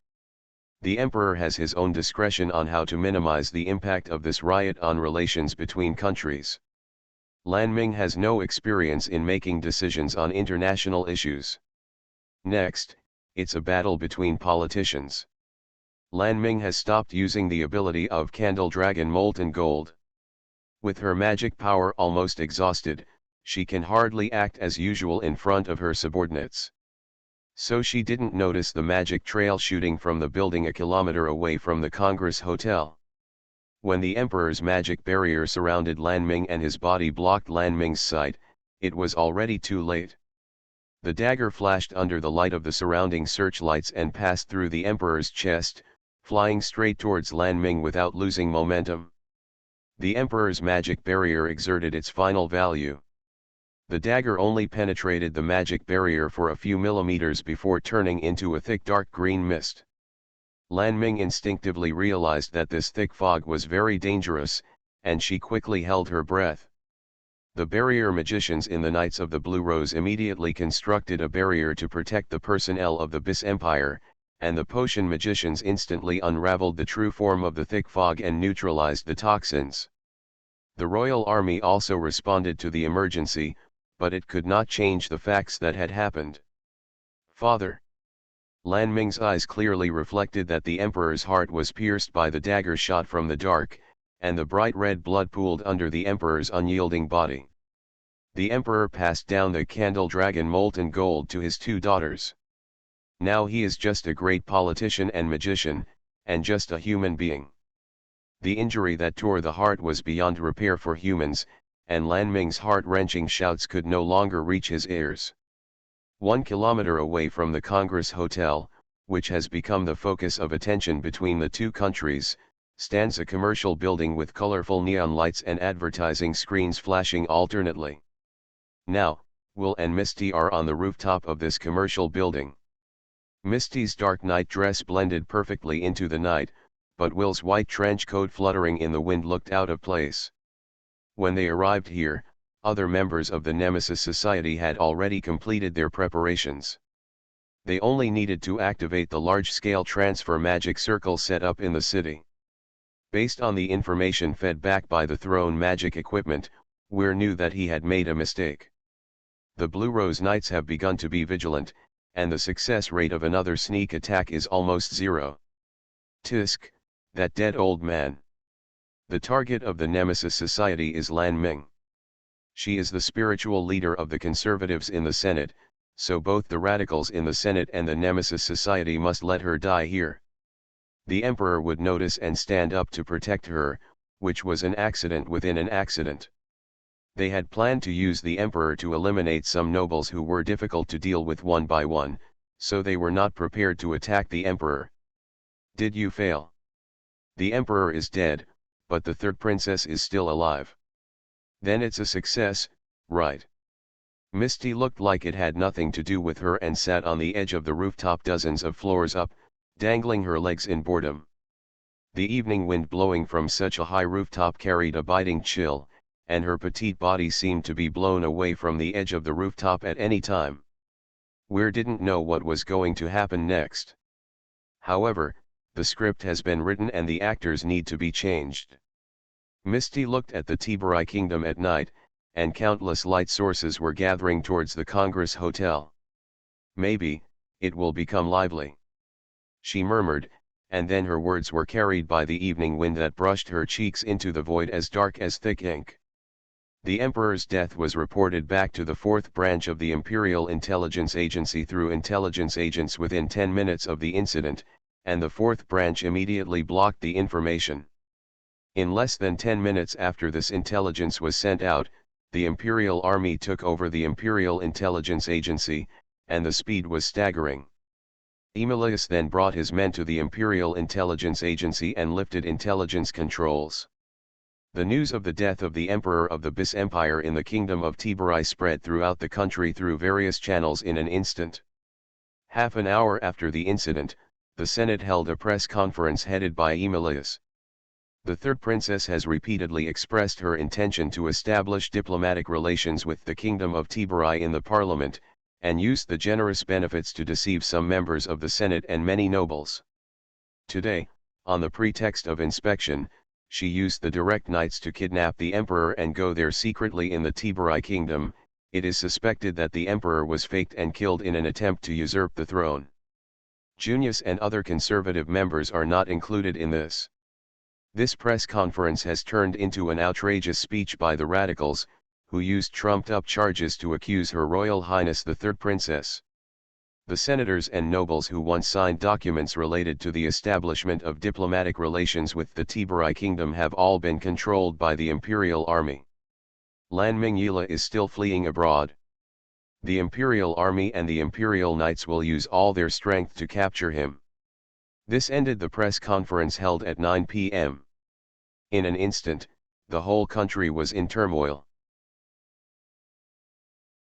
[SPEAKER 1] The emperor has his own discretion on how to minimize the impact of this riot on relations between countries. Lan Ming has no experience in making decisions on international issues. Next, it's a battle between politicians. Lan Ming has stopped using the ability of Candle Dragon Molten Gold. With her magic power almost exhausted, she can hardly act as usual in front of her subordinates. So she didn't notice the magic trail shooting from the building a kilometer away from the Congress Hotel. When the Emperor's magic barrier surrounded Lan Ming and his body blocked Lan Ming's sight, it was already too late. The dagger flashed under the light of the surrounding searchlights and passed through the Emperor's chest, flying straight towards Lan Ming without losing momentum. The Emperor's magic barrier exerted its final value. The dagger only penetrated the magic barrier for a few millimeters before turning into a thick dark green mist. Lan Ming instinctively realized that this thick fog was very dangerous, and she quickly held her breath. The barrier magicians in the Knights of the Blue Rose immediately constructed a barrier to protect the personnel of the Bis Empire, and the potion magicians instantly unraveled the true form of the thick fog and neutralized the toxins. The royal army also responded to the emergency, but it could not change the facts that had happened. Father. Lan Ming's eyes clearly reflected that the Emperor's heart was pierced by the dagger shot from the dark, and the bright red blood pooled under the Emperor's unyielding body. The Emperor passed down the Candle Dragon Molten Gold to his two daughters. Now he is just a great politician and magician, and just a human being. The injury that tore the heart was beyond repair for humans, and Lan Ming's heart-wrenching shouts could no longer reach his ears. 1 kilometer away from the Congress Hotel, which has become the focus of attention between the two countries, stands a commercial building with colorful neon lights and advertising screens flashing alternately. Now, Will and Misty are on the rooftop of this commercial building. Misty's dark night dress blended perfectly into the night, but Will's white trench coat fluttering in the wind looked out of place. When they arrived here, other members of the Nemesis Society had already completed their preparations. They only needed to activate the large-scale transfer magic circle set up in the city. Based on the information fed back by the throne magic equipment, Weir knew that he had made a mistake. The Blue Rose Knights have begun to be vigilant, and the success rate of another sneak attack is almost zero. Tisk, that dead old man. The target of the Nemesis Society is Lan Ming. She is the spiritual leader of the conservatives in the Senate, so both the radicals in the Senate and the Nemesis Society must let her die here. The Emperor would notice and stand up to protect her, which was an accident within an accident. They had planned to use the Emperor to eliminate some nobles who were difficult to deal with one by one, so they were not prepared to attack the Emperor. Did you fail? The Emperor is dead, but the third princess is still alive. Then it's a success, right? Misty looked like it had nothing to do with her and sat on the edge of the rooftop dozens of floors up, dangling her legs in boredom. The evening wind blowing from such a high rooftop carried a biting chill, and her petite body seemed to be blown away from the edge of the rooftop at any time. Weir didn't know what was going to happen next. However, the script has been written and the actors need to be changed. Misty looked at the Tiburai Kingdom at night, and countless light sources were gathering towards the Congress Hotel. Maybe, it will become lively. She murmured, and then her words were carried by the evening wind that brushed her cheeks into the void as dark as thick ink. The Emperor's death was reported back to the 4th branch of the Imperial Intelligence Agency through intelligence agents within 10 minutes of the incident, and the 4th branch immediately blocked the information. In less than 10 minutes after this intelligence was sent out, the Imperial Army took over the Imperial Intelligence Agency, and the speed was staggering. Emilius then brought his men to the Imperial Intelligence Agency and lifted intelligence controls. The news of the death of the Emperor of the Bis Empire in the Kingdom of Tiburai spread throughout the country through various channels in an instant. Half an hour after the incident, the Senate held a press conference headed by Emilius. The third princess has repeatedly expressed her intention to establish diplomatic relations with the Kingdom of Tiburai in the parliament, and used the generous benefits to deceive some members of the Senate and many nobles. Today, on the pretext of inspection, she used the direct knights to kidnap the emperor and go there secretly in the Tiberii kingdom. It is suspected that the emperor was faked and killed in an attempt to usurp the throne. Junius and other conservative members are not included in this. This press conference has turned into an outrageous speech by the radicals, who used trumped-up charges to accuse Her Royal Highness the Third Princess. The senators and nobles who once signed documents related to the establishment of diplomatic relations with the Tiberii kingdom have all been controlled by the imperial army. Lan Mingyila is still fleeing abroad. The imperial army and the imperial knights will use all their strength to capture him. This ended the press conference held at 9 p.m. In an instant, the whole country was in turmoil.